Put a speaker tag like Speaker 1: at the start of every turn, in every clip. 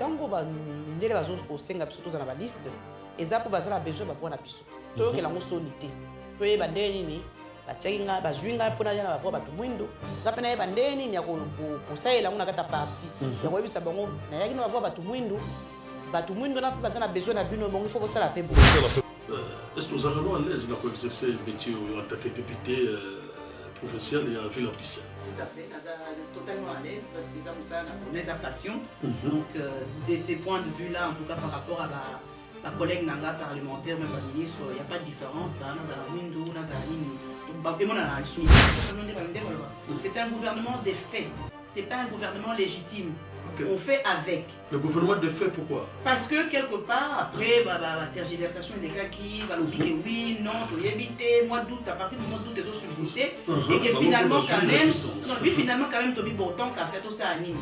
Speaker 1: tango ba mindele bazo osenga biso toza na ba liste ezapo bazala besoin ba voir na biso to ke la mosonité to e bandeni ni ba tchenga ba zwinga pona yana ba voir ba tumwindo zapena e bandeni ni ya ko saela ngona kata parti ya ko ebisa bango na yaki na ba voir ba tumwindo na bazana besoin na bino bon il faut que ça la paix.
Speaker 2: Est-ce que nous allons à l'aise pour exercer le métier en tant que député provincial et à Ville à Bruxelles?
Speaker 3: Tout à fait, totalement à l'aise parce qu'ils ont ça, on est à passion. Donc, de ces points de vue-là, en tout cas par rapport à la collègue Nanga parlementaire, même la ministre, il n'y a pas de différence. C'est un gouvernement des faits, ce n'est pas un gouvernement légitime. Okay. On fait avec.
Speaker 2: Le gouvernement de fait, pourquoi?
Speaker 3: Parce que quelque part, après, la tergiversation des cas qui va nous dire oui, non, faut y éviter, mois d'août, à partir du mois d'août, les autres subsister. Et que finalement, quand même, non, puis finalement, quand même, Tobi Borton, qui a fait tout ça à Nîmes.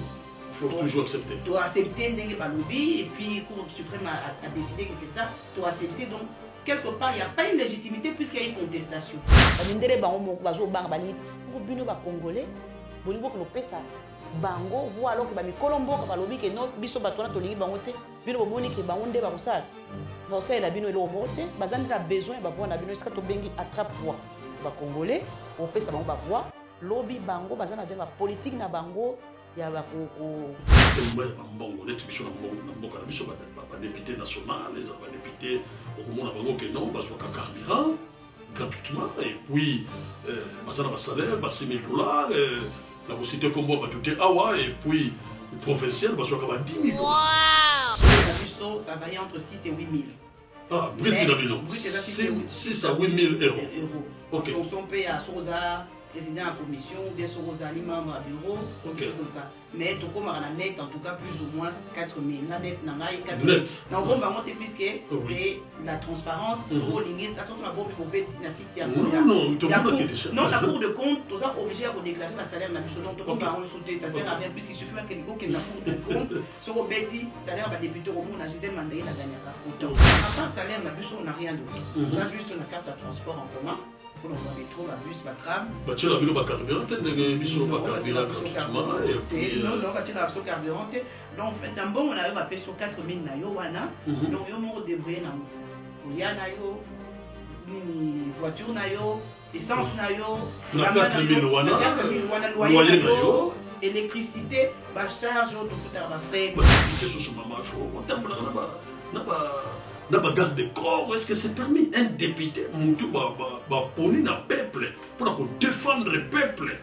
Speaker 2: Il faut toujours accepter.
Speaker 3: Tu dois accepter Ndengue Balobi, et puis la Cour suprême a décidé que c'est ça, tu dois accepter. Donc, quelque part, il n'y a pas une légitimité puisqu'il y a une contestation.
Speaker 1: Bango voit alors que ba mikolo mboka balobi ke no biso batona tolingi bango te bino bomoni ke bango nde ba kosala la bino elo mote bazandi na besoin ba voir na bino ska to bengi attrape voix ba congolais on pesa bango ba voix lobby bango bazana déjà ba politique na bango ya ba ko
Speaker 2: bango net biso na mboka na biso ba député national les ba député au monde bango ke non ba ka carburant gratuitement et puis bazana ba salaire ba $6,000 la société comme moi va tout awa et puis le provincial va soit 10 000 $.
Speaker 3: Wow. Ça varie entre 6 et 8 000.
Speaker 2: Ah, brut c'est 6 à 8 000 €.
Speaker 3: Ok. Donc on paye à Soza, président de la commission, ou bien Soza, membre à bureau, quelque chose comme ça. Mais tout comme à la net, en tout cas plus ou moins 4 000. La net, n'a pas 4 000. Donc on va monter puisque c'est la transparence, pour ligner, attention à beaucoup pour non, la Cour de compte, tout ça obligé à déclarer le salaire national. Donc on va sauter, ça sert à rien puisqu'il suffit que la Cour de compte, sur le bêtis, salaire va débuter au monde, à Gisèle Mandaï, la dernière autant. À part salaire national, on n'a rien d'autre. On a juste une carte de transport en commun. Pour le métro, la bus, la tram.
Speaker 2: Tu as vu le carburant, tu as vu le carburant gratuitement.
Speaker 3: Non, on va tirer le carburant. Donc, en fait, d'un bon, on a eu sur 4 000 naïwana. Donc, il y a un débrouillé dans le naïo, voiture naïo, essence naïo,
Speaker 2: 4 000
Speaker 3: naïo, électricité, charge, tout à frais.
Speaker 2: C'est sur maman, il faut. Dans la garde de corps, est-ce que c'est permis un député pour le peuple, pour défendre le peuple?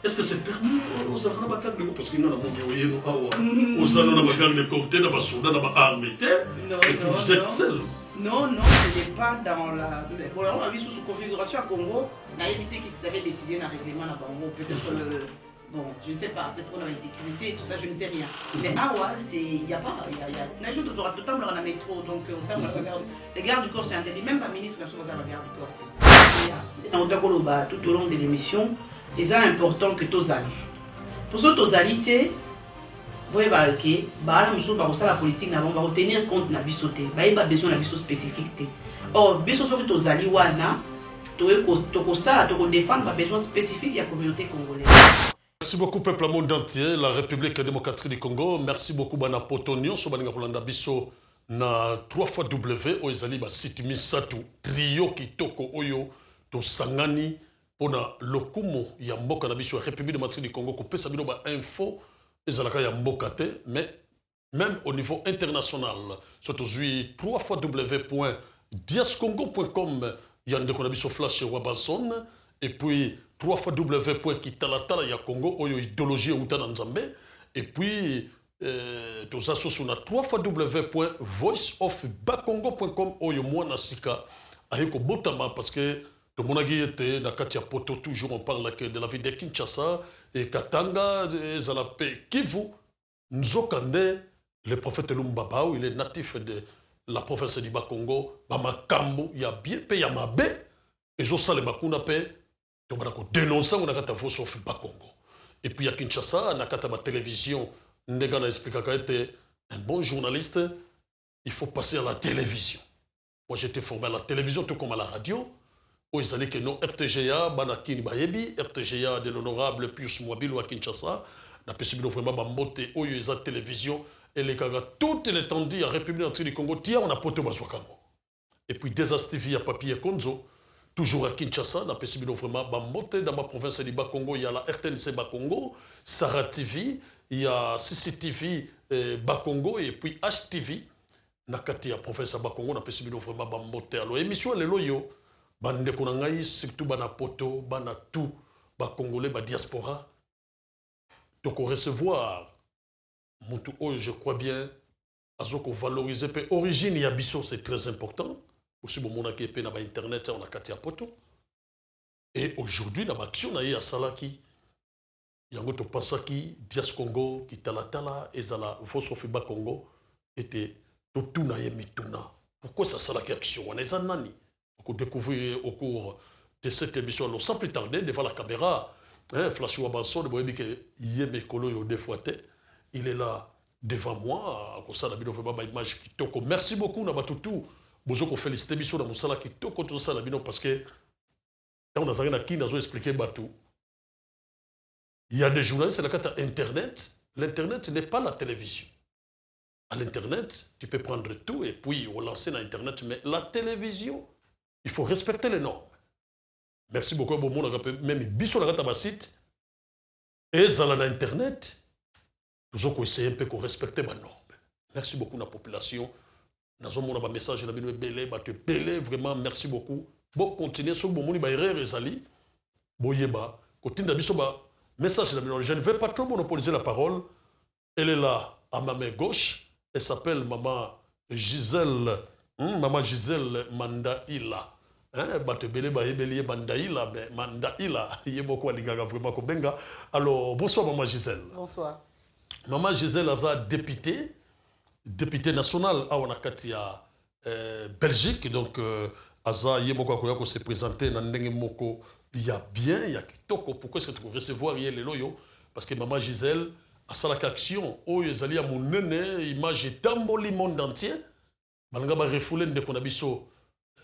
Speaker 2: Est-ce que c'est permis aux armes de garde de corps? Parce qu'il y a des garde de corps, des soldats, des armées, et vous êtes seul.
Speaker 3: Non, ce n'est pas dans la. Bon, on a vu sous configuration à Congo, on a évité qu'ils avaient décidé d'un règlement à Congo, peut-être. Bon, je ne sais pas, peut-être dans la sécurité, tout ça, je ne sais rien. Mais il n'y a pas, il y a un jour tout le temps dans la métro, donc on ferme la garde. Les gardes du corps, c'est interdit, même la ministre, la garde du corps. Tout au long de l'émission, c'est important que tous allez. Pour ceux tous allez, vous voyez, la politique, nous allons tenir compte de la vie sautée. Il n'y a pas besoin de la vie spécifique. Or, bien sûr, tous allez, tu as défendre les besoins spécifiques de la communauté congolaise.
Speaker 2: Merci beaucoup, peuple monde entier, la République démocratique du Congo. Merci beaucoup, Bana Potonio, Sobalinga Kolanda Biso, na 3xW, Oezali, site Misatu, Trio Kitoko Oyo, to Sangani, pona Lokumo, Yamboka Nabiso, République démocratique du Congo, ko pesa bino ba info, ezalaka Yamboka te, mais même au niveau international, soit aujourd'hui 3xW.diascongo.com, Yandeko Nabiso Flash Wabanson, et puis 3xW.kitalatala ya Congo oyo idéologie utana nzambe et puis tout ça sur na 3xW.voiceofbacongo.com oyo mwana sika ayeko botama parce que tout mon agi était na katia poto toujours on parle de la vie de Kinshasa et Katanga Zalape Kivu Nzokande le prophète Lumbaba il est natif de la province du Bakongo bamakambo ya bien pe ya mabe et zo sale makuna pe on a dénoncé on a fait pas Congo et puis à Kinshasa on a la télévision Ndegana explique qu'il était un bon journaliste il faut passer à la télévision moi j'étais formé à la télévision tout comme à la radio où ils allaient que non RTGA Banakini Bayebi RTGA de l'honorable Pius Mwabilo à Kinshasa n'a pas subi vraiment mambote où ils ont télévision et les Kaga, toute l'étendue à République du Congo, tiens, on a poto Bazouakamo. Et puis Desas TV à Papier Konzo, toujours à Kinshasa, dans le vraiment Bambote, dans ma province du Bas-Congo, il y a la RTNC Bas-Congo, Sarah TV, il y a CCTV Bas-Congo, et puis HTV, Nakati à province Bas-Congo, dans le vraiment Bambote. Alors, émission, les loyaux, bande konangai, surtout bana poto, bana tout, Bas-Congolais, diaspora, donc on recevoir, je crois bien, à ce qu'on valorise, origine et ambition, c'est très important. Aussi, bon, on a qui est internet, on a Katia Poto. Et aujourd'hui, dans l'action, on a eu à Salaki, il y a un autre Pasaki, Dias Congo, qui Talatala, et Zala, Fosofiba Congo, était tout na yemituna. Pourquoi ça Salaki action? On est en nani. On découvrir au cours de cette émission, alors sans plus tarder, devant la caméra, Flash Wabanson, il est là devant moi, comme ça, la image qui toko. Merci beaucoup, Nabatutu. Bonjour, qu'on félicite l'émission dans mon salon qui toko tout ça, parce que quand on a rien à qui, nous a expliqué Batou. Il y a des journalistes, c'est la carte Internet. L'Internet n'est pas la télévision. À l'Internet, tu peux prendre tout et puis relancer dans Internet, mais la télévision, il faut respecter les normes. Merci beaucoup, bon monde, même biso la carte site et ça là Internet. Nous avons essayé un peu de respecter ma norme. Merci beaucoup la population. Nous avons un message vraiment merci beaucoup. Bon, continuez sur bon monde, Rezali. Boyeba, continue message. Je ne vais pas trop monopoliser la parole. Elle est là, à ma main gauche. Elle s'appelle Maman Gisèle. Maman Gisèle Mandaïla. Alors, bonsoir Maman Gisèle.
Speaker 1: Bonsoir.
Speaker 2: Maman Gisèle Aza, députée nationale à Onakatia, Belgique. Donc, Aza Yemoko Koyako s'est présenté dans Nengemoko. Il y a bien, il y a Kitoko. Pourquoi est-ce que tu peux recevoir hier les loyaux? Parce que Maman Gisèle a sa action. Oh, ils allaient à mon nene, image dans le monde entier. Malgré ma refoulée de Konabiso,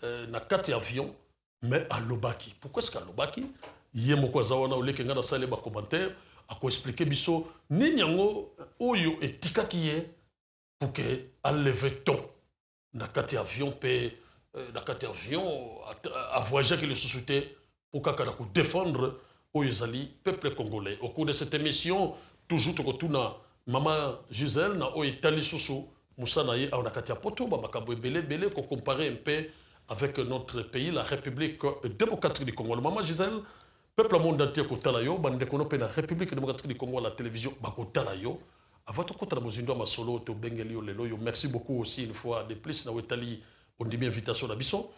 Speaker 2: na 4 avions, mais à Lobaki. Pourquoi est-ce qu'à Lobaki? Yemoko Zawana, ou les Kenga dans sa commentaire. À quoi expliquer biso ni nyango oyo etika kiye pour que enlever ton nakati avion pe nakati avion à voyager que le société pour kakana ko défendre oyezali peuple congolais. Au cours de cette émission toujours to tuna Maman Gisèle na o Italie susu musana ye a nakati poto ba makambo belé ko comparer un peu avec notre pays la République démocratique du Congo. Maman Gisèle, peuple monde entier kotalayo bande kono pe na République démocratique du Congo la télévision bakotalayo avato kotala mozindo masolo to bengelio lelo. Merci beaucoup aussi une fois de plus na wetali on dit bien invitation na biso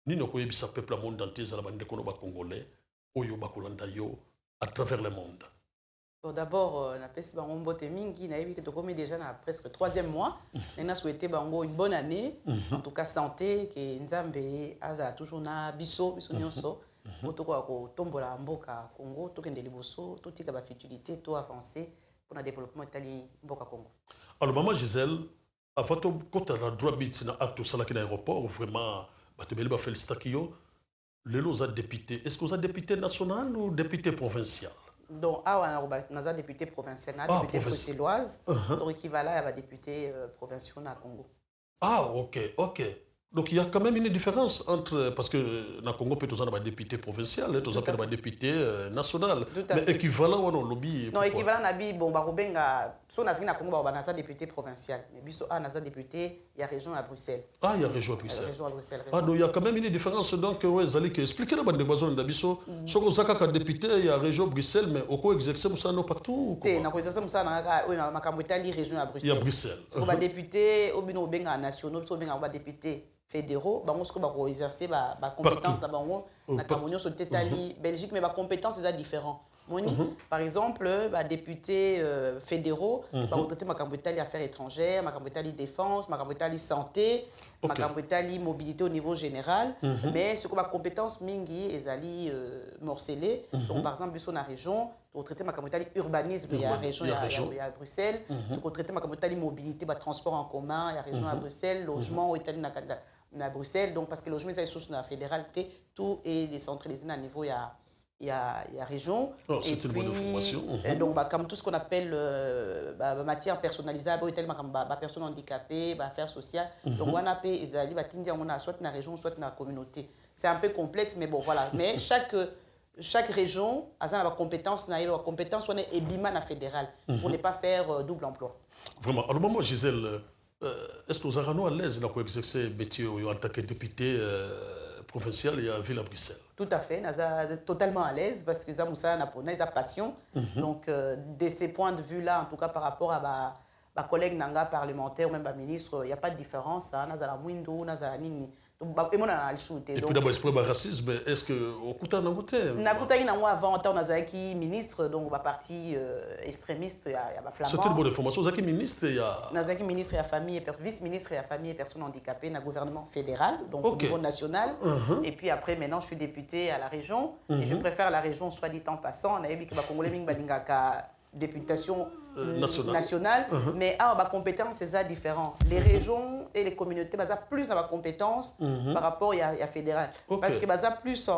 Speaker 2: ni no koyebisa peuple monde entier za la bande kono ba congolais oyo bakolanda yo à travers le monde.
Speaker 1: Bon, d'abord na pesi bango mbote mingi na yebi que to komi déjà na presque 3e mois. Na souhaité bango une bonne année en tout cas santé que nzambe aza toujours na biso nyonso. Pour tombola mboka Congo, tout kende liboso, tout tika ba futilité, tout avancé pour le développement itali mboka Congo.
Speaker 2: Alors Maman Gisèle, avant to kota la droit bit na acte sala ki na aéroport vraiment batebeli ba félicitations. Lelo za député, est-ce que vous êtes député national ou député provincial?
Speaker 1: Donc awa na za député provincial, na député bruxelloise, donc équivalent à député provincial na Congo.
Speaker 2: Ah OK. Donc il y a quand même une différence entre, parce que dans le Congo, peut être un député provincial, tout un député national. Mais équivalent au lobby.
Speaker 1: Non, équivalent à bi bon barobenga, so na Congo ba na député provincial, mais biso a na député, il y a région à Bruxelles.
Speaker 2: Ah, il y a région à Bruxelles.
Speaker 1: Région à Bruxelles.
Speaker 2: Ah, donc il y a quand même une différence donc ouais, Zali que expliquer la bande de bazon d'abiso, so ko zaka ka député il y a région Bruxelles mais au ko exercer musa no partout.
Speaker 1: Na ko exercer musa na oui na makambo Italie région à Bruxelles.
Speaker 2: Il y a Bruxelles.
Speaker 1: So ba député obino benga nationaux, so benga ba député fédéraux, bango ce que ba exercer ba compétence na bango na kamonio sur Italie, Belgique mais ba compétence c'est différent. Moni par exemple ba députés fédéraux ba traiter makambo Italie affaires étrangères, makambo Italie défense, makambo Italie santé, makambo Italie mobilité au niveau général, mais ce que ba compétence mingi ezali morcelé. Donc par exemple biso na région pour traiter makambo Italie urbanisme il y a région il y a Bruxelles, pour traiter makambo Italie mobilité ba transport en commun il y a région à Bruxelles, logement au Italie na Bruxelles, donc parce que le logement c'est sous la fédéralité tout est décentralisé à niveau il il y a région.
Speaker 2: Oh, c'est une bonne information.
Speaker 1: Donc, comme tout ce qu'on appelle matière personnalisable, tellement comme personnes handicapées, affaires sociales. Donc, on a payé, on a soit dans la région, soit dans la communauté. C'est un peu complexe, mais bon, voilà. Mais chaque région a sa compétence, on est ébima fédéral pour ne pas faire double emploi.
Speaker 2: Vraiment. Alors, moi, Gisèle, est-ce que vous avez à l'aise dans exercer le métier en tant que député provincial et à Ville à Bruxelles?
Speaker 1: Tout à fait, nous sommes totalement à l'aise parce que nous avons passion. Donc, de ces points de vue-là, en tout cas par rapport à ma collègue Nanga parlementaire ou même ma ministre, il n'y a pas de différence. Nous avons Mwindo, nous avons
Speaker 2: et puis d'abord, est-ce le racisme, est-ce que au coup d'un côté
Speaker 1: avant, on a ministre, donc la partie extrémiste, il y a flamand.
Speaker 2: C'était une bonne information. Vous avez ministre, il y a.
Speaker 1: Nous avons ministre et la famille, vice-ministre et la famille et personnes handicapées dans le gouvernement fédéral, donc au niveau national. Et puis après, maintenant, je suis député à la région. Et je préfère la région, soit dit en passant. On a vu que les Congolais députation nationale, mais ma compétence c'est différent. Les régions et les communautés ont plus de compétences par rapport à fédéral. Parce que ont plus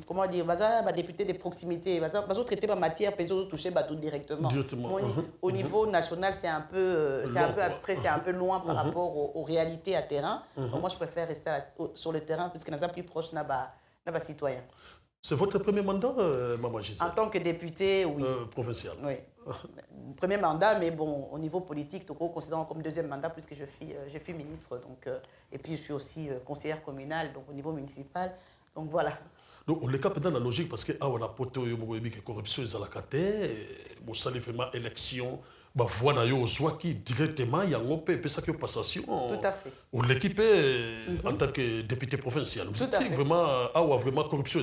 Speaker 1: comment dire, député de proximité, ils traiter ma matière, ils toucher tout directement. Au niveau national, c'est un peu abstrait, c'est un peu loin par rapport aux réalités à terrain. Donc moi je préfère rester sur le terrain puisque nous sommes plus proches de nos citoyens.
Speaker 2: C'est votre premier mandat, Maman Gisèle?
Speaker 1: En tant que député, oui.
Speaker 2: Provincial.
Speaker 1: Oui. Premier mandat, mais bon, au niveau politique, Toko considérant comme deuxième mandat puisque je suis ministre. Donc, et puis, je suis aussi conseillère communale, donc au niveau municipal. Donc, voilà.
Speaker 2: Donc, on est capable dans la logique parce que on a porté la corruption à la carte, on salue vraiment élection. Bah voilà yo qui directement il y a un peu ça que passation
Speaker 1: tout à fait
Speaker 2: ou l'équipe en tant que député provincial vous dites vraiment vraiment corruption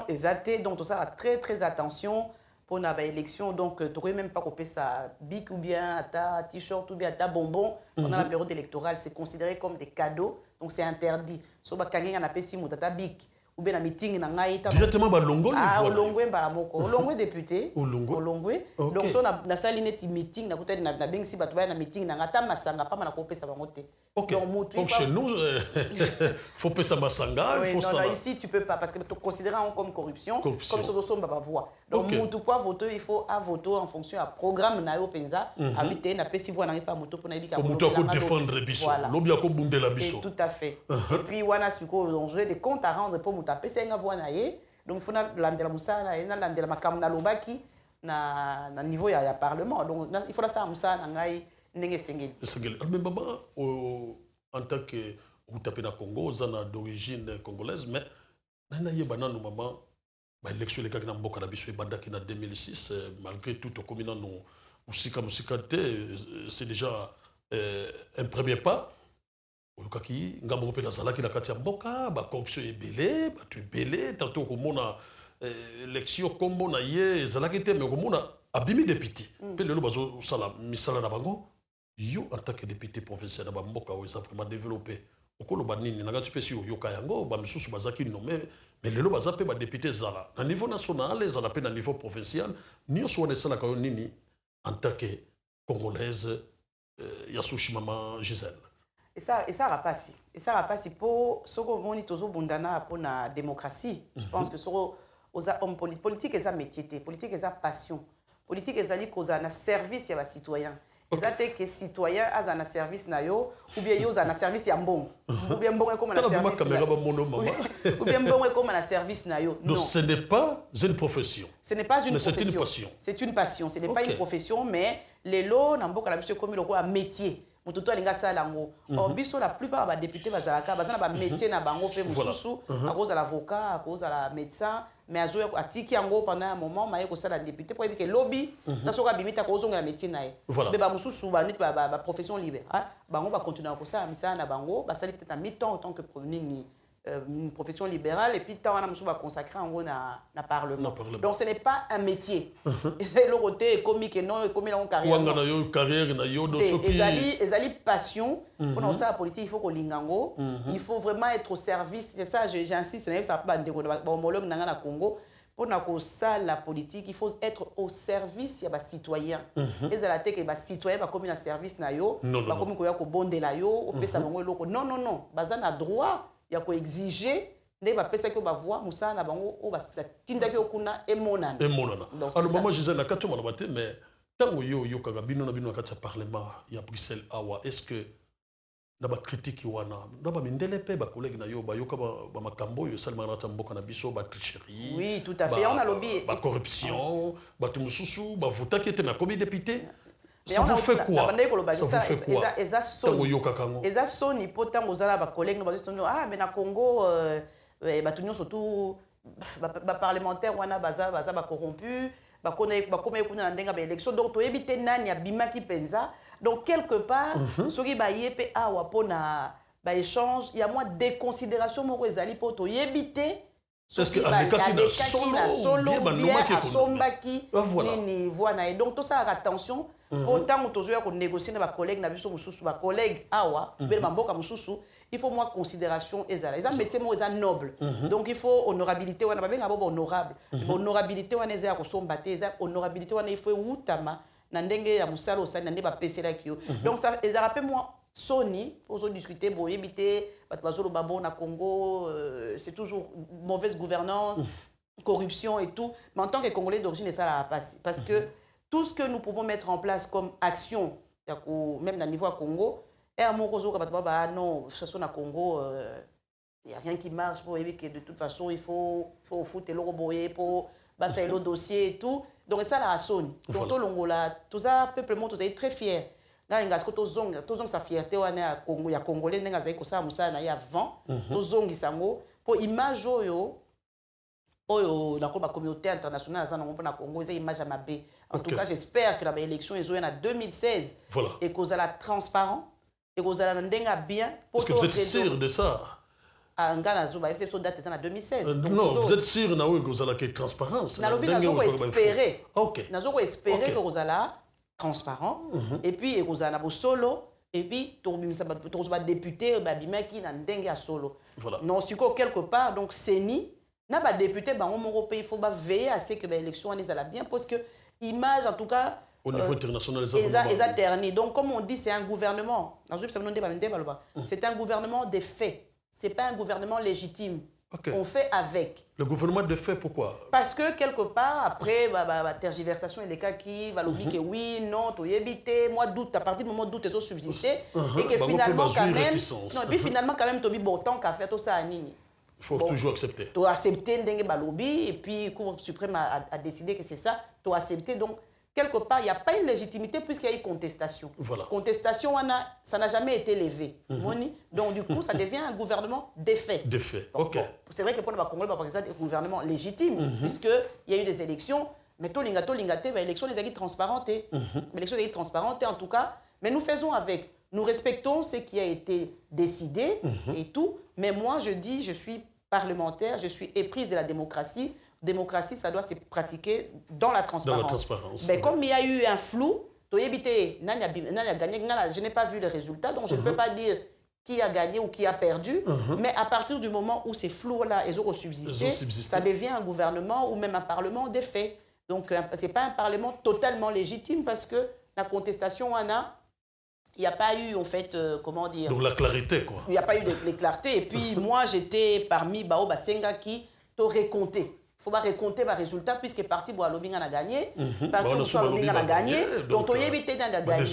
Speaker 1: exatée donc tout ça a très attention pour la élection donc tu ne même pas couper ça bic ou bien ta t-shirt ou bien ta bonbon pendant la période électorale c'est considéré comme des cadeaux donc c'est interdit so ba kangé na pesi mutata bic ou bien la meeting na ngai
Speaker 2: directement ba longo
Speaker 1: olongwe mbala moko olongwe député olongwe donc so na sali neti meeting na kutani na bengisi bato ba na meeting na ngata masanga pa na kopesa bango te
Speaker 2: donc chez nous faut pas ça masanga il faut ça
Speaker 1: non ici tu peux pas parce que tu considères comme corruption comme so so ba voix donc mutu quoi voter il faut voter en fonction à programme na yo penza habiter na pesi voix na pas moto pour na bika
Speaker 2: pour moto ko défendre biso lobia ko bundela biso
Speaker 1: tout à fait et puis wana suko danger des comptes à rendre pour tapé nga voix na ye donc il faut landela musala na landela makam na lobaki na niveau ya parlement donc il faut ça musala ngai ndenge sengeli
Speaker 2: mais maman en tant que vous tapez na Congo zana d'origine congolaise mais na yebana no maman ba élection les kakina mboka na biso banda ki na 2006 malgré tout au communant no musika c'est déjà un premier pas oyokaki ngambo mpe nazalaki na kati ya mboka bacorruption ebele bato ebele tanto okomona élection kombo na ye ezalaki te me okomona abimi député mpe lelo bazosala misala na bango yo en tant que député provincial na bamboka oyo eza vraiment développé okoloba nini nanga ti mpe si oyoka yango bamisusu bazalaki nome mais lelo baza mpe badéputé ezala na niveau national ezala mpe na niveau provincial nyonso wana esalaka yo nini en tant que congolaise ya sushi Maman Gisèle?
Speaker 1: Et ça va passer. Et ça va passer pour ce qu'on tozo bundana pour la démocratie. Je pense que sur hommes politique et ça métier, politique et ça passion, politique et ça dit qu'on a un service à citoyen. Et ça que citoyen a un service na yo ou bien yo a un service ya bon ou bien bon comme un service ou bien bon comme un service na yo.
Speaker 2: Donc ce n'est pas une profession.
Speaker 1: Ce n'est pas une
Speaker 2: mais
Speaker 1: profession.
Speaker 2: C'est une passion.
Speaker 1: C'est une passion. Ce n'est pas une profession, mais les lots n'ont pas comme un métier. Mututu alinga salango biso la plupart des députés bazalaka bazana ba métier na bango pe mususu à cause de l'avocat à cause de la médecin mais azoya atiki yango pendant un moment maye ko sala député pour que lobby na soka bimita ko zonga la métier na ye mais ba mususu ba nit ba profession libérale bango ba continuer ko sala misala na bango ba sali peut-être à mi-temps en tant que une profession libérale et puis tant on a mususu ba consacrer en gros na parlement donc ce n'est pas un métier et c'est le côté comique non comme la carrière
Speaker 2: wanga na yo carrière na yo do soki
Speaker 1: ezali passion pour dans ça politique il faut ko lingango il faut vraiment être au service c'est ça j'insiste ça pas ndeko ba homologue na Congo pour na ko ça la politique il faut être au service ya ba citoyen ezala te ke ba citoyen ba comme na service na yo ba comme ko ya ko bondela yo opesa bango eloko non bazana droit il y a quoi exiger nde bapesaki bavoix mosala na bango oyo batindaki okuna emonana.
Speaker 2: Alors maman Gisèle nakati omona bate mais ntango yo oyokaka bino na bino na kati ya parlement ya Bruxelles awa est-ce que na bakritiki wana na bamindele mpe bakolege na yo bayoka bamakambo oyo esalemaka na kati ya mboka na biso batricherie
Speaker 1: oui tout à fait on a lobby
Speaker 2: bacorruption bato mosusu bavotaki ete nakomi député. Ça vous fait quoi? Ça vous fait quoi? Tango yoka kango.
Speaker 1: Eza soni po tango zala ba collègue no ba ah mais na Congo bato nyonso surtout ba parlementaire wana baza ba corrompu ba koma ekuna ndenga ba élection donc to éviter nani abimaki penza donc quelque part soki ba yepe awa pona ba échange il y a moins déconsidération moko ezali po to éviter.
Speaker 2: Est-ce que avec
Speaker 1: na solo bien asombaki nini voilà et donc tout ça attention autant que toujours qu'on négocie na ba collègues na biso mususu ba collègues awa be mboka mususu il faut moins considération ezala eza métier mo eza noble donc il faut honorabilité wana ba benga bo honorable honorabilité wana eza ko somba te eza honorabilité wana il faut utama na ndenge ya musalo osali na ndenge ba pesela kio donc ça eza rappelle moi Sony, pour discuter, bon, éviter, na Congo, c'est toujours mauvaise gouvernance, corruption et tout. Mais en tant que Congolais d'origine, ça va passer. Parce que tout ce que nous pouvons mettre en place comme action, même dans le niveau à Congo, et à mon réseau, non, de toute façon, à Congo, il n'y a rien qui marche pour éviter que de toute façon, il faut foutre le roboyer pour passer le dossier et tout. Donc, ça, la Sony. Donc, tout ça, peuplement, tout ça est très fier. Nga ko tozonga sa fierté wana ya Congo ya Congolais ndenga zai ko sa musala na ya avant tozongi sango po image oyo na ko ba communauté internationale za na Congo eza image ya mabe en tout cas j'espère que la élection ezo na 2016 et kozala transparent et kozala ndenga bien
Speaker 2: pour que vous êtes sûr de ça
Speaker 1: Ngana Zuba c'est so date na 2016
Speaker 2: non vous êtes sûr na oui kozala que transparence
Speaker 1: na lobi na zo espérer na zo espérer que kozala transparent et puis ekozana bo solo et puis to député babimaki na ndenge ya solo non siko quelque part donc seni na ba député bango moko pays il faut ba veiller à ce que ba élection en ezala bien parce que image en tout cas
Speaker 2: au niveau international
Speaker 1: les terni donc comme on dit c'est un gouvernement c'est un gouvernement des faits c'est pas un gouvernement légitime. On fait avec.
Speaker 2: Le gouvernement de fait, pourquoi?
Speaker 1: Parce que quelque part, après, tergiversation et les cas qui va l'oublier que oui, non, tu éviter, moi doute, à partir du moment où doute, ils ont subsisté, et que finalement, quand même, non, et puis finalement, quand même, tu as bon temps qu'à faire tout ça à Nini.
Speaker 2: Il faut toujours accepter.
Speaker 1: Tu as accepté Ndenge Balobi, et puis le Cour suprême a décidé que c'est ça, tu as accepté. Donc, quelque part, il n'y a pas une légitimité puisqu'il y a eu contestation.
Speaker 2: Voilà.
Speaker 1: Contestation, ça n'a jamais été levé. Donc, du coup, ça devient un gouvernement défait.
Speaker 2: Défait, ok.
Speaker 1: Bon, c'est vrai que pour le Congolais, c'est un gouvernement légitime, puisqu'il y a eu des élections, mais tout l'élection, les élections transparentes. L'élection est transparente, en tout cas, mais nous faisons avec. Nous respectons ce qui a été décidé et tout, mais moi, je dis, je suis parlementaire, je suis éprise de la démocratie. Démocratie, ça doit se pratiquer dans la transparence.
Speaker 2: Dans la transparence.
Speaker 1: Mais comme il y a eu un flou, je n'ai pas vu les résultats, donc je ne peux pas dire qui a gagné ou qui a perdu. Mais à partir du moment où ces flous-là, ils ont subsisté, ça devient un gouvernement ou même un parlement des faits. Donc, ce n'est pas un parlement totalement légitime parce que la contestation, il n'y a pas eu, en fait, comment dire...
Speaker 2: Donc la clarité, quoi.
Speaker 1: Il n'y a pas eu de clarté. Et puis, moi, j'étais parmi Bao Basenga qui t'aurait compté. Il faut pas raconter les résultats puisque parti pour Alobinga a gagné, parti pour Alobinga a gagné, donc on y évité d'en gagner.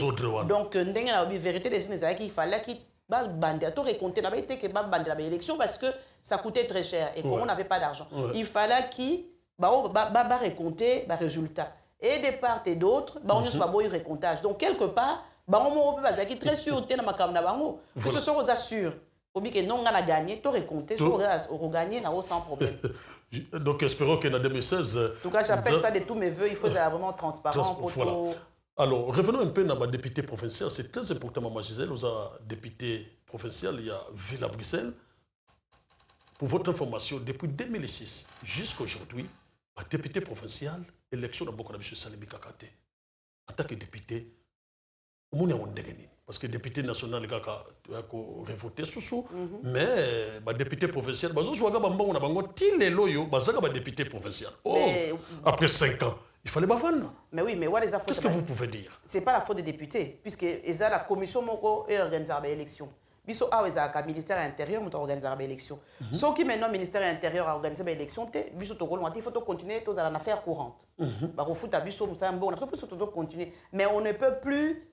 Speaker 1: Donc la vérité des signes qu'il fallait qu'il bande tout raconter la vérité que bande la élection parce que ça coûtait très cher et qu'on n'avait pas d'argent. Il fallait qu'il raconter les résultats et de part et d'autre, on ne soit pas eu racontage. Donc quelque part, on peut très sûr que na makam na bango, puisque ce sont aux assure. Au que non on a gagné, tout raconter, on a gagné sans problème.
Speaker 2: Donc, espérons qu'en 2016...
Speaker 1: En tout cas, j'appelle ça de tous mes voeux. Il faut être vraiment transparent pour
Speaker 2: voilà.
Speaker 1: tout...
Speaker 2: Alors, revenons un peu à ma députée provinciale. C'est très important, Maman Gisèle. Vous avez député provincial, il y a ville à Bruxelles. Pour votre information, depuis 2006 jusqu'à aujourd'hui, ma députée provinciale, élection de Bokonabiche Salimi Kakate. En tant que député, on est en dégâts. Parce que député national, il a révoté sous mais ma député provincial, député provincial. Après 5 ans, il fallait pas vendre.
Speaker 1: Mais oui, mais
Speaker 2: qu'est-ce que vous pouvez dire?
Speaker 1: C'est pas la faute des députés, puisque ils ont la commission qui organise l'élection. biso a ezaka ministère intérieur moto organiser ba élection soki maintenant ministère intérieur a organisé ba élection te biso to kolonga il faut to continuer to za na affaire courante ba kofuta biso musambo na biso to continuer mais on ne peut plus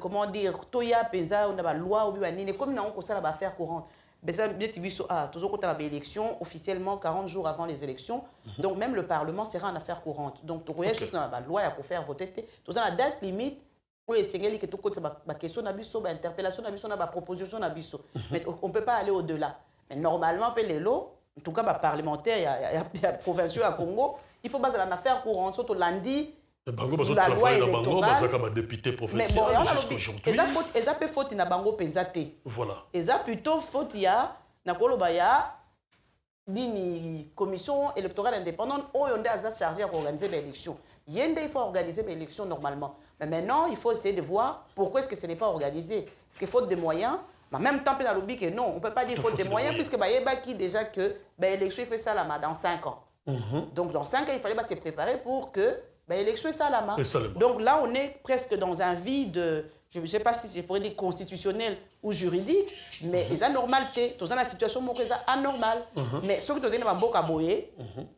Speaker 1: comment dire toya penza on a ba loi ou bien nini comme na on ko sala ba affaire courante ben ça bien biso toujours quand la élection officiellement 40 jours avant les élections donc même le parlement sera en affaire courante donc to koya juste na ba loi ya ko faire voter to za la date limite. Oui, c'est que tout côté ma question na biso, ma interpellation na biso, na ma proposition na biso. Mais on peut pas aller au-delà. Mais normalement, les lots, en tout cas, parlementaire, il y a provinciaux à Congo, il faut baser une affaire courante, surtout lundi.
Speaker 2: La loi électorale. Député professionnel jusqu'aujourd'hui.
Speaker 1: Et ça peut faute na bango penzate.
Speaker 2: Voilà.
Speaker 1: Et ça plutôt faute ya na kolobaya dini commission électorale indépendante où on est chargé d'organiser l'élection. Il faut organiser l'élection normalement. Mais maintenant, il faut essayer de voir pourquoi est-ce que ce n'est pas organisé. Est-ce qu'il faut des moyens? Mais en même temps, il y a lobby que non, on ne peut pas dire qu'il faut des moyens, puisque il y a qui déjà que l'élection, il fait ça là dans 5 ans. Donc dans 5 ans, il fallait se préparer pour que l'élection soit là. Donc là, on est presque dans un vide, je ne sais pas si je pourrais dire constitutionnel ou juridique, mais ils ont normalité. Dans la situation, c'est anormal. Mais ce que nous avons boyé,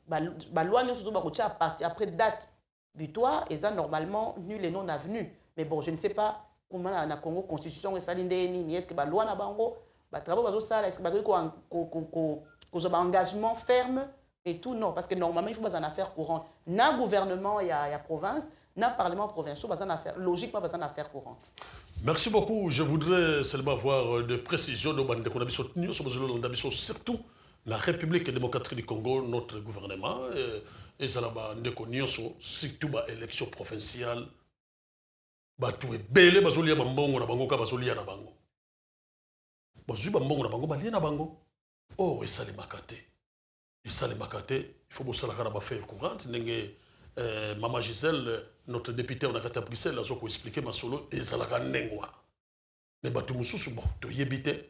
Speaker 1: la loi nous a parti après date butoir, et ça normalement nul et non avenu. Mais bon, je ne sais pas comment la Congo constitution est est-ce que la loi na bango, travaux est-ce que engagement ferme et tout non parce que normalement il faut pas en affaire courante. Na gouvernement il y a province, na parlement provincial pas en affaire logiquement pas en affaire courante.
Speaker 2: Merci beaucoup. Je voudrais seulement avoir des précisions de bande qu'on a surtout la République démocratique du Congo, notre gouvernement, et ça là-bas, surtout l'élection provinciale, tout est belé, bazolia bambongo na bango ka bazolia na bango. Bazu bambongo na bango balia na bango. Oh, et ça les makate. Et ça les makate, il faut bosser la cara faire courante. N'enge Maman Gisèle, notre député on a à Bruxelles, a zo expliquer ma solo et ça la kanengwa. Mais batu mususu bon, to yebite.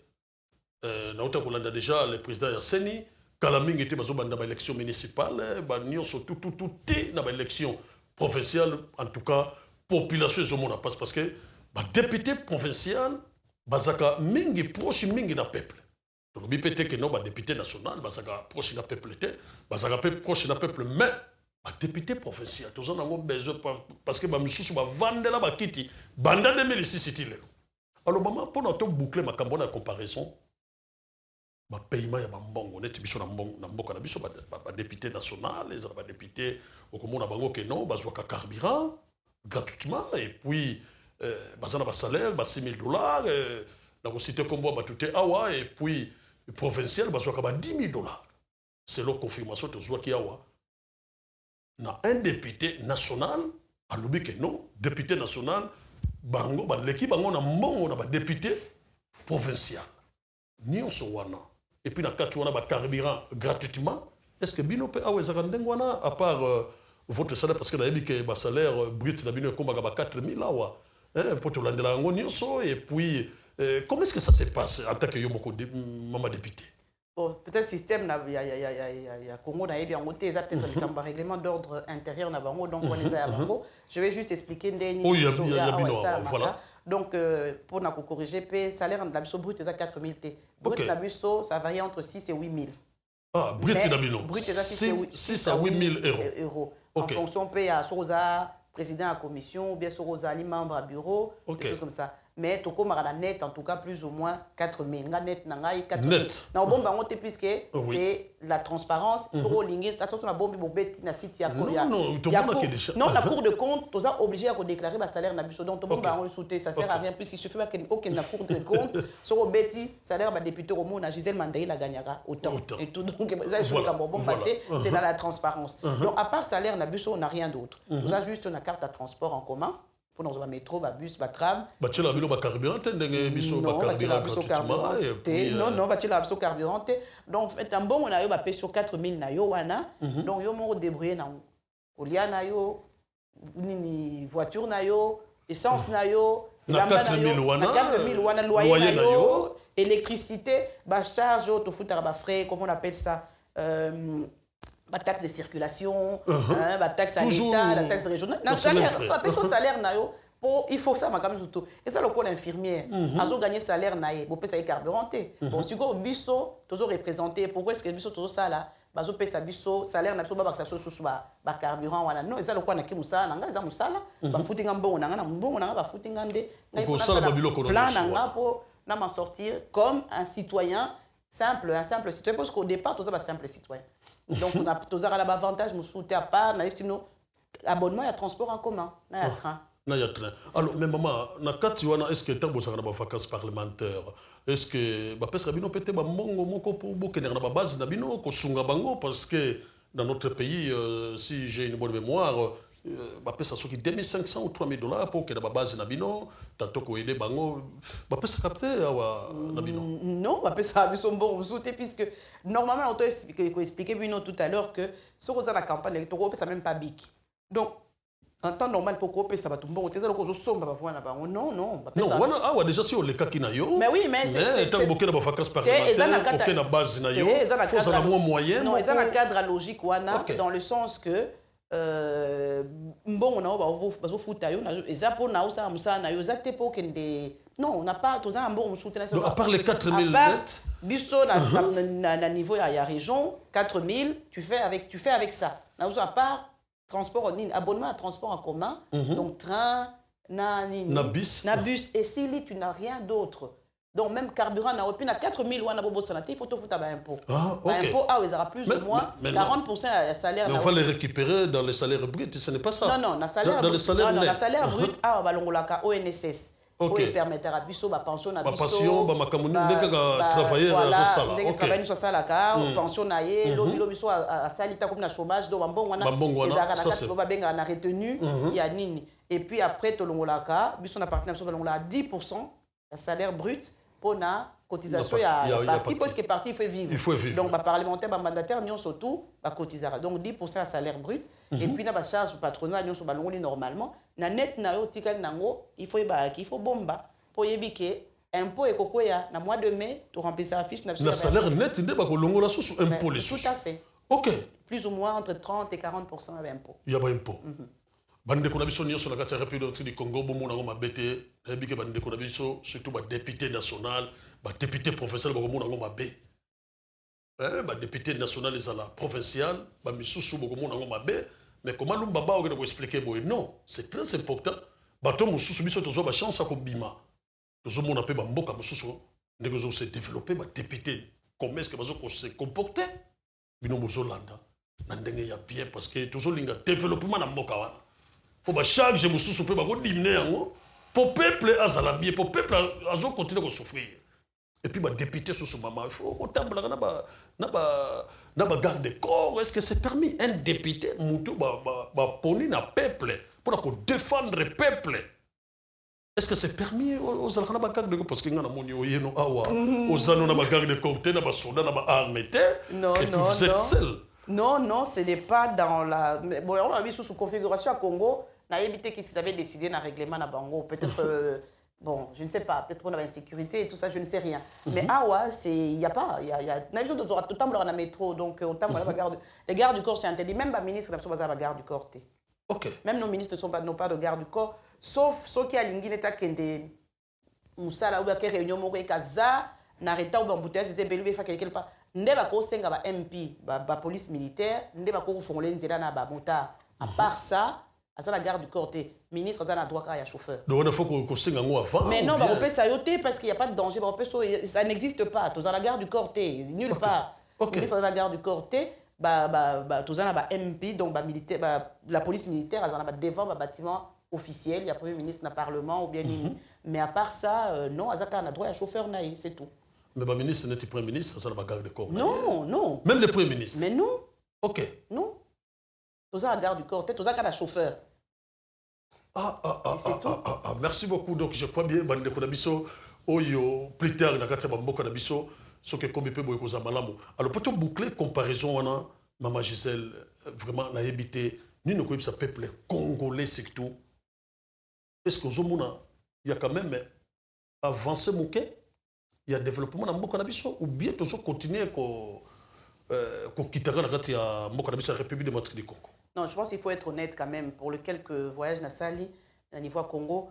Speaker 2: Na uta kolanda déjà le président Yasseni Kalamingi était bazo banda ba élection municipale ba nyonso tout na ba élection provinciale en tout cas population zo mona passe parce que ba député provincial bazaka mingi proche mingi na peuple donc bi pété que non ba député national bazaka proche na peuple té bazaka proche na peuple mais ba député provincial tous on a besoin parce que ba misusu ba vandela ba kiti banda 2006 itile alors maman pour notre boucler ma cambona comparaison ba paiement ya mbongo net biso na mboka na biso ba député national les ba député au komona bango que non bazwa ka carburant gratuitement et puis bazana ba salaire ba $6,000 la cité combo ba tuté awa et puis provincial bazwa ka ba $10,000 c'est leur confirmation to zwa ki awa na un député national a lobby que non député national bango ba leki bango na mbongo na ba député provincial ni on so wana. Et puis, dans le cas où on a carburant gratuitement, est-ce que Bino peut avoir à part votre salaire, parce que le salaire brut de Bino est comme 4 000 là, pour tout le et puis, comment est-ce que ça se passe en tant que maman député?
Speaker 1: Bon, peut-être système, il y a Congo, il y a peut-être un règlement d'ordre intérieur, donc on est à Congo. Je vais juste expliquer.
Speaker 2: Oui, il y a voilà.
Speaker 1: Donc, pour nous corriger, le salaire de l'habisso brut est à 4 000 T. Brut de l'habisso, ça varie entre 6 et 8 000.
Speaker 2: Ah, brut de l'habisso.
Speaker 1: Brut est à
Speaker 2: 6 à 8 000 euros.
Speaker 1: En fonction, on paye à Sorosa, président à commission, ou bien Sorosa, membre à bureau, des choses comme ça. Mais tout comme la net, en tout cas, plus ou moins 4 000. La net, 4 000.
Speaker 2: Net.
Speaker 1: Non, bon, puisque c'est la transparence. Sur le ligne, c'est la bombe, non, la Cour de compte, tu es obligé de déclarer le salaire. Donc, ça sert à rien, puisqu'il suffit que la Cour de compte, sur le salaire, le député au monde, Gisèle Mandaï la gagnera autant. Et tout. Donc, c'est dans la transparence. Donc, à part salaire, on n'a rien d'autre. Tu as juste une carte à transport en commun. Pour nous, métro, bus, tram.
Speaker 2: Tu as le carburant,
Speaker 1: non, carburant. Donc, un bon, on a eu sur 4 000 naïwana. Donc, on a débrouillé dans une voiture, essence,
Speaker 2: 4 000
Speaker 1: loyer, électricité, charge, frais, comment on appelle ça? La taxe de circulation, la taxe sanitaire, la taxe régionale. Le salaire, il faut ça, ma surtout. Et ça, le coup l'infirmière. Ils ont gagné salaire, ils ont payé carburanté. Bon, si vous biso, toujours représenté. Pourquoi est-ce que biso, toujours ça là? Ils ont payé biso, salaire, ils ont payé sous carburant. Non, et ça, le coup, ils ont ça, ils ont ça là. Ils ont foutu un bon, ils ont foutu un dé.
Speaker 2: Pour ça,
Speaker 1: Plan, m'en sortir comme un citoyen simple, citoyen. Parce qu'au départ, tout ça, c'est simple citoyen. Donc, on a tous l'avantage, nous souhaitons à part, abonnement, il y a transport en commun, il y a train.
Speaker 2: Alors, mais maman, est-ce que tu as des vacances parlementaires? Est-ce que peut-être base parce que dans notre pays, si j'ai une bonne mémoire, ça soit 2500 ou 3000 dollars pour que la base nabino tantôt ko aider bango ça capter nabino
Speaker 1: non ça sont bon puisque normalement on t'a expliqué tout à l'heure que ce qu'on a la campagne électorale ça même pas bic donc en temps normal pour couper ça va tout bon t'es alors que somba va voir là-bas non
Speaker 2: voilà déjà si on les kakina yo
Speaker 1: mais oui mais c'est
Speaker 2: tant que na vacances parlementaires aucun na base na yo faut ça la moyenne
Speaker 1: non ça le cadre logique wana dans le sens que bon on a bazo futa yo eza po na usa musa na yo za te po kende non on n'a pas tous un bon soutenir
Speaker 2: donc à part les 4000 net
Speaker 1: biso na niveau ya région 4000 tu fais avec ça na usa à part transport abonnement à transport en commun donc train na bus et si tu n'as rien d'autre. Donc, même carburant, on a 4000 ouana bobo santé, il faut tout foutre à impôt. Impôt, ils auront plus ou moins 40% de salaire.
Speaker 2: Mais on va les récupérer dans les salaires bruts, ce n'est pas ça?
Speaker 1: Non, dans le salaire brut, on ONSS. Oui, permettre à biso, pension à biso.
Speaker 2: Pension, travailler
Speaker 1: à ça. Travailler sur ça, pension à biso à salita comme na chômage, donc bon, on a retenu, il y a nini. Et puis après, tolongolaka, biso na partenaire, à 10% de salaire brut. Pour la cotisation, il y a parti, parce que parti, il faut vivre. Donc, les parlementaires, les mandataires, ils ont surtout cotisé. Donc, 10% de salaire brut. Et puis, la charge du patronat, ils ont normalement. Net, il faut bomba. Pour y que impôt et coco, na mois de mai, tu remplis la fiche.
Speaker 2: Le salaire net, il n'y a pas de sous impôt.
Speaker 1: Tout à fait.
Speaker 2: OK.
Speaker 1: Plus ou moins entre 30 et 40% d'impôt.
Speaker 2: Il y a pas d'impôt. Bande ko nabiso nyonso na kati ya République du Congo bomo na ngoma bete ebike bande ko nabiso surtout ba député national ba député provincial ba ngoma ngoma be ba député national ezala provincial ba misusu ba ngoma ngoma be mais comment lumba ba ko expliquer boy non c'est très important bato mususu biso tozo ba chance ko bima tozo mona pe ba mboka mususu ndeko zo se développer ba député comment est-ce que bazo ko se comporter bino muzolanda na ndenge ya bien parce que tozo linga développement na mboka wana pour chaque jour mususu pe ba ko diminuer yango pour peuple azala bien pour peuple azo continuer à souffrir et puis ba député sous maman il faut otambula na ba garde de corps est-ce que c'est permis un député mutu ba poni na peuple pour défendre le peuple est-ce que c'est permis aux alkana ba garde de corps parce que ngana moni oyeno awa ozano na ba garde de corps na ba soldat na ba armée et puis vous êtes seul.
Speaker 1: Non, ce n'est pas dans la... Bon, on a vu sous configuration à Congo, on a évité qu'ils avaient décidé d'un règlement à Bango. Peut-être, bon, je ne sais pas, peut-être qu'on avait une sécurité et tout ça, je ne sais rien. Mais il n'y a pas. Il y a une chose d'autre, tout le temps, on a métro, donc autant, les gardes du corps, c'est interdit. Même les ministres ne sont pas à la garde du corps.
Speaker 2: Ok.
Speaker 1: Même nos ministres n'ont pas de garde du corps, sauf ceux qui ont l'ingénieté qui est Moussala ou qui réunion, qui Kaza, n'arrêta ou embouteillage, c'était belé, fait quelque part. Ndeba ko senga ba MP ba police militaire ndeba ko fongole nzela na ba mota à part ça à la garde du corps ministre za na droit ka ya chauffeur
Speaker 2: donc il faut ko senga ngo avant
Speaker 1: mais non ba repé ça yoté parce qu'il y a pas de danger ba repé ça n'existe pas tous à la garde du corps nulle part ministre za la garde du corps tous na ba MP donc ba militaire la police militaire za na ba devant ba bâtiment officiel il y a premier ministre na parlement ou bien mais à part ça non azaka na droit ya chauffeur naï c'est tout.
Speaker 2: Mais le ministre n'est pas premier ministre, ça ne va pas garder le corps.
Speaker 1: Non.
Speaker 2: Même le premier ministre.
Speaker 1: Mais non.
Speaker 2: Ok.
Speaker 1: Non. Tous à la garde du corps, tous à la chauffeur.
Speaker 2: Merci beaucoup. Donc je crois bien, bande konabiso, oyo plus tard na kati bambo konabiso, ce que comme peut boyko zamalamu. Alors peut-on boucler comparaison wana Maman Gisèle vraiment na habité ni ne connaît pas peuple congolais surtout. Est-ce que Zomuna il y a quand même avancé mouké? Il y a développement dans Mboka Nabiso ou bien toujours continuer ko quitter la Mboka Nabiso la République démocratique du Congo.
Speaker 1: Non, je pense qu'il faut être honnête quand même. Pour les quelques voyages na Sali, au niveau à Congo,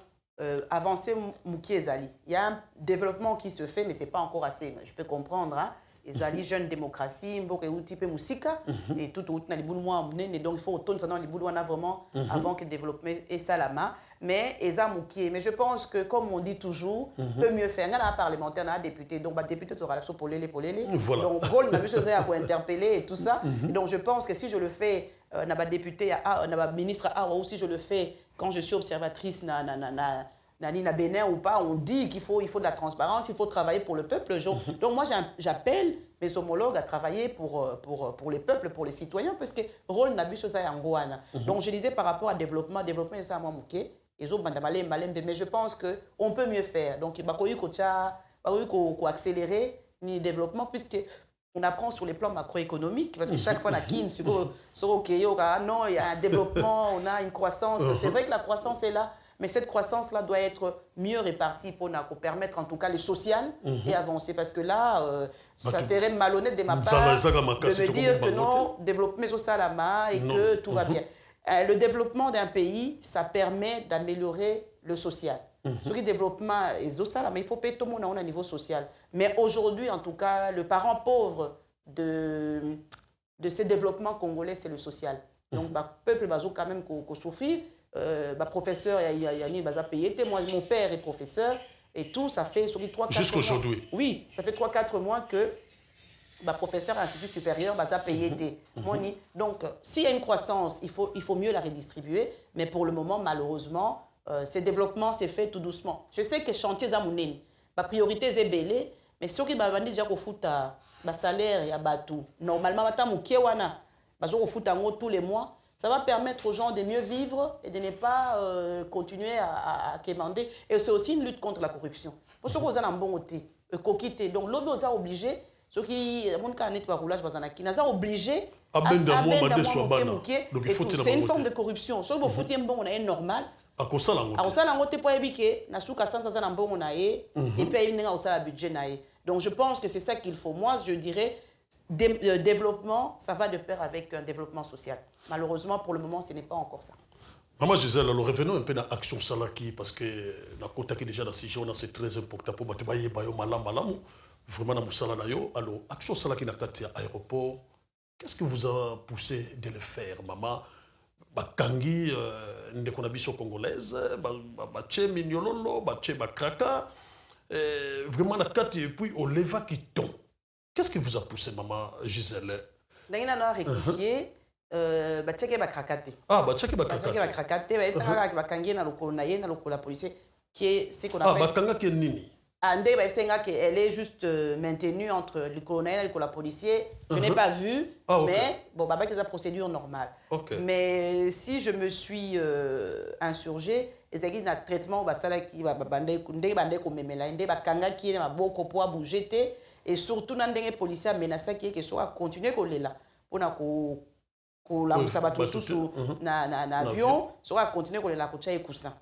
Speaker 1: avancer Mouki Ezali. Il y a un développement qui se fait, mais ce n'est pas encore assez. Je peux comprendre. Hein? Ezali, jeune démocratie, Mboke Outi Moussika, et tout au donc il faut autonome ça dans les Boudouana vraiment avant que le développement et ça la main. Mais Eza Mouki. Mais je pense que, comme on dit toujours, peut mieux faire. Il y a un parlementaire, il y a un député. Donc, le député sera là pour les.
Speaker 2: Voilà.
Speaker 1: Donc, rôle, on a vu chose à interpeller et tout ça. Et donc, je pense que si je le fais, on a député, on a ministre, ou si je le fais quand je suis observatrice, na Bénin ou pas, on dit qu'il faut de la transparence, il faut travailler pour le peuple. Donc moi, j'appelle mes homologues à travailler pour les peuples, pour les citoyens, parce que rôle n'a plus ça en Goana. Donc je disais par rapport à développement, ça moi mouké, et autres mais je pense qu'on peut mieux faire. Donc il faut accélérer le développement, puisque on apprend sur les plans macroéconomiques, parce que chaque fois, il y a un développement, on a une croissance. C'est vrai que la croissance est là, mais cette croissance-là doit être mieux répartie pour permettre en tout cas le social et avancer. Parce que là, ça serait malhonnête de ma part de me dire que non, développement au Salama et que tout va bien. Le développement d'un pays, ça permet d'améliorer le social. Ce qui développement est au Salama, il faut payer tout le monde à un niveau social. Mais aujourd'hui, en tout cas, le parent pauvre de ces développements congolais, c'est le social. Donc, le peuple va quand même souffrir. Professeur, il y a payé. Moi, mon père est professeur et tout, ça fait 3-4 mois.
Speaker 2: Jusqu'aujourd'hui.
Speaker 1: Oui, ça fait 3-4 mois que professeur à l'Institut supérieur va payer des moni. Donc, s'il y a une croissance, il faut mieux la redistribuer. Mais pour le moment, malheureusement, ces développements s'est fait tout doucement. Je sais que chantier Zamounene, ma priorité est belé, mais ceux qui m'ont dit que fout salaire et tout. Normalement, tous les mois. Ça va permettre aux gens de mieux vivre et de ne pas continuer à quémander. Et c'est aussi une lutte contre la corruption. Pour ceux qui ont un bon côté, donc l'objet est obligé, ceux qui ont un roulage, ils sont obligés à c'est une forme de corruption. Ceux qui ont un bon est normal. Et puis, il y a un budget. Donc, je pense que c'est ça qu'il faut. Moi, je dirais, développement, ça va de pair avec un développement social. Malheureusement, pour le moment, ce n'est pas encore ça.
Speaker 2: Maman Gisèle, alors revenons un peu dans l'action Salaki, parce que la côte qui déjà dans ce jour, c'est très important pour Batubaye, Bayo, Malam, vraiment dans Moussala Nayo. Alors, action Salaki dans l'aéroport, qu'est-ce qui vous a poussé de le faire, maman? Bakangi, Ndekonabiso congolaise, Bache Mignololo, Bache Bakraka, vraiment la carte, et puis au leva qui tombe. Qu'est-ce qui vous a poussé, maman Gisèle?
Speaker 1: D'ailleurs, on a rectifié. Bacheke bakrakate.
Speaker 2: Ah, bacheke bakrakate.
Speaker 1: Bacheke bakrakate, ba esanga ka bakangi na lokolo na ye na lokolo la police qui est ce qu'on appelle.
Speaker 2: Ah, bakanga qui est nini.
Speaker 1: Ande ba esanga que elle est juste maintenue entre le colonel et le policier. Je n'ai pas vu, mais bon baba que la procédure normale. Mais si je me suis insurgé, ezaki na traitement ba sala ki ba bande ko memela inde bakanga qui est na boko po bouger et surtout na ndenge policier menacé qui est que soit continuer kolela pona ko la musabato susu na avion sera continuer kolela ko tcha ekusa.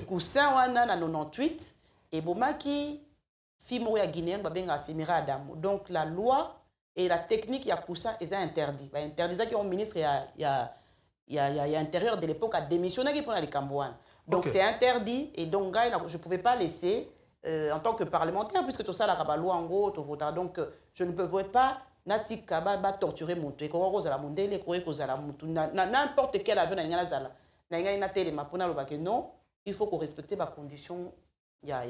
Speaker 1: Kusa wana na 98 et bomaki fimo ya guinéenne babenga Semira Adamo. Donc la loi et la technique ya kusa est interdit. Ba interdit ça qui au ministre ya intérieur de l'époque a démissionné pour les Cambouans. Donc c'est interdit et donc je pouvais pas laisser en tant que parlementaire puisque tout ça la loi en gros tout voter. Donc je ne pouvais pas natika ba torturer mutu ko ko zala mundele ko zala mutu n'importe quel avion na ngala zala na ngala télé ma pona lo ba que non il faut qu'on respecte ma condition il y a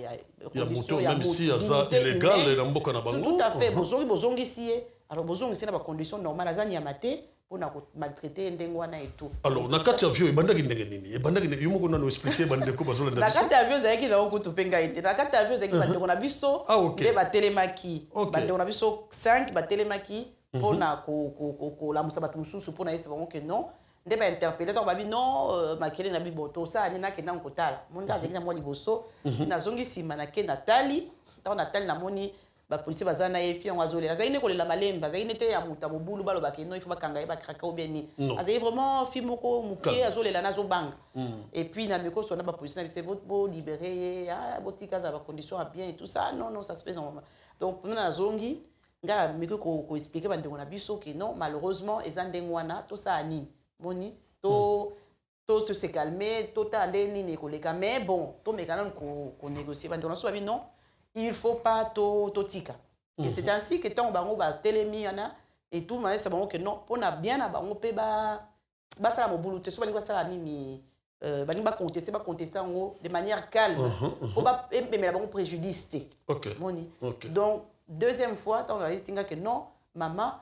Speaker 2: condition même si ça illégal na mboka na bango
Speaker 1: tout à fait bozongi ici alors bozongi c'est na condition normale azani ya maté pour na maltraiter ndengwana et tout.
Speaker 2: Alors na kati avion e bandaki ndenge nini e bandaki yo moko na no expliquer bandeko bazola
Speaker 1: na kati avion zaki za ko tupenga ite na kati avion zaki bandeko na biso nde ba telemaki bandeko na biso 5 ba telemaki pour na ko la musaba tumususu pour na yesa bango que non nde ba interpeller donc babi non makele na biboto ça ni na kenda nkotala monga zaki na mo liboso na zongi sima na ke Natali tant Natali na moni ba policier bazana yefi on azolela zaine ko lela malemba zaine te ya muta mobulu balo bakeno il faut bakanga ye bakraka ou bien ni azai vraiment fimoko muke azolela nazo banga et puis na meko sona ba policier na c'est beau libérer ah botika za ba conditions à bien et tout ça non ça se fait normalement donc na zongi ngala meko ko expliquer ba ndeko na biso que non malheureusement ezandengwana tout ça ani boni to tout se calmer, tout aller ni koleka. Mais bon, tout mécanisme qu'on négocie. Donc, non, il ne faut pas tout tika. Et c'est ainsi que tant on va télémi et tout, mais c'est bon que non, pour bien on peut ça mon boulot. Tu sais ça ni va contester de manière calme. Pour pas mais la préjudice.
Speaker 2: OK.
Speaker 1: Donc deuxième fois, tant on a dit que non, maman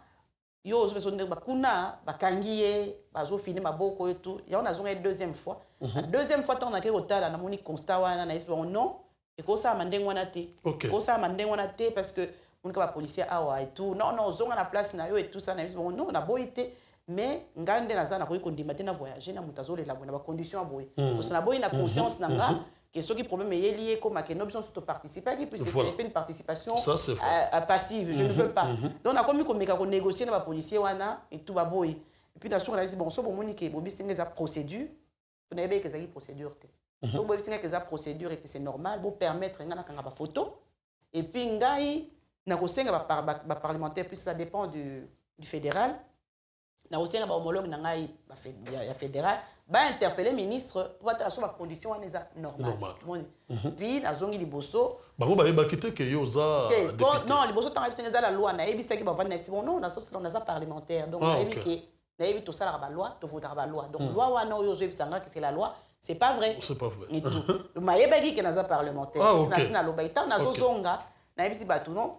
Speaker 1: yo zo besoin de bakuna bakangiye bazo fini maboko et tout. Il y en a une deuxième fois. La deuxième fois tant on a que hôtel na moni constat wana na espérons non et ko ça mandeng wana té. Ko ça mandeng wana té parce que on ka policier awa et tout. Non zonga na place na yo et tout ça na espérons non na boité mais ngande na za na ko kondimate na voyager na mutazo le la na ba condition boy. Ko ça na boy na conscience na nga que ce qui problème est lié comme à une option surtout participer puisque c'est une participation passive je ne veux pas donc on a commis comme négocier dans la policier wana et tout va boy et puis dans ce on a dit bon so bon monique bobi c'est des procédures on avait que ça y procédure so bobi c'est que ça procédure et que c'est normal pour permettre ngana kanga ba photo et puis ngai na ko senga ba parlementaire puis ça dépend du fédéral na ko senga ba homologue na ngai ba fédéral va interpeller ministre pour être sur la condition normale. Puis na zongi liboso
Speaker 2: bango ba quitter que yoza
Speaker 1: non liboso tant que la loi na ebisa ki ba vendre bon non na sauf que on a parlementaire donc na ebi que na ebi tout ça la loi to voter la loi donc loi wana yozo ebisa nga que c'est la loi c'est pas vrai et tout le maïeba qui na parlementaire c'est na loba ita na zonga na ebisi batu non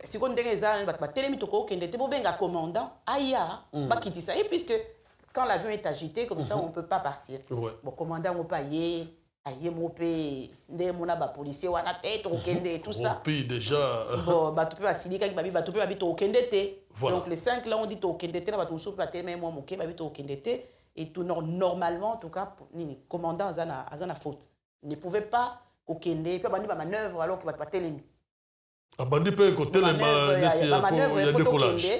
Speaker 1: si on ndenge za ba telemi to ko kende te bo benga commandant aya ba kitisa et puisque quand l'avion est agité, comme ça, on ne peut pas partir. Bon, commandant, on peut aller, mon policier, on a tête, on a tout ça.
Speaker 2: Puis déjà.
Speaker 1: Bon, tu peux assigner quelqu'un, tu peux habiter au Kendete. Donc, les 5 là, on dit au Kendete, là, tu peux même moi, mon habiter au Kendete. Et tout, normalement, en tout cas, le commandant a une faute. Il ne pouvait pas au Kendete, puis il y a manœuvre alors qu'il va pas télémi.
Speaker 2: Abandi peut côté les manœuvres, il y a décollage.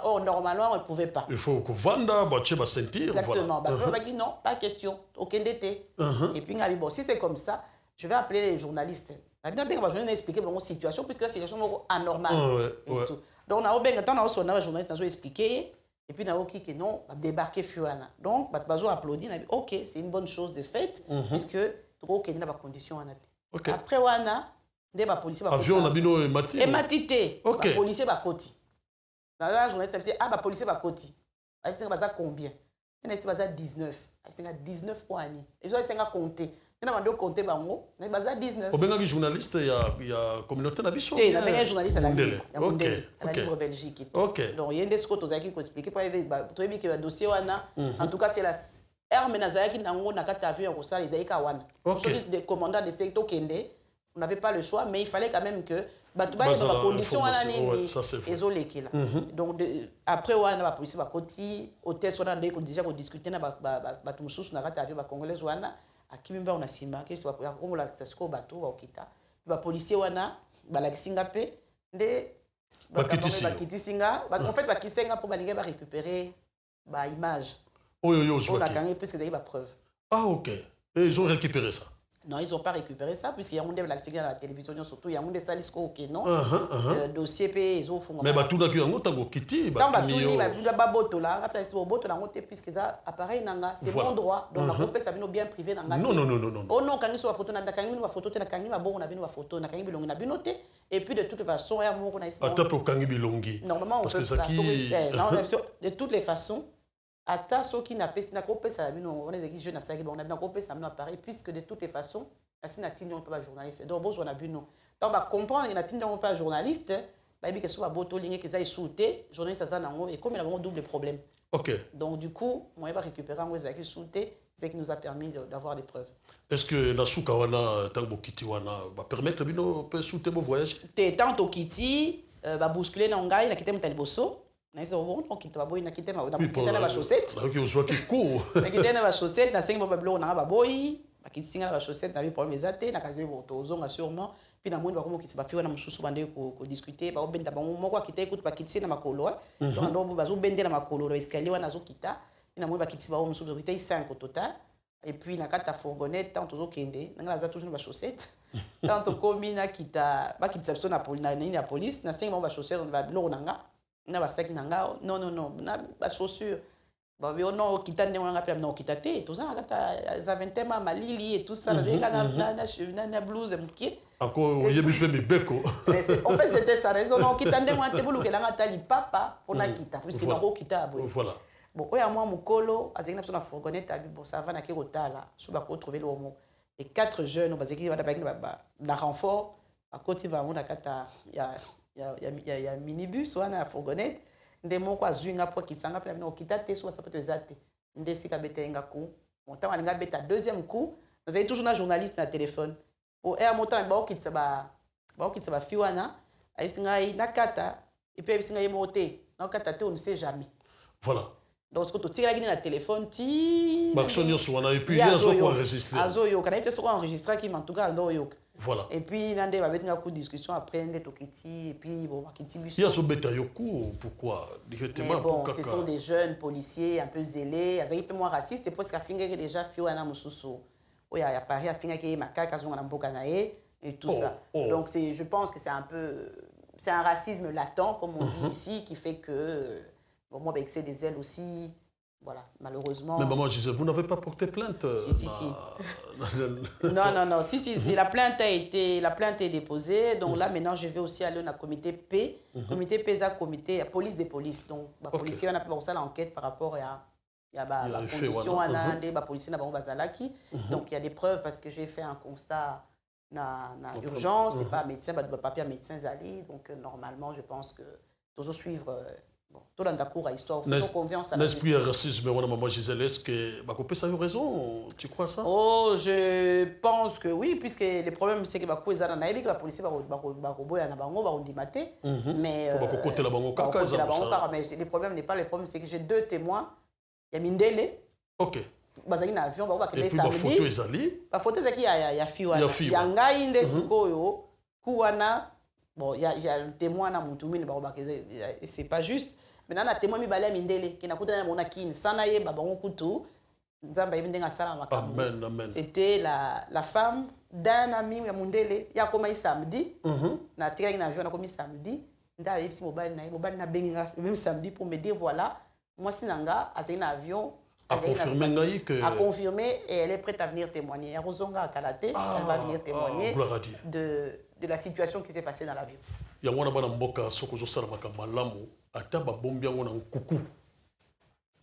Speaker 1: Or, normalement, on ne pouvait pas.
Speaker 2: Il faut que Vanda, tu vas sentir.
Speaker 1: Exactement. On va dire non, pas question. Aucun d'été. Et puis, bon, si c'est comme ça, je vais appeler les journalistes. Je vais expliquer mon situation, puisque la situation est anormale. Donc, on a un journaliste qui a expliqué. Et puis, on a dit que non, on va débarquer Fuana. Donc, on va applaudir. On a dit, OK, c'est une bonne chose de fait, puisque on a des conditions. Après, on a des policiers.
Speaker 2: Avion, on a dit Matite.
Speaker 1: Et Matite. Les policiers va côté. Dans la journaliste, elle dit, policier va côté. Elle dit, combien? Elle dit, 19. Elle dit, 19 points. Et je vais compter. Elle a demandé compter, elle dit, 19.
Speaker 2: Au Bénin, journaliste, il y a communauté d'habitude.
Speaker 1: Il y a un journaliste à la Libre. À la Libre Belgique. Donc, il y a des choses qui ont expliqué. Pour le dossier, en tout cas, c'est la arme qui a vu un ressort, les Aïkawan. Pour ceux qui commandant de secteur Kende, on n'avait pas le choix, mais il fallait quand même que les conditions donc après on a la police va côté hôtel on a déjà discuter na ba mususu na kata avion ba congolais wana akimimba on a sima que c'est pas comme la ça siko bateau ba okita ba policier wana ba la kisinga pe nde ba kitisinga en fait ba kisinga pour ba linga ba récupérer ba image
Speaker 2: on
Speaker 1: a gagné puisque il y a preuve.
Speaker 2: OK. Et ils ont récupéré ça.
Speaker 1: Non, ils n'ont pas récupéré ça, puisqu'il y a un monde à la télévision, surtout, il y a un monde salis qui non. Dossier, ils ont fait.
Speaker 2: Mais tout d'un coup, il y a un autre qui
Speaker 1: Quand il y a un boto là, après, c'est un boto là, puisque ça, appareil, c'est bon droit. Donc, la groupe, ça vient bien privé.
Speaker 2: Non.
Speaker 1: Oh non, quand il y a une photo, on a une photo, on a une photo, on a une photo, et puis de toute façon, il y a un mot qu'on a ici. Normalement, on peut pas. De toutes les façons, ata soki na pesi na kopesa bino on est des jeunes à ça on a bien kopesa bino appareil puisque de toutes les façons la sina tinyo pas journaliste donc bon on a bino donc va comprendre na tinyo pas journaliste ba bi que soit boto ligne que ça est souté journaliste ça nango et comme il a vraiment double problème.
Speaker 2: OK.
Speaker 1: Donc du coup moi va récupérer un qui souté c'est qui nous a permis d'avoir des preuves.
Speaker 2: Est-ce que na suka wana tango kiti wana va permettre bino peut souter mon voyage?
Speaker 1: Tant au kiti va bousculer na ngai na kitem taliboso. Mais c'est bon, donc il va boire, il a quitté ma chaussette.
Speaker 2: Donc il soit qui court.
Speaker 1: Il a quitté ma chaussette, il a 5 mois on a boire, il a quitté ma chaussette, il a pour mes athées, il a casé votre ozon sûrement. Puis dans le monde, comment qui se va faire, on a mon chouchou bandé pour discuter, par ben d'abord moi quoi quitter écoute pas quitter dans ma colo. Donc on va zo bender dans ma colo, l'escalier on a zo quitta. Puis dans le monde va quitter ba mon chouchou de 5 au total. Et puis na kata fourgonnette tant toujours kende, na la za toujours ma chaussette. Tant au commis quitta, ba quitter ça na police, na 5 mois ma chaussette on va blo nanga. Non, na chaussure Bon, non, kita ne wanga plam non kita te. Tout ça, kata zaventema malili et tout ça, na blues mouké.
Speaker 2: Encore, il y a mis mes beko.
Speaker 1: En fait, c'était ça. Raison, non, kita ne wanga te bulu que la tali papa pour na kita, parce que non kita boy.
Speaker 2: Voilà.
Speaker 1: Bon, oya moi mukolo, azekina na fourgonnette abi bon ça va na kirotala, so ba ko trouver le homo. Et 4 jeunes, on va dire qu'il na renfort, à côté va on a kata il y a minibus ou na fourgonnette. Ndemo kwa zwinga po kitsanga pela bino kita te so sapato ezate ndesi ka beta nga coup montant alinga beta deuxième coup vous avez toujours un journaliste na téléphone o e montant ba okitsa ba fiwana ayisinga na kata et puis ayisinga yemote na kata te on ne sait jamais
Speaker 2: voilà
Speaker 1: donc ce que tu tires la téléphone ti
Speaker 2: Maxonio soana et puis il y a quoi enregistrer
Speaker 1: azoyo kana ite so enregistrer qui en tout cas ndo yo.
Speaker 2: Voilà.
Speaker 1: Et puis, nande va mettre un coup de discussion après, nande tokiti, et puis bon, makiti biso.
Speaker 2: Il y a ce betayoku, pourquoi directement
Speaker 1: bon, ce sont des jeunes policiers un peu zélés, ils sont un peu moins racistes, et puis parce qu'il y a déjà fio ana mususu, il y a Paris, il y a qui makaka zunga namboka nae et tout ça. Donc je pense que c'est un racisme latent comme on dit ici, qui fait que bon, moi, avec des ailes aussi. Voilà, malheureusement.
Speaker 2: Mais maman, je disais, vous n'avez pas porté plainte?
Speaker 1: Si. Non. Si. La plainte est déposée. Donc là, maintenant, je vais aussi aller au comité P. Comité P, c'est comité police des polices. Donc, les policiers, on a fait l'enquête par rapport à la condition des policiers donc, il y a des preuves parce que j'ai fait un constat d'urgence. C'est pas un médecin, pas papier à médecin Zali. Donc, normalement, je pense que toujours suivre. Tout le monde a histoire, faisons confiance à la
Speaker 2: l'esprit de racisme, maman Gisèle, est-ce que Bakopé ça a eu raison? Tu crois ça?
Speaker 1: Oh, je pense que oui, puisque le problème c'est que Bakopé ça n'a pas la police va ondimate, mais le problème n'est pas le problème, c'est que j'ai 2 témoins. Il y a Mindele.
Speaker 2: Ok.
Speaker 1: Bazali na avion ba
Speaker 2: et puis la photo ezali.
Speaker 1: La photo ezaki ya fiwa. Ya ngai nde sikoyo kuwana. Bon, il y a le témoin na mutumini ba c'est pas juste. Maintenant, na témoin mi balé Mindele qui n'a pas de kin sana ye babango kutu nzamba yebindenga sala makambo.
Speaker 2: Amen.
Speaker 1: C'était la femme d'un ami ya Mundele ya koma samedi na tiraki na avion na komi samedi nda yebisi mobile na benga même samedi pour me dire voilà moi sinanga azali na avion
Speaker 2: a
Speaker 1: confirmé et elle est prête à venir témoigner. Ya Rozonga à Kalate, elle va venir témoigner de la situation qui s'est passée dans l'avion.
Speaker 2: Ya mwana bana mboka soko zo sala makamba malamu ata ba bombi yango na nkuku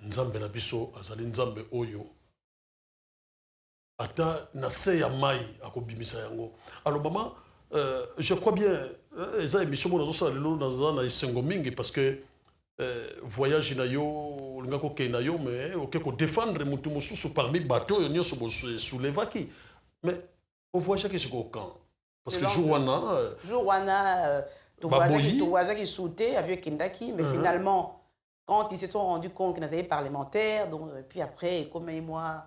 Speaker 2: nzambe na biso azali nzambe oyo ata na se ya mai akobimisa yango. Alors maman, je crois bien eza émission mo nazo sala lelo na isengo mingi parce que voyage na yo lingako ke na yo mais ok ko défendre mutu mususu parmi bateau yo nyoso bo soulevaki mais au voyage qui se go quand parce que jour wana
Speaker 1: tu voyage qui sautait avec Kindaki mais finalement quand ils se sont rendus compte qu'ils avaient parlementaires donc puis après comme moi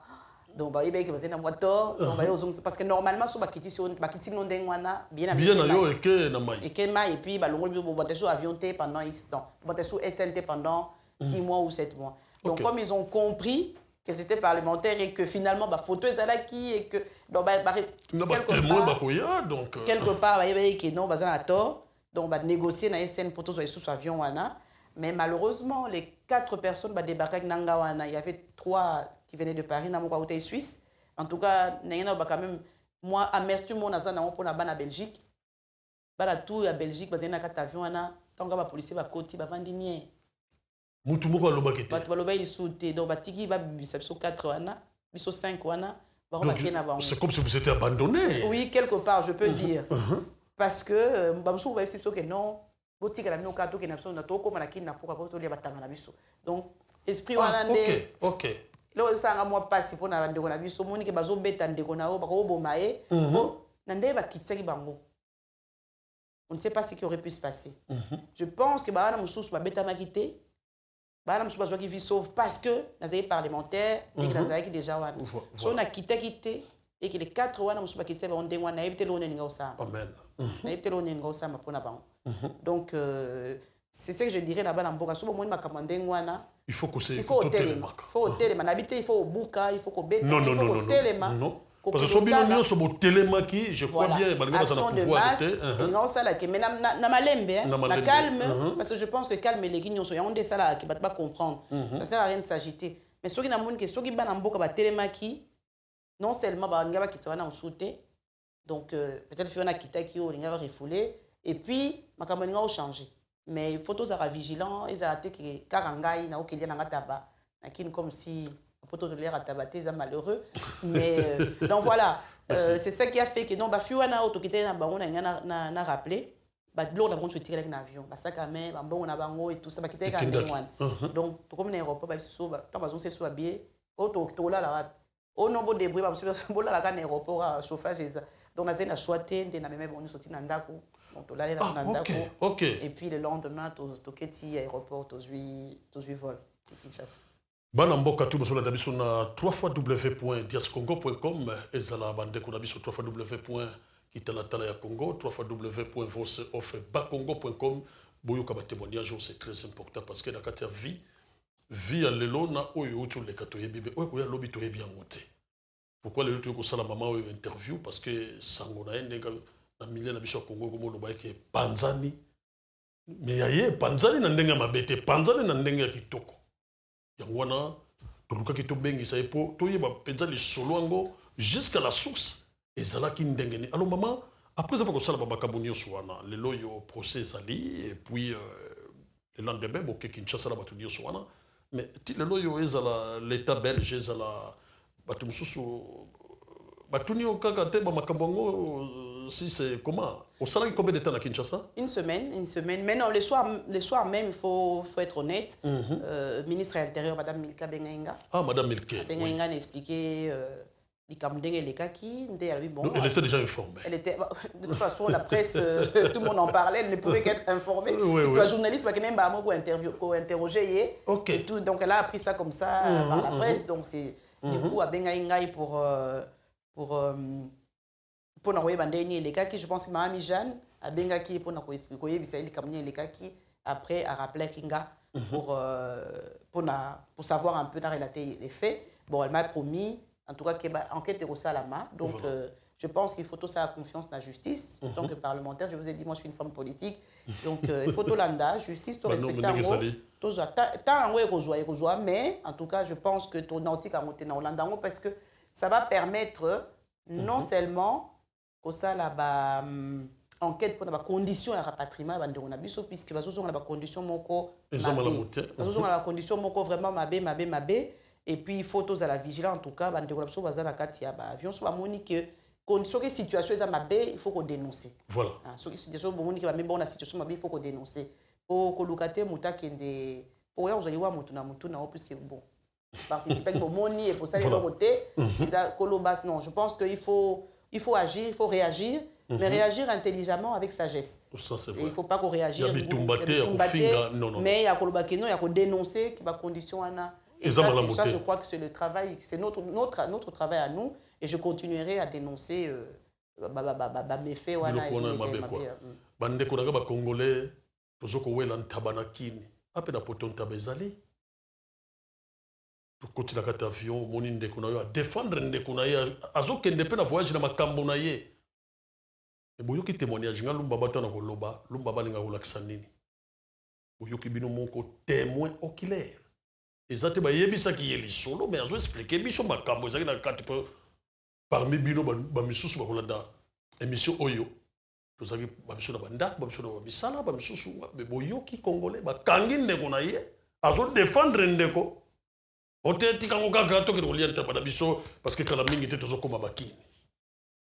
Speaker 1: donc bah il que vous na moto donc parce que normalement so bakiti no ndengwana bien
Speaker 2: yo et que
Speaker 1: mai et puis balongo bi boteso avion té pendant instant boteso SNT pendant 6 mois ou 7 mois donc comme ils ont compris que c'était parlementaire et que finalement bah photo ezalaki et que donc quelque part bah que non bazana à tort donc bah négocier na SN pour tous sous avion wana mais malheureusement les 4 personnes bah débarquer nanga wana il y avait 3 qui venaient de Paris na moko côté Suisse en tout cas n'ayant pas quand même moi amertume mon azana pour na bana Belgique bana tout à Belgique bazana na avion wana tant que ba policier ba koti ba vandinier
Speaker 2: mutu moko alobakete
Speaker 1: ba baloba il sauté donc ba tiki ba biso 4 wana biso 5 wana ba bakena ba
Speaker 2: c'est comme si vous étiez abandonné.
Speaker 1: Oui, quelque part je peux dire parce que ba musu ba biso que non botika la mino kato ke na biso na to ko na kina pour to lia batanga na biso donc esprit wana ndé
Speaker 2: OK
Speaker 1: lo sanga moi passe pour na ndeko na biso moni ke bazo beta ndeko na o ba ko boma e bon na ndé ba kitaki bango on ne sait pas ce qui aurait pu se passer je pense que ba na mususu ba beta makité ba na mususu ba qui vit sauve parce que na zay parlementaire et que na zay qui déjà wana so na kitaki et que les 4 wana mususu ba kitaki ba ndé wana ebité lo ninga osama
Speaker 2: amen
Speaker 1: na ebité lo ninga osama pona bango donc c'est ce que je dirais là-bas dans Mboka. Si vous voulez
Speaker 2: il faut que c'est
Speaker 1: il faut au téléma. Il faut au téléma. Il faut au bouka, il faut au béton, il faut au téléma.
Speaker 2: Parce que sobi no sur mon télémaki, je crois bien malgré ça na pouvoir
Speaker 1: de non ça là que mais na malembe na calme parce que je pense que calme les guignon so yonde ça là qui va pas comprendre. Ça sert à rien de s'agiter. Mais soki na monde que soki ba na mboka ba télémaki non seulement ba ngaba ki tsana en sauter. Donc peut-être faire na kitaki o ngaba refouler et puis makambo nga o changer. Mais il faut tous être vigilants, ils arrêtent que karangai na okelia na taba na kin comme si photo de l'air à tabater, c'est malheureux. Mais donc voilà, c'est ça qui a fait que non, bah fiwana auto qui était na bango na rappelé, bah l'eau na bon je tirer avec un avion, bah ça quand même, bah bon on a bango et tout ça, bah qui était quand même. Donc comme un aéroport, bah c'est bah tant bazon c'est soit bien, auto là là, au nombre de bruit, bah c'est bon là là quand aéroport chauffage et ça. Donc on a choisi de na même bon nous sorti dans ndako, donc là là dans ndako.
Speaker 2: OK.
Speaker 1: Et puis le lendemain to keti aéroport to vol.
Speaker 2: Bana mboka tu bosola dabiso na www.diascongo.com ezala bande ko dabiso www.kitalatala ya Congo www.voiceofbacongo.com boyoka ba témoignage c'est très important parce que na kati ya vie ya lelo na oyo utu le kato yebibe oyo ko ya lobi to yebi ngote. Pourquoi le to ko sala mama oyo interview parce que sango na ende na milieu na biso Congo ko mo ke panzani mais yaye panzani na ndenga mabete panzani na ndenga kitoko. Yangwana toluka ki to bengi sa epo to yeba penza li solo ango jusqu'à la source ezala ki ndengeni. Alors maman après ça va ko sala babaka bonio swana le loyo procès ali et puis le lendemain boke Kinshasa la batunio swana mais ti le loyo ezala l'état belge ezala batu mususu batunio kaka te ba makambongo si c'est comment au salaire combien de temps à Kinshasa? Une
Speaker 1: semaine. Mais non, le soir même, il faut être honnête. Ministre de l'Intérieur, Madame Milka Bengainga.
Speaker 2: Ah, Madame Milka.
Speaker 1: Bengainga a expliqué les Kamdeng et les Kaki.
Speaker 2: Elle était déjà informée.
Speaker 1: De toute façon, la presse, tout le monde en parlait, elle ne pouvait qu'être informée. Parce que la journaliste, qui même pas interroger. Et tout, donc elle a appris ça comme ça par la presse. Donc c'est du coup à Bengainga pour n'envoyer bandeni les cas qui je pense que Mamie Jeanne a benga qui pour n'envoyer expliquer bisaïli kamni les cas qui après a rappelé Kinga pour savoir un peu dans relater les faits. Bon, elle m'a promis en tout cas qu'elle enquête au salama. Donc je pense qu'il faut tout ça la confiance dans la justice. En tant que parlementaire, je vous ai dit moi je suis une femme politique. Donc il faut tout l'anda justice tout respecter tout ça tant en mais en tout cas je pense que ton antique a monté dans l'anda parce que ça va permettre non seulement au ça là enquête pour la condition de rapatriement puisque les conditions moko la condition moko vraiment mabé et puis il faut tous à la vigilance en tout cas avion sur la monique condition que situation est mabé il faut qu'on dénonce
Speaker 2: voilà
Speaker 1: sur situation monique va même bon la situation mabé il faut qu'on dénonce pour colocate muta kende pour on joli wa mutuna puisque bon participer au moni et pour ça les côté non je pense qu'il il faut agir, il faut réagir, mais réagir intelligemment avec sagesse.
Speaker 2: Ça, c'est vrai.
Speaker 1: Il ne faut pas qu'on réagisse.
Speaker 2: Mais
Speaker 1: il y a dénoncer qui va condition et ça, je crois que c'est le travail, c'est notre travail à nous, et je continuerai à dénoncer mes faits.
Speaker 2: Bande ko ba congolais, tozoko wela ntabanakini. Apena poton tabezali. Koti la kata avion moni ndeko na yo a défendre ndeko na ye azokende pe na voyage na makambo na ye boyoki témoignage nga lumba bato na koloba lumba balinga kolakisa nini boyoki bino moko témoin oculaire ezate bayebisaki ye lisolo mais azo expliquer biso makambo ezaki na kati pe parmi bino bamisusu bakolanda émission oyo tozaki bamiso na bandako bamiso na bamisala bamisusu boyoki congolais bakangi ndeko na ye azo défendre ndeko Oteti kango kaka to ke relier tabana biso parce que kala mingi te tozo koma bakini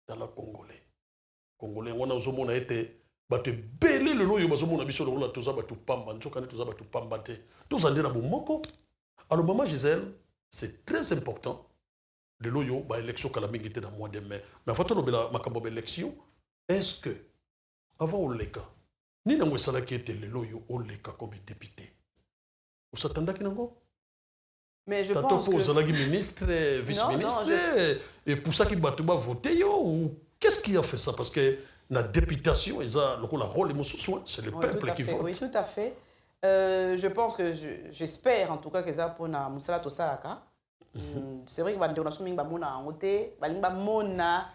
Speaker 2: dans la congolais on a ozomona ete bato belé le loyo bazomona biso lola toza bato pamba nzoka ne toza bato pamba te toza ndena bomoko. Alors maman Gisèle c'est très important le loyo ba élection kala mingi te dans mois de mai mais fato lobela makambo élection est-ce que avant on leka ni na mwesala ki ete le loyo on leka comme député on s'attendait nango.
Speaker 1: Mais je pense que...
Speaker 2: ministre, vice-ministre, et pour ça qu'il va voter, ou qu'est-ce qui a fait ça? Parce que la députation, le rôle c'est le peuple qui vote.
Speaker 1: Oui, tout à fait. Je pense que j'espère en tout cas que ça pour Moussala Tossalaka. C'est vrai que bandeko na so mingi bamona yango te balingi bamona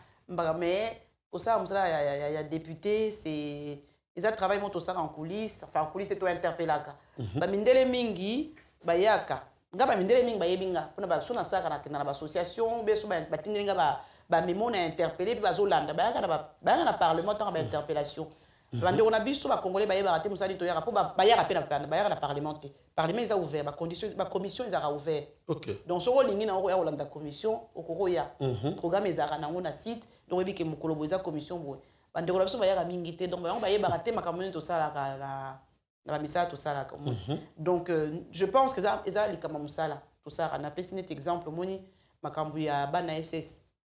Speaker 1: mais kosala mosala ya député c'est eza travail mo tosala en coulisses, enfin en coulisses to interpellaka bamindele mingi bayaka nga bamindele mingi bayebi nga mpona baso nasalaka nakenda na bassociation beso batindeli nga bamemo na interpellé mpe bazolanda bayaka na parlement ntango bainterpellation bandeko na biso bacongolais bayebaka te mosali toyaka mpo bayaka mpe bayaka na parlement te parlement eza ouvert bacommission ezalaka ouvert donc soki olingi nango koya kolanda commission okokoya programme ezalaka nango na site donc oyebi ke mokolo boye eza commission boye bandeko na biso bayaka mingi te donc bango bayebaka te makambo nini tosalaka na bamisala tosalaka donc je pense que eza likambo mosala tosalaka napesi neti exemple omoni makambo ya bana ss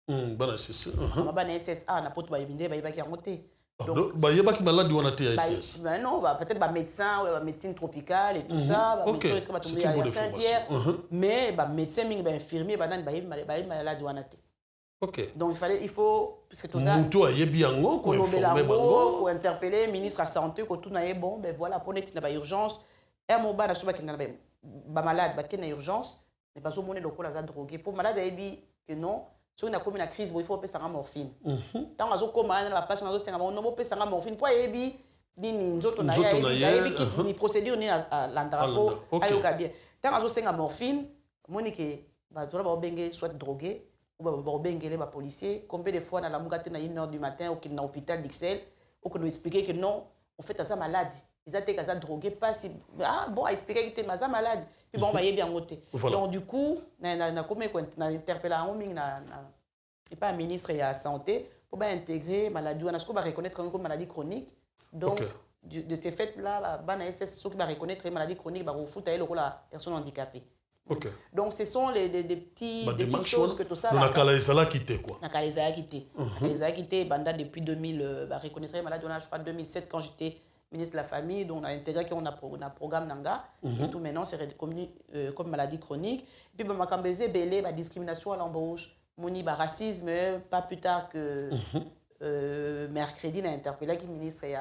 Speaker 2: bana ss
Speaker 1: bana ss na poto bayebi nde bayebaki yango te
Speaker 2: donc bayebaki maladi wana te ya ss
Speaker 1: non peut-être bamédecin bamédecine tropicale et tout ça bamédecin eske batombe ya Saint-Pierre mais bamédecin mingi bainfirmier banani bayebi maladi wana te donc il faut puisque tout ça
Speaker 2: mutu ayebi yango ko informer bango
Speaker 1: ko interpeller ministre de la santé ko tout na ye bon ben voilà pour neti na ba urgence mo bana so bakenda na ba malade bakenda urgence mais bazo mona lokola za drogué pour malade ayebi que non soki na komi na crise il faut opesanga morphine ntango azokoma na bapasi na azosenga bango no opesanga morphine mpo ayebi nini nzoto na ye ayebi ni procédure nini alandaka mpo ayoka bien ntango azosenga morphine omoni ke bato wana baobenge soit drogué ou baobengele bapolicier combien de fois nalamuka te na 1h du matin okende na hôpital d'Ixelles okende expliquer que non en fait aza malade eza te kaza drogué pasi bon aexpliquaki te aza malade puis bon bayebi yango te donc du coup nakomi na interpella yango mingi pas ministre ya santé pour intégrer maladie wana soki bareconnaître yango comme maladie chronique donc de ce fait là bana ss soki bareconnaître maladie chronique bakofuta ye lokola personne handicapée. Donc ce sont des petites choses que tout ça.
Speaker 2: On a Kalaïsala quitté quoi.
Speaker 1: On a Kalaïsala quitté. Banda depuis 2000, reconnaître les maladies. On a je crois 2007 quand j'étais ministre de la famille, donc on a intégré qu'on a un programme Nanga et tout maintenant c'est reconnu comme maladie chronique. Puis bah makambeze belé bah discrimination à l'embauche, moni bah racisme pas plus tard que mercredi on a interpellé qui ministre il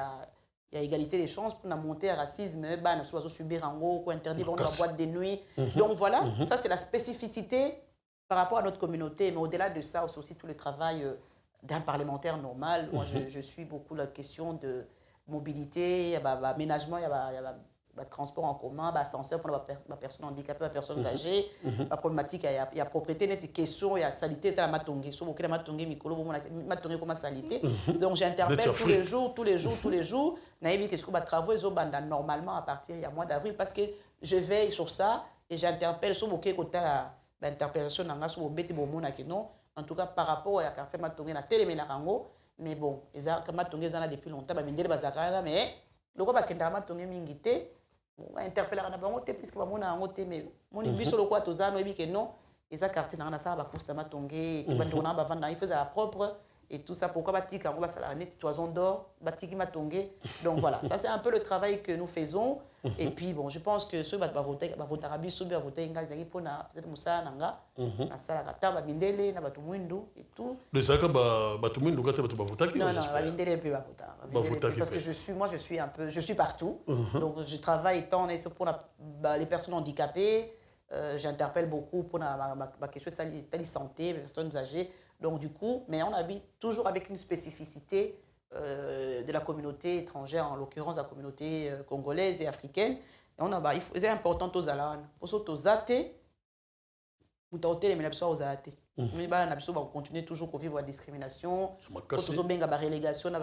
Speaker 1: y a égalité des chances pour monter à racisme, bah, nous subir en gros, ou interdire dans la boîte de nuit. Donc voilà, ça c'est la spécificité par rapport à notre communauté. Mais au-delà de ça, c'est aussi tout le travail d'un parlementaire normal. Moi, je suis beaucoup la question de mobilité, il y a aménagement, il y a transport en commun, ascenseur pour la personne handicapée, la personne âgée, la problématique, il y a propriété, il y a des questions, il y a salité, il y a matongé, il y a matongé, matongé comme salité. Donc j'interpelle tous les jours. Naïbi, qu'est-ce que les travaux ils ont normalement à partir du mois d'avril parce que je veille sur ça et j'interpelle sur mon côté l'interpellation sur mon bête non en tout cas par rapport à quartier matongé na télé mais bon ils ont matongé ça depuis longtemps ba mindele bazakala mais le quoi ba kenda matongé mingité interpeller na bango te puisque ba mona ngote mais mon biso le quoi tozano ebi que non ils ont quartier na ça ba poste matongé tout ba ndona ba vendre il faisait la propre et tout ça pourquoi batik on va ça net toison d'or batik matongé donc voilà ça c'est un peu le travail que nous faisons et puis bon je pense que ceux va voter arabi sous va voter ngazaki pour na peut-être musa nanga na sala kata ba bindele na batu mwindu et tout
Speaker 2: les saka batu mwindu kata batu ba votaki
Speaker 1: non ba bindele peu ba vota parce que je suis partout donc je travaille tant pour les personnes handicapées j'interpelle beaucoup pour ma question de santé les personnes âgées. Donc du coup, mais on habite toujours avec une spécificité de la communauté étrangère, en l'occurrence la communauté congolaise et africaine. Et on a, c'est important aux alans. Pour ça, aux athées, vous t'avez les gens aux athées. Mais bah, on a continuer toujours à vivre la discrimination. Toujours bien la relégation dans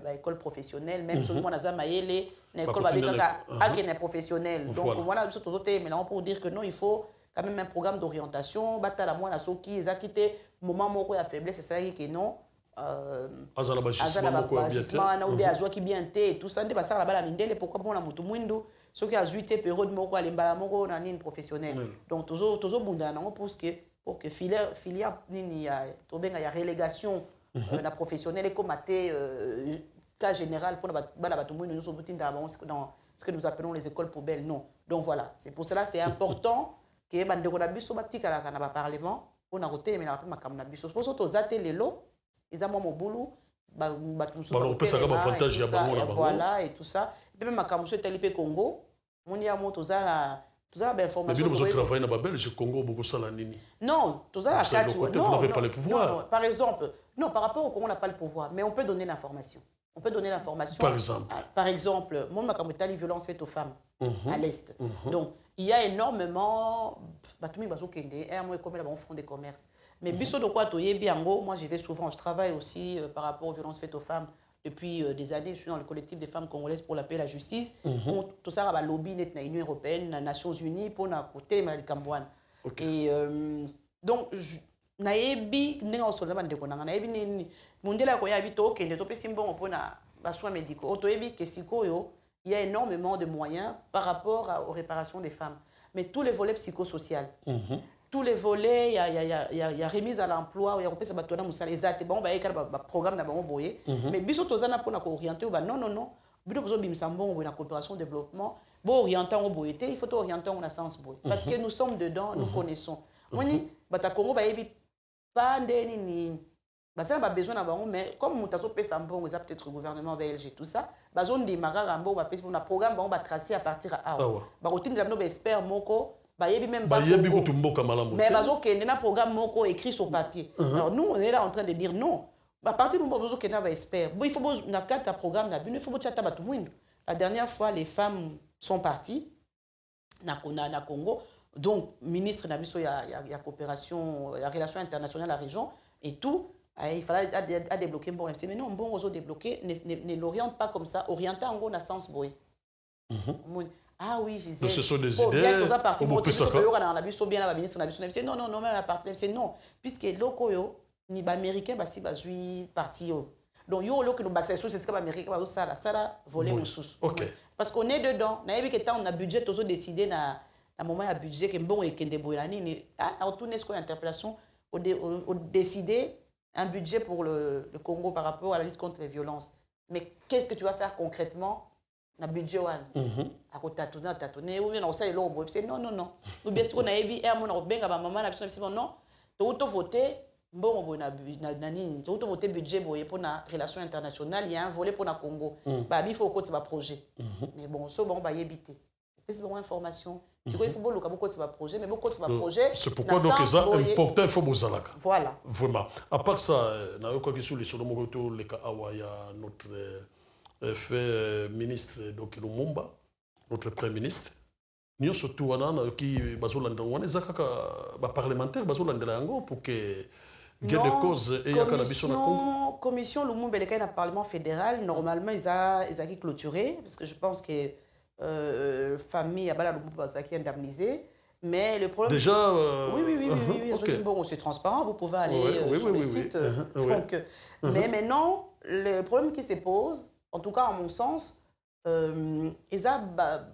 Speaker 1: l'école professionnelle, même si on a zamaïle, l'école avec professionnelle. Donc voilà, toujours mais là pour dire que non, il faut quand même un programme d'orientation. Batala moi la soki ezakité moment moko ya faiblesse c'est ça qui non
Speaker 2: azala bajisma
Speaker 1: na obi azwa ki bien té tout ça ndé ba sala bala mindele pourquoi bon na mutu mwindu soki azuité période moko alembala moko na nini professionnel donc toujours bunda nango pour que filière nini ya to benga ya relégation na professionnel et comme até cas général pour bala batu mwindu nous sobutinda dans ce que nous appelons les écoles poubelles non donc voilà c'est pour cela c'est important que bandeko na biso batika na ba parlement on a roté mais na pas makam na biso pour ça tozate lelo ils ont mon boulot voilà et tout ça et même makam so telipe Congo on y a moto za Tout ça,
Speaker 2: Mais
Speaker 1: information.
Speaker 2: vous travaillez dans le Belge, Congo, beaucoup ça la nini.
Speaker 1: Non, tout ça, la carte.
Speaker 2: Vous n'avez pas le pouvoir.
Speaker 1: Non, par exemple, non, par rapport au Congo, on n'a pas le pouvoir, mais on peut donner l'information. On peut donner l'information.
Speaker 2: Par exemple.
Speaker 1: Par exemple, moi, je suis violence faite aux femmes à l'Est. Donc, il y a énormément. Comme là, on fond des commerces. Mais biso de quoi moi, j'y vais souvent. Je travaille aussi par rapport aux violences faites aux femmes depuis des années. Je suis dans le collectif des femmes congolaises pour la paix et la justice. Tout ça, va lobby dans l'Union européenne, les Nations Unies, pour la côté de Cambouane. Et donc, naebi ndenge osola ndeko nanga naebi nini mundela ko yabi to kende to pesi mbongo pona baswa médicaux otoyebi que sikoyo il y a énormément de moyens par rapport aux réparations des femmes, mais tous les volets psychosociaux, tous les volets, il y a remise à l'emploi, il y a repès à batona musala exact bon ba ekala ba programme na bango boye, mais biso tozana pona ko orienter ba non biso bezo bimisa mbongo na coopération développement bo orientant au boyete, il faut orienter en sens boye parce que nous sommes dedans, nous connaissons moni bata Congo ba yebi pas ndeni ni ça n'a pas besoin d'avoir, mais comme nous avons peut-être le gouvernement belge tout ça, nous avons un programme qui va tracer à partir de là. Nous avons expert moko, même pas mais nous avons un programme moko écrit sur papier. Alors nous on est là en train de dire non. À partir du moment où nous avons un expert, il faut un programme, il faut un la dernière fois les femmes sont parties na Congo. Donc ministre Nabiso il y a coopération, il y a relations internationales à la région et tout. Il fallait débloquer un bon MC. Mais non, bon, on débloquer, ne l'oriente pas comme ça. Orienter en gros, dans le sens boy. Ah oui, je disais.
Speaker 2: Ce sont des idées. Non,
Speaker 1: même la partie non. Puisque l'Okoyo, ni américain, si basui parti. Donc, yo, lo que nous baxons, c'est ce que l'Américain va ça, ça, voler ou sous. Parce qu'on est dedans. On a un budget, on a décidé, à un moment, il y a un budget qui est bon et qui est débrouillé. On a tourné ce qu'on a interpellation, on a décidé un budget pour le Congo par rapport à la lutte contre les violences. Mais qu'est-ce que tu vas faire concrètement dans le budget? À côté de tâtonner, ou bien on sait l'eau, non. Ou bien ce qu'on a évi, et à mon bien, à ma maman, non, tu as voté, bon, tu as voté budget pour la relation internationale, il y a un volet pour le Congo. Il faut que tu aies un projet. Mais bon, ça, on va y éviter. C'est une information. Il faut beaucoup de projet, mais beaucoup de projets.
Speaker 2: C'est pourquoi donc c'est important, il faut vous aller.
Speaker 1: Voilà.
Speaker 2: Vraiment. À part ça, il y a notre ministre donc Lumumba, notre premier ministre. Nous surtout qui parlementaire pour que gain de cause et
Speaker 1: commission Lumumba est le Parlement fédéral. Normalement ils ont clôturé parce que je pense que famille Abala Lumumba qui est indemnisée. Mais le problème
Speaker 2: déjà
Speaker 1: oui. Okay. Bon, c'est transparent, vous pouvez aller sur le site. Donc, mais maintenant le problème qui se pose, en tout cas en mon sens, eza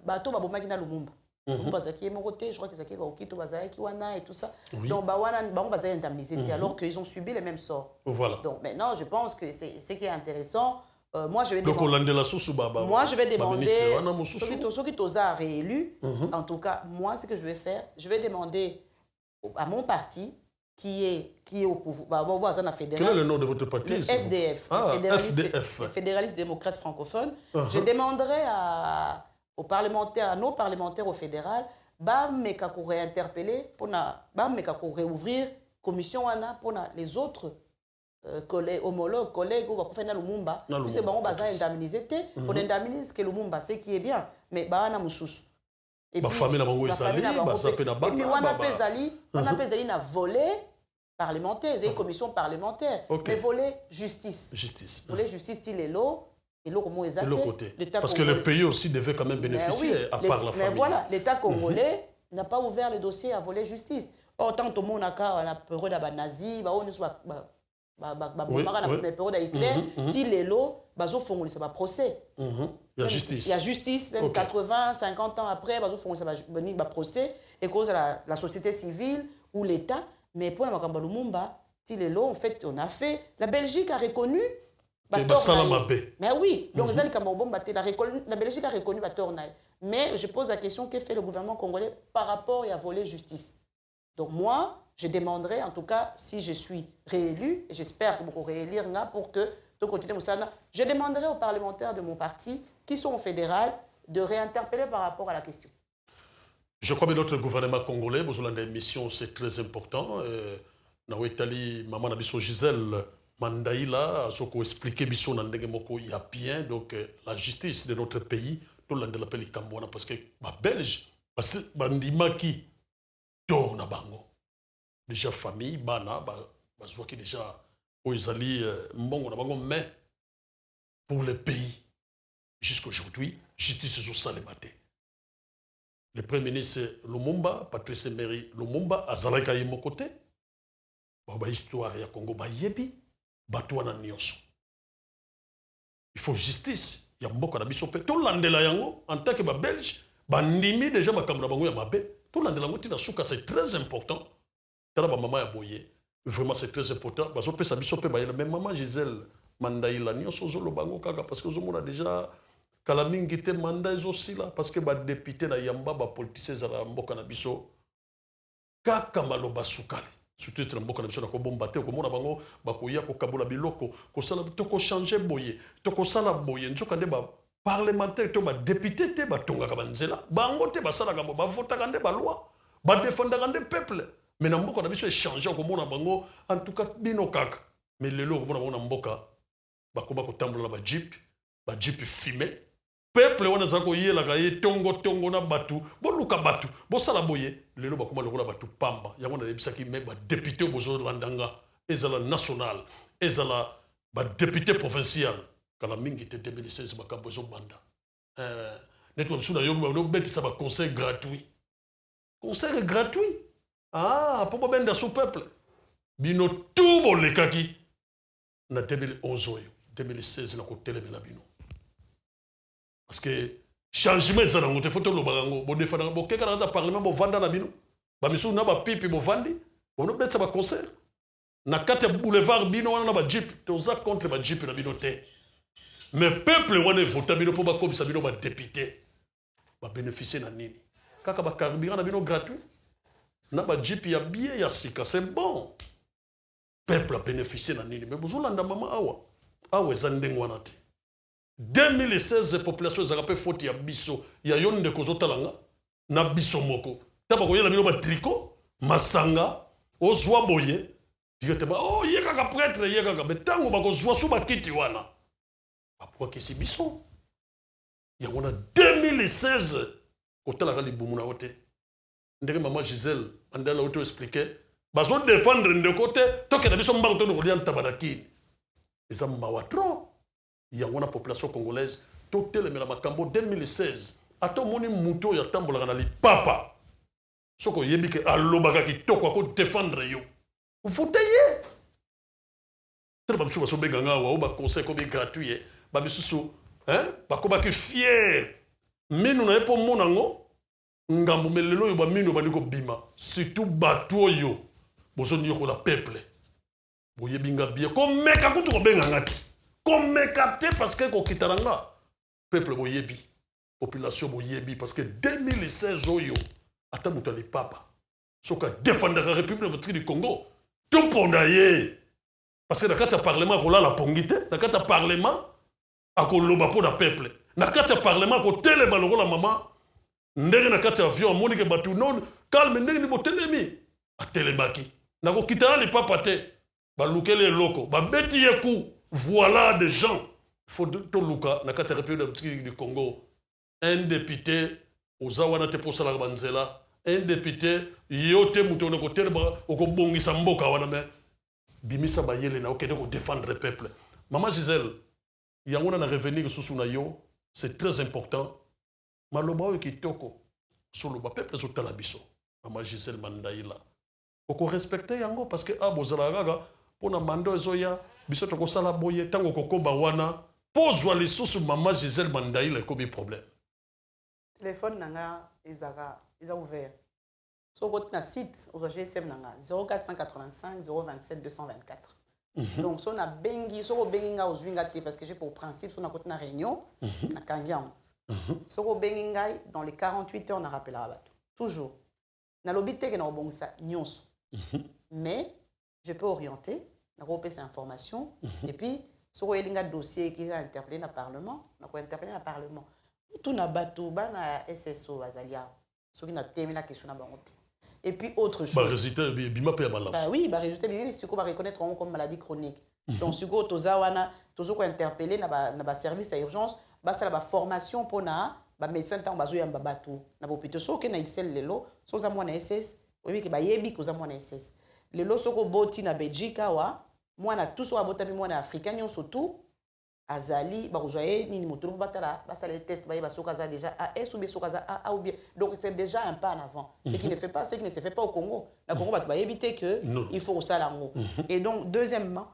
Speaker 1: bato babomaki na Lumumba. Lumumba zaki emokote, je crois que zaki baokito bazaki wana et tout ça. Donc bawana bango bazaki indemnisé alors qu'ils ont subi les mêmes sorts.
Speaker 2: Voilà.
Speaker 1: Donc maintenant je pense que c'est ce qui est intéressant. Moi, je vais
Speaker 2: demander.
Speaker 1: Moi, je vais demander. Ceux qui t'osent réélu, en tout cas, moi, ce que je vais faire, je vais demander à mon parti qui est au pouvoir.
Speaker 2: Quel est le nom de votre parti?
Speaker 1: Le FDF.
Speaker 2: FDF.
Speaker 1: Le Fédéraliste démocrate francophone. Je demanderai à nos parlementaires au fédéral, de réinterpeller, pour réouvrir commission pour les autres. Homologues, collègues, ou faire Lumumba, c'est bon, on va indemniser, on indemnise que Lumumba, c'est qui est bien, mais bah on a moussous.
Speaker 2: Et puis, famille na bango esali, ba sapé na ba.
Speaker 1: Et puis on a pesali na volet parlementaire, des commissions parlementaires, mais volet justice. Volet justice, il est là. Et l'autre mot exact.
Speaker 2: Parce que le pays aussi devait quand même bénéficier à part la famille.
Speaker 1: Mais voilà, l'État congolais n'a pas ouvert le dossier à volet justice. Autant que mon accord, on a peur d'aba nazi, on ne soit la période d'Hitler, il est là, c'est un procès.
Speaker 2: Il y a justice.
Speaker 1: Il y a justice, même 80, 50 ans après, il y a procès, et cause de la société civile ou l'État. Mais pour la Lumumba, il est là, en fait, on a fait. La Belgique a reconnu. Mais oui, donc la Belgique a reconnu Batornaï. Mais je pose la question, que fait le gouvernement congolais par rapport à voler justice? Donc moi, je demanderai, en tout cas, si je suis réélu, et j'espère que vous réélire pour que tout continue, je demanderai aux parlementaires de mon parti, qui sont au fédéral, de réinterpeller par rapport à la question.
Speaker 2: Je crois que notre gouvernement congolais, besoin d'une mission, c'est très important. Nawetali, maman Nabiso Gisèle Mandaïla, ce qu'on expliqué Biso Nandemoko, il y a bien, donc la justice de notre pays, tout le monde l'appelle Kambouana, parce que ma Belge, parce que Bandimaki, tourne à Bango. Déjà famille, Bana, qui déjà, ils allaient, Mbongo, mais pour le pays, jusqu'à aujourd'hui, justice est au salématé. Le Premier ministre Lumumba, Patrice Emery Lumumba, Azalaka est mon côté. Bah, histoire ya Congo, bah, yebi, batouana nyonso. Il faut justice. Il y a beaucoup de tout l'andela yango, en tant que Belge, bah, nimi déjà ma caméra bango ya mabe. Tout l'andela yango, tina souka, c'est très important. Tala ba maman ya boye. Vraiment, c'est très important. Bah, zope sa bisope, bah, même maman Gisèle Mandaïla, nyonso zolo bango kaka, parce que zomo a déjà. Kalamingi te mandat aussi là parce que ba député na yamba ba politicien za mboka na biso kaka maloba sukali surtout na mboka na biso na ko bomba te ko mona bango ba ko ya ko kabula biloko ko sala to ko changer boye to ko sala boye nzoka nde ba parlementaire to ba député te ba tonga ka banzela bango te ba sala ka ba vota ka nde ba loi ba défendre ka nde peuple mais na mboka na biso échanger ko mona bango en tout cas bino kaka mais lelo ko mona bango na mboka ba ko tambola ba jeep fumé peuple wana zako yela ka ye tongo na batu bo luka batu bo sala boye lelo bakoma lokola batu pamba yango na yebisaki me ba député bozo landanga ezala national ezala ba député provincial kala mingi te 2016 bakambo zo banda netwa msuna yogo no betisa ba conseil gratuit pour ba benda sous peuple bino tout bo lekaki na 2011 oyo 2016 na ko telemela bino. Parce que changement ça dans notre photo le barango bon défendre bon quelqu'un dans le parlement bon vendre na bino ba misu na ba pipi bon vendre bon bet ça ba concert na kate boulevard bino wana na ba jeep toza contre ba jeep na bino te mais peuple wana vote bino pour ba comme ça bino ba député ba bénéficier na nini kaka ba carburant na bino gratuit na ba jeep ya bien ya sika c'est bon peuple a bénéficié na nini mais bozo landa mama awa ezandeng wana te 2016 population ezaka pe faute ya biso ya yo ndeko zotalanga na biso moko taba koyela bino ba tricot masanga ozwa boye directement oh yekaka prêtre yekaka betango bakozwa su bakiti wana pourquoi que si biso ya wana 2016 kotalaka libumu na ote ndenge maman Gisèle andala auto expliquer bazo défendre ndeko te tokena biso mbango to kolia ntabanaki eza mawatro yango na population congolaise totelemela makambo 2016 ata omoni mutu oyo atambolaka na lipapa soki oyebi ke alobaka kitoko ako défendre yo vote ye tele bamisusu basobenganga awa o baconseil komi gratuit bamisusu bakobaki fier minu na ye mpo mona yango ngambo melelo oyo baminu bandi kobima surtout bato oyo bozoniokola peuple boyebi nga bien komeka kutu kobenganga ti komeka te parce que kokitananga peuple boyebi population boyebi parce que 2016 oyo ata mutu ali papa soka défendre la République démocratique du Congo tout ponda ye parce que na kati ya parlement akolala pongi te na kati ya parlement akoloba mpo na peuple na kati ya parlement akotelema lokola mama ndenge na kati ya avion amoni ke bato non calme ndenge ni botelemi atelemaki nakokitana lipapa te balukeli eloko babeti ye ku voilà des gens faut to luka na kati ya République démocratique du Congo un député ozawana te posala banzela un député yote muto ne kotel ba okobongisa mboka wana me bimisa bayele na okende ko défendre le peuple maman Gisèle yangona na revenir susu na yo c'est très important maloba oyo kitoko solo ba peuple zotala biso maman Gisèle Mandaïla oko respecter yango parce que abozala gaga pona mando ezoya biso to kosala boye tango kokoba wana pozwa lisusu maman Gisèle Mandaïla ekobi problème
Speaker 1: téléphone nanga ils ont ouvert. Sur votre site, au GSM nanga 0485 027 224. Donc si on a bengi, si on benginga aux wingate parce que j'ai pour principe si on a côté na réunion, na kangiam. Si on benginga dans les 48 heures on a rappelé à bateau. Toujours. Na lobité que na obongsa nyonso. Mais je peux orienter, na repérer ces informations et puis sur un dossier qui a interpellé dans le Parlement, on a interpellé dans le Parlement. Tout na bateau, na SSO azalia. Ce qui n'a pas la question. Et puis, autre chose.
Speaker 2: Bah, résultat, bima pe malade.
Speaker 1: Bah oui, bah résultat, c'est qu'on va reconnaître comme maladie chronique. Donc, si vous avez toujours interpellé dans le service d'urgence, ça la formation pour les médecins qui ont besoin de bateau. Dans l'hôpital, ceux qui ont excel les lots, ceux qui ont SS, oui, qui ont SS. Les lots, ceux qui ont botti na Belgique, moi, on a tous les botti, moi, on a africains, surtout. Azali, bah vous voyez, ni moto batala, bah ça les tests, bah il va sokaza déjà AS ou bien sokaza A ou bien. Donc c'est déjà un pas en avant. Ce qui ne fait pas, ce qui ne se fait pas au Congo. Le Congo va éviter que il faut ça là. Et donc deuxièmement,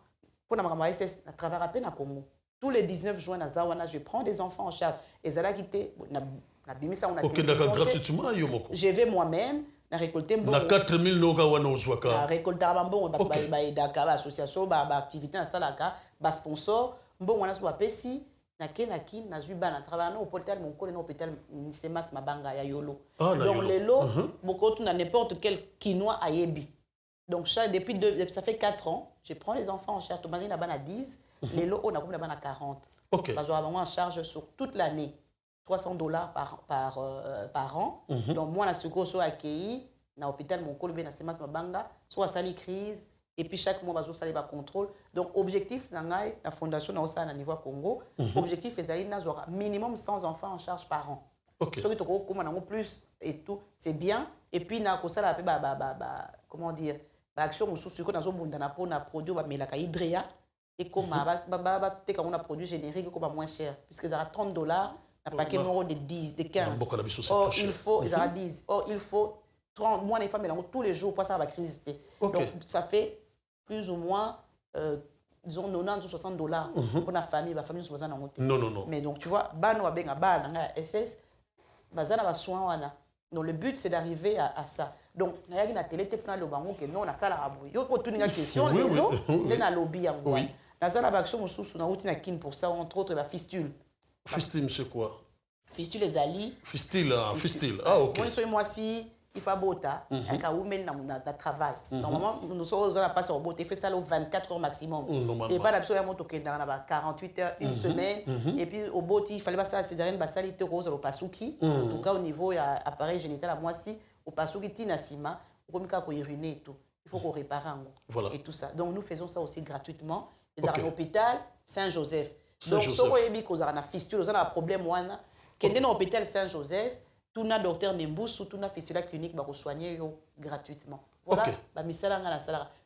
Speaker 1: pour la maman SS, à travers à peine à Congo. Tous les 19 juin à Zawana, je prends des enfants en charge. Et Zala quitté, na bimisa on a.
Speaker 2: OK, d'accord, gratuitement yomoko.
Speaker 1: Je vais moi-même na récolter
Speaker 2: bon. Na 4000 noga wana ozwaka. Na
Speaker 1: récolter bon ba Dakar association ba activité na salaka, ba sponsor. Bon, on a soit pesi na kenaki na zuba na travailler au hôpital mon collègue hôpital Nisemas Mabanga ya Yolo. Donc les lots beaucoup tout na n'importe quel quinoa à Yebi. Donc depuis ça fait 4 ans, je prends les enfants en charge. Tomani là-bas à 10, les lots on a comme là-bas à 40.
Speaker 2: OK.
Speaker 1: Parce qu'on a en charge sur toute l'année. $300 par an. Donc moi na secours soit accueilli na hôpital mon collègue Nisemas Mabanga soit sali crise. Et puis chaque mois, on va contrôle. Donc, objectif, la fondation à niveau Congo, objectif est d'avoir minimum 100 enfants en charge par an.
Speaker 2: OK.
Speaker 1: Ceux qui ont plus et tout, c'est bien. Et puis, comment dire, action sous qu'on a produit, mais la hydrea, et comme on a produit générique, comme moins cher, puisque ça a $30, un paquet de 10, de 15. Or, il faut, ils ont 10. Or, il faut 30, moins les femmes, tous les jours, pour ça, la crise. Donc, ça fait plus ou moins, disons, 90 ou $60 pour la famille, la famille,
Speaker 2: non.
Speaker 1: Mais donc, tu vois, SS, donc, le but, c'est d'arriver à ça. Donc, il y a une télé, on a ça là. Il y a une question, il y a un lobby.
Speaker 2: Oui.
Speaker 1: La salle d'action, on a une pour ça, entre autres, la fistule.
Speaker 2: Fistule, c'est quoi?
Speaker 1: Fistule, les alliés.
Speaker 2: Fistule. Ah, OK.
Speaker 1: Moi, si il faut bota, un cas où il travail. Normalement, nous sommes à passer au bot, il fait ça 24 heures maximum. Et pas absolument tout qu'il y a 48 heures, une semaine. Et puis au bot, il fallait passer la césarienne, basalité rose au pasuki. En tout cas, au niveau appareil génital, à moi si, au pasuki, tinasima, au comika pour uriner et tout. Il faut qu'on répare et tout ça. Donc nous faisons ça aussi gratuitement. Ils ont un hôpital Saint-Joseph. Donc, si vous avez un fistule, vous avez un problème, vous avez un hôpital Saint-Joseph. Tout le docteur Nemboussou, tout le fistula clinique va soigner gratuitement. Voilà,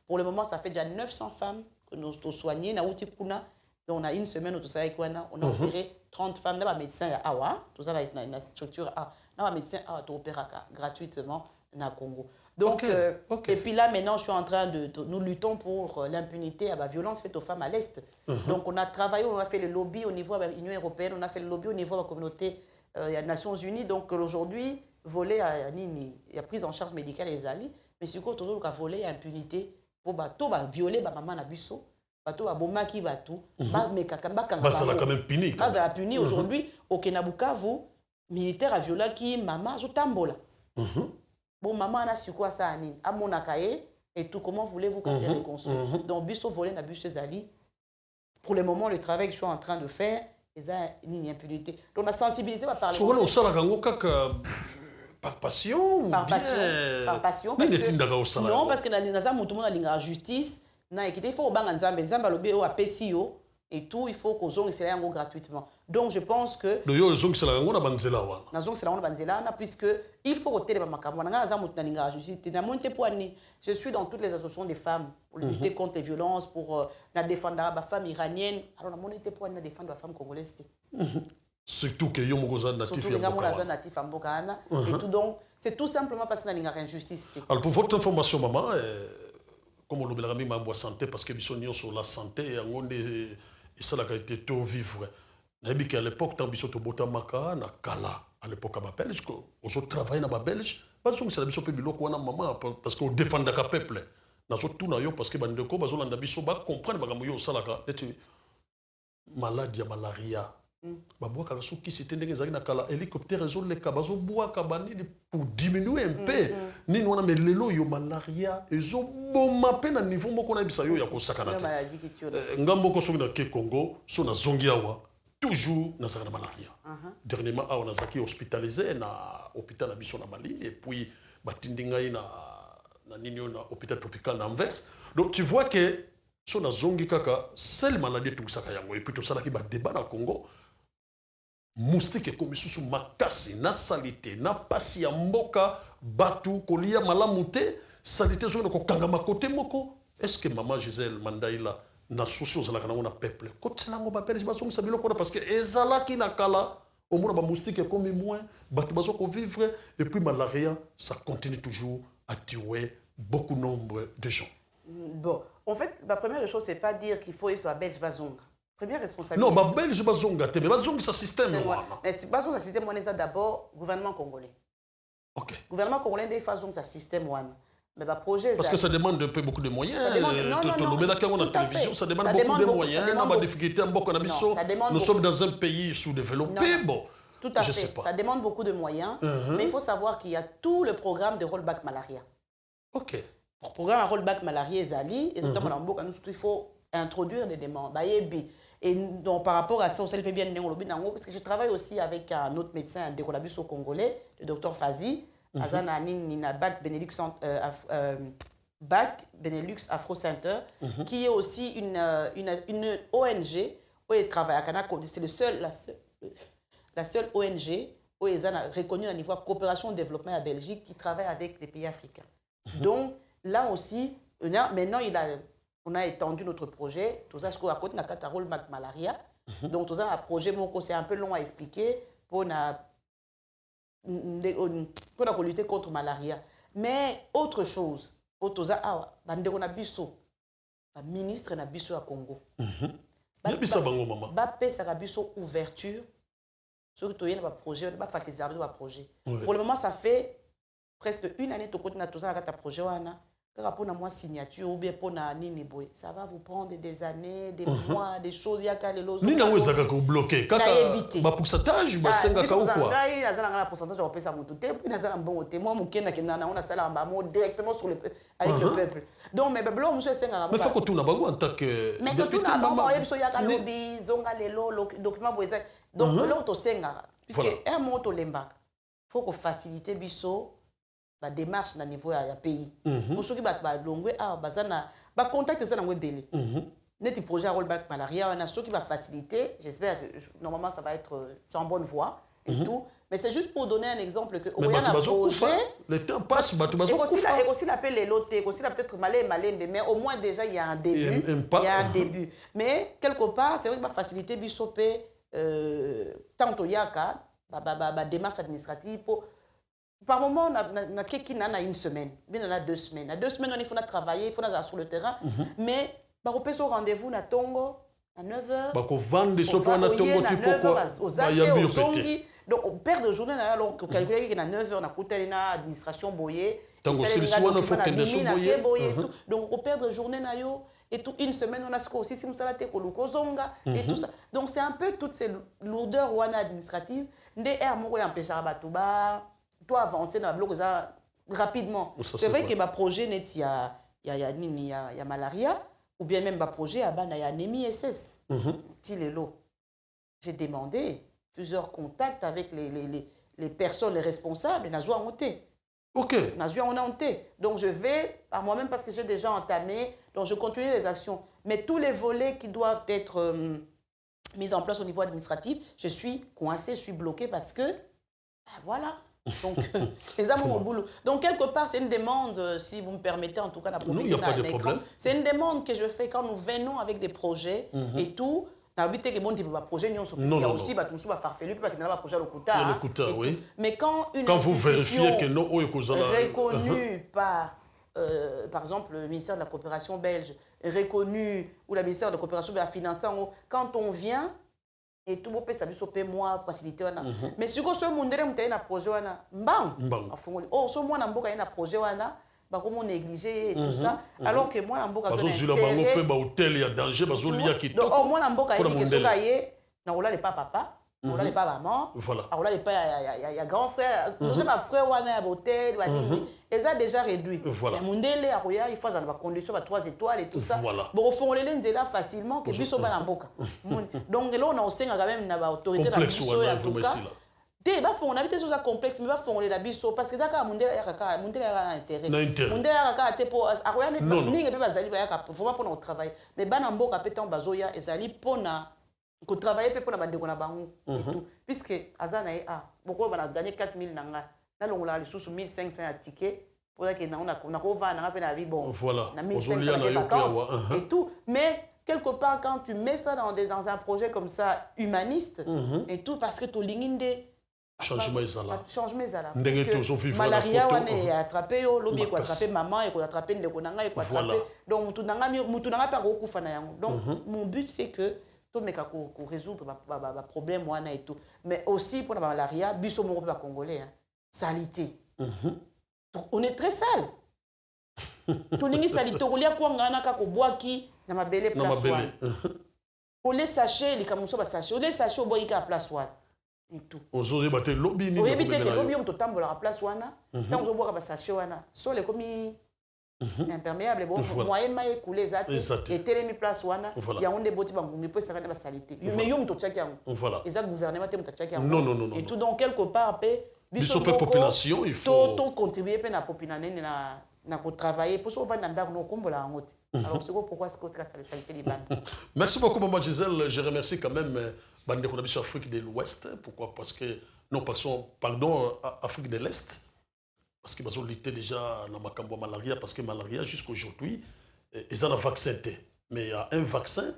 Speaker 1: pour le moment, ça fait déjà 900 femmes que nous avons soignées. On a une semaine où on a opéré 30 femmes. Nous avons un médecin à Awa, tout ça dans la structure A. Nous avons un médecin à opérer gratuitement au Congo. Donc, et puis là, maintenant, je suis en train nous luttons pour l'impunité à la violence faite aux femmes à l'Est. Donc, on a travaillé, on a fait le lobby au niveau de l'Union européenne, on a fait le lobby au niveau de la communauté. Il y a les Nations Unies, donc aujourd'hui, voler à Nini, il y a prise en charge médicale des alliés, mais si on a volé à impunité, pour violer maman Nabiso, bateau bomba qui va tout,
Speaker 2: ça l'a quand même puni.
Speaker 1: Ça l'a puni aujourd'hui, au Kenabukavu, militaire a violé qui maman, je tambola. Bon, maman a su quoi ça à Nini, à Monakaye, et tout, comment voulez-vous qu'on se reconstruise? Donc, Bisso volé Nabiso Zali. Pour le moment, le travail que je suis en train de faire, ils ont une impunité. Donc, on a sensibilisé par parler.
Speaker 2: Par passion.
Speaker 1: Par passion. Parce que, non, parce que dans tout le monde a la justice. Il faut que et tout, il faut qu'on ait gratuitement. Donc, je pense que. Puisque il faut que je suis dans toutes les associations des femmes pour lutter contre les violences, pour défendre la femme iranienne. Alors, on a été pour défendre la femme congolaise.
Speaker 2: Surtout que yo mokoza
Speaker 1: natif ambokana et tout, donc c'est tout simplement parce qu'il y a une injustice.
Speaker 2: Alors pour votre information maman, comme on l'a mis ma santé parce que bisogno sur la santé et on est ça la qualité de vivre. Nabi qu'à l'époque tant biso to botamaka na kala à l'époque à Belge ko on travaille na Belge parce que ça biso pe biloko wana maman parce qu'on défend ka peuple. Na so tout na yo parce que bandeko bazolanda biso ba comprendre ba yo salaka maladie malaria. Babouaka soki c'était ndenge zaki na kala hélicoptère ezoleka bazobwaka banini pour diminuer un peu nini wana mais lelo yo malaria ezoboma pe na niveau moko na bisa yo ya kosakana te ngambo ko soki na ke Congo so na zongi awa toujours dans la malaria. Dernièrement, on a hospitalisé dans l'hôpital de Mali et puis batindingai na hôpital tropical d'Anvers. Donc tu vois que sur la zone kaka seule maladie tout ça kayango et puis tout ça qui va débat dans le Congo. Moustique comme sous makasi na salité na pasi ya mboka batu kolia malamute salité zone ko kangama côté moko. Est-ce que maman Gisèle Mandaïla na souci aux alakana na peuple côté lango ba pele baso sabilo ko parce que ezala ki na kala au moins ba moustique comme moins batu baso ko vivre et puis malaria ça continue toujours à tuer beaucoup nombre de gens.
Speaker 1: Bon, en fait, la première chose, c'est pas dire qu'il faut être belge bazonga. Première responsabilité.
Speaker 2: Non, belge bazonga, mais bazonga c'est système.
Speaker 1: Mais bazonga c'est système, c'est d'abord gouvernement congolais.
Speaker 2: Ok.
Speaker 1: Gouvernement congolais des façons ça système one. Mais bah projet.
Speaker 2: Parce que ça demande un peu beaucoup de moyens. Ça demande
Speaker 1: non,
Speaker 2: télévision, ça demande beaucoup de moyens. On a des difficultés en beaucoup Nous sommes dans un pays sous-développé. Bon.
Speaker 1: Tout à fait. Ça demande beaucoup de moyens. Mais il faut savoir qu'il y a tout le programme de rollback malaria.
Speaker 2: Ok.
Speaker 1: Pour le programme rollback malaria Zali, et notamment il faut introduire des demandes. Et donc, par rapport à ça, on sait bien parce que je travaille aussi avec un autre médecin, un décolabus au Congolais, le docteur Fazi, BAC Benelux Afro Center, qui est aussi une ONG où il travaille à Kanako. C'est la seule ONG où ils ont reconnu au niveau de coopération et développement à Belgique qui travaille avec les pays africains. Donc, là aussi, maintenant, on a étendu notre projet. Tout ça, c'est à côté de la rollback malaria. Donc, tout ça, un projet, c'est un peu long à expliquer pour lutter contre malaria. Mais autre chose, ministre na biso à Congo. Ouverture sur le projet, pour le moment, ça fait presque une année que nous avons un projet. Pour moi signature ou bien pour nini boy ça va vous prendre des années des mois des choses il y a qu'à les loser
Speaker 2: ni na weza ka bloquer kaka ba pourcentage ba senga ka ou quoi
Speaker 1: il y a un pourcentage on peut ça monter puis na un bon témoin mukena kena on a ça là directement sur le avec le peuple donc mais blanc monsieur senga
Speaker 2: mais faut que tout na bango en tant que
Speaker 1: mais tout na bango il y a ka lobby zonga lelo document boy donc là to senga puisque un mot to lemba faut que faciliter biso la démarche na niveau ya pays pour ceux qui ba longwe bazana ba contacter ça na webele net projet rollback malaria on a ceux qui va faciliter j'espère que normalement ça va être en bonne voie et tout mais c'est juste pour donner un exemple que
Speaker 2: il y a un projet le temps passe
Speaker 1: et aussi l'appel les lotés aussi peut-être malé mais au moins déjà il y a un début mais quelque part c'est vrai que va faciliter bisopé tant yaka ba démarche administrative pour par moment, on a une semaine, bien on a 2 semaines. À 2 semaines, il faut travailler, il faut aller sur le terrain. Mais on peut se rendez-vous à Tongo à 9h.
Speaker 2: On vend des choses à Tongo,
Speaker 1: aux Algés, aux Zongi. Donc, on perd de journée, alors qu'on calcule qu'il y a 9h, on a coûté l'administration boyée. Donc, on perd de journée, et tout, une semaine, on a ce aussi, si on a été Zonga, et tout ça. Donc, c'est un peu toutes ces lourdeurs administratives. Des airs, on empêche à Batouba. Toi avancer dans le bloc rapidement. C'est vrai que ma projet net il y a malaria ou bien même ma projet à il y a anémie SS. J'ai demandé plusieurs contacts avec les personnes les responsables n'a joué monter.
Speaker 2: OK.
Speaker 1: N'a joué monter. Donc je vais par moi-même parce que j'ai déjà entamé donc je continue les actions mais tous les volets qui doivent être mis en place au niveau administratif, je suis coincé, je suis bloqué parce que voilà. Donc, les amours au boulot. Donc, quelque part, c'est une demande, si vous me permettez, en tout cas,
Speaker 2: il n'y a pas de problème.
Speaker 1: C'est une demande que je fais quand nous venons avec des projets et tout. Mais quand
Speaker 2: vous vérifiez que non,
Speaker 1: reconnu par exemple, le ministère de la coopération belge, reconnu, ou le ministère de la coopération de la finance, quand on vient, et tout le monde peut moi faciliter mais si ce monde est un projet oh ce monde est un projet on négligé et tout ça alors que moi en
Speaker 2: hôtel il y a danger
Speaker 1: moi en pas papa on n'est pas maman.
Speaker 2: Voilà.
Speaker 1: On n'est pas, il y a grand frère. Nous sommes frère, on a hôtel, et ça déjà réduit.
Speaker 2: Voilà.
Speaker 1: Mais Mundele, il faut avoir conditions à 3 étoiles et tout ça.
Speaker 2: Voilà.
Speaker 1: Bon, au fond, on les là facilement, que puis sauver la boca. Donc là, on a aussi quand même une autorité dans le biso et en tout cas. On habite sur un complexe, mais on est la biso parce que ça, Mundele a intérêt. Mundele a intérêt pour. Il faut pas pour notre travail. Mais Banamboka pétan bazoya, et ça pour ko travailler pour na bande ko na bango et tout puisque azana beaucoup va gagner 4000 nanga na longola les sous 1500 à ticket pour que na ko va na pe na vie bon
Speaker 2: voilà
Speaker 1: na 1500 de vacances et tout mais quelque part quand tu mets ça dans un projet comme ça humaniste et tout parce que to linginde
Speaker 2: changement ezala
Speaker 1: ndenge to vivre malaria on est attrapé yo lobby ko attraper maman et ko attraper ndeko nanga et ko attraper donc mutu nanga pa ko kufa na yango donc mon but c'est que mais pour résoudre le problème et tout mais aussi pour la malaria biso mo pas congolais salité on est très sale to ningi salité ko lia ko ngana ka ko boaki na mabele place one on les sachets les kamuso ba sachets on les sachets au boika place one et tout
Speaker 2: aujourd'hui baté lobby ni
Speaker 1: éviter que lobby on to tambola place wana quand on boika ba sachets wana so les commis imperméable bon moyen maye couler zate et télémi place wana ya onde boti bangungi po sakana ba salité mais yo mto tchaki yango
Speaker 2: voilà
Speaker 1: et ça gouvernement te mto tchaki yango
Speaker 2: non
Speaker 1: et tout donc quelque part pe
Speaker 2: biso population il faut
Speaker 1: to contribuer pe na population na ko travailler pour so va na ndako no kombola yango alors c'est pourquoi est-ce que tu as salité liban.
Speaker 2: Merci beaucoup maman Gisèle, je remercie quand même bande ko na biso Afrique de l'Ouest pourquoi parce que non pardon Afrique de l'Est. Parce qu'ils ont lutté déjà dans ma malaria, parce que malaria, jusqu'à aujourd'hui, ils ont un vaccin. Mais il y a un vaccin,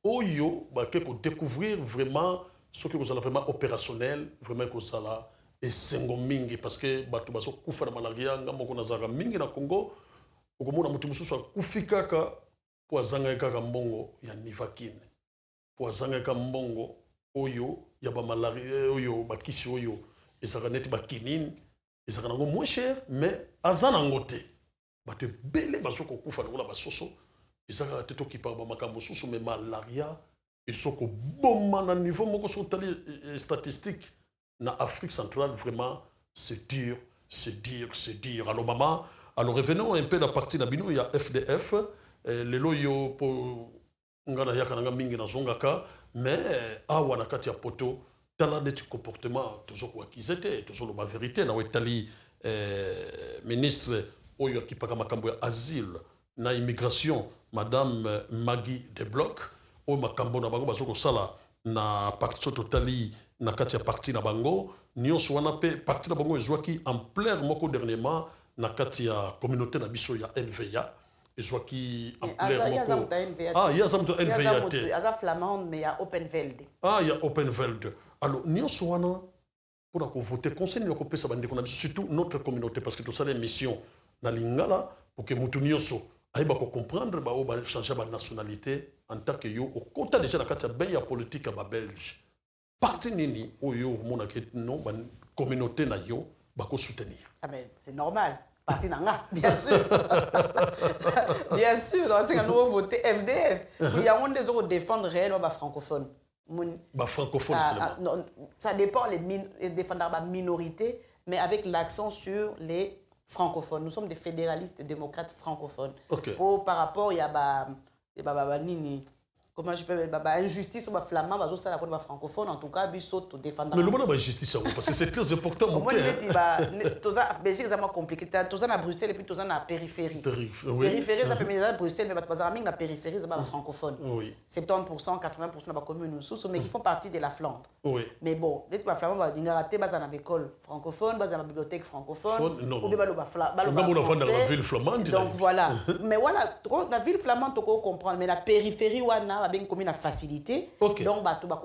Speaker 2: Oyo, qui peut découvrir vraiment ce que vous allez vraiment opérationnel, vraiment que ça là, et c'est mingi, parce que tu vas souffrir de malaria, tu vas mingi na Congo, tu vas souffrir kaka, pour zanga kaka mbongo, ya nivakine. Pour zanga kaka mbongo, Oyo, ya ba malaria, Oyo, ba kisi Oyo, et ça va être ba kinine. Et ça va être moins cher, mais à Zanangote, te belé basoko kufa na ba soso, et ça va être qui par makambo soso mais malaria et soko bon na niveau moko so tali statistique na Afrique centrale vraiment c'est dur. Alors maman, alors revenons un peu la partie na bino il y a FDF les loyo pour ngana yaka nga mingi na zongaka mais awa na kati ya poto tala neti comportement toujours quoi qu'ils étaient toujours la vérité na wetali ministre oyo akipaka makambo ya asile na immigration madame Maggie Debloc o makambo na bango bazoko sala na parti totali na kati ya parti na bango nyonso wana pe parti na bango ezwaki en plein moko dernièrement na kati ya communauté na biso ya NVA ezwaki en plein moko il y a zamto NVA te
Speaker 1: aza flamande mais il y a Openveld
Speaker 2: il y a Openveld. Alors, nous sommes pour voter conseil de l'opération surtout notre communauté parce que tout ça des missions dans l'ingala pour que nous tous aille comprendre ba changer ba nationalité en tant que yo au côté déjà la carte bien politique à belge parti nini oyo mona que non ba communauté na yo ba ko soutenir.
Speaker 1: Ah mais c'est normal. Parti nanga, bien sûr. Bien sûr, dans ce nouveau voté FDF, il y a un des autres défendre réellement ba francophone.
Speaker 2: Francophone,
Speaker 1: ça dépend les défendants de minorité, mais avec l'accent sur les francophones. Nous sommes des fédéralistes et démocrates francophones.
Speaker 2: Okay.
Speaker 1: Par rapport, il y a comment je peux injustice ou flamand, ça la pour francophone en tout cas, biso défendant.
Speaker 2: Mais le bon injustice parce que c'est très important mon
Speaker 1: père. Belgique c'est compliqué. Tous à Bruxelles et puis tous à périphérie. Périphérie ça peut mettre Bruxelles mais pas la périphérie c'est pas francophone.
Speaker 2: Oui.
Speaker 1: 70% 80% de la commune sous mais qui font partie de la Flandre.
Speaker 2: Oui.
Speaker 1: Mais bon, les flamands va venir rater bas dans l'école francophone, bas dans la bibliothèque francophone,
Speaker 2: ou
Speaker 1: bien
Speaker 2: dans la ville flamande.
Speaker 1: Donc voilà. Mais voilà, la ville flamande tu comprendre mais la périphérie wana bien comme une facilité.
Speaker 2: Okay.
Speaker 1: Donc bah tu vas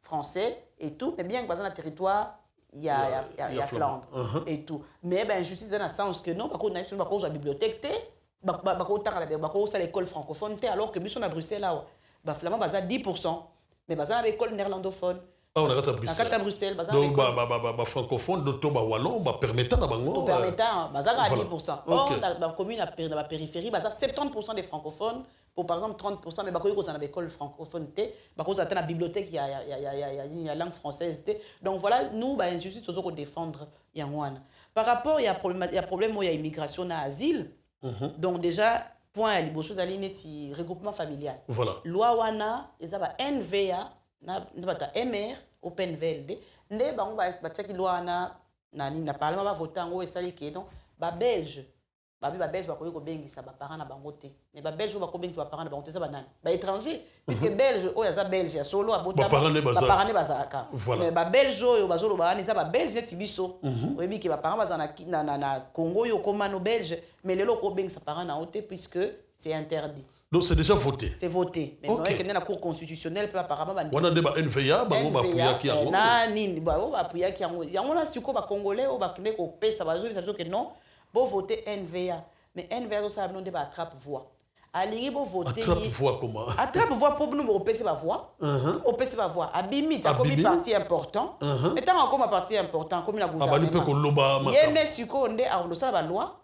Speaker 1: français et tout mais bien que dans le territoire il y a Flandre et tout. Mais ben injustice dans le sens que non, parce qu'on a la bibliothèque l'école francophone alors que nous à Bruxelles là bah flamand bas 10% mais bas à l'école néerlandophone.
Speaker 2: On a à
Speaker 1: Bruxelles.
Speaker 2: Donc francophone d'autres wallon permettant à bango.
Speaker 1: Permettant bas à 10%. Or la commune à la périphérie bas 70% des francophones pour par exemple 30%, mais bakoy kozana l'école francophone té, bakoy atteint la bibliothèque, il y a langue française té. Donc voilà, nous, bah, injustice, nous devons défendre Yangwana. Par rapport, il y a problème où il y a immigration na asile. Donc déjà, point à liboso zali neti regroupement familial.
Speaker 2: Voilà.
Speaker 1: Loi wana, eza ba NVA, na bata MR, Open VLD. Nde bango ba tchaki loi wana na parlement ba voter ngo esali ke non, ba Belge. Ba Belge ba koyi ko bengisa ba parents na bango te. Mais ba Belge ba ko bengisa ba parents na bango te, ça ba nani? Ba étranger, puisque Belge o ya za Belge ya solo abota ba parents ba zaka. Mais ba Belge o ba zolo ba ni za ba Belge neti biso. Oyebi ke ba parents ba na Congo yo komano Belge, mais lelo ko bengisa parents na ote puisque c'est interdit.
Speaker 2: Donc c'est déjà voté.
Speaker 1: C'est voté. Mais okay. Non, la Cour constitutionnelle peut apparemment
Speaker 2: on a débat NVA, bango ba puya ki yango.
Speaker 1: Na nini ba puya ki yango. Yango na siko ba congolais o ba kende ko pesa ba zo que non, bo voter NVA. Mais NVA ça non débat attrape voix. Alingi bo voter.
Speaker 2: Attrape voix comment? Attrape
Speaker 1: voix pour nous au pesa ba voix. Au pesa ba voix. Abimi ta comme parti important. Mais tant comme parti important comme la gouvernement.
Speaker 2: Abani pe ko loba ma.
Speaker 1: Yeme siko nde a ça ba loi.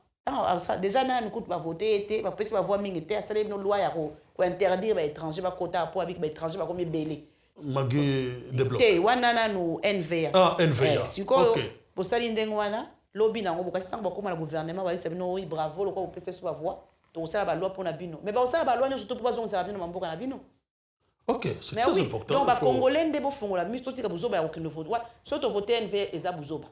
Speaker 1: Déjà na nous va voter été va passer va voir mingi été à célébrer nos lois ya ko interdire ba étranger ba quota pour avec ba étranger ba comme belé
Speaker 2: magi débloque
Speaker 1: té wana na no NVA
Speaker 2: NVA
Speaker 1: OK pour ça lindeng wana lobby na ngo bokasi tango bakoma na gouvernement ba sabi no oui bravo lokwa opesa sur ba voix to ça ba loi pour na bino mais ba ça ba loi surtout pour bazonga ça bino mamboka na bino.
Speaker 2: OK, c'est très important.
Speaker 1: Donc ba congolais ndebo fongola misto tika buzoba ya okino vote surtout voter NVA eza buzoba.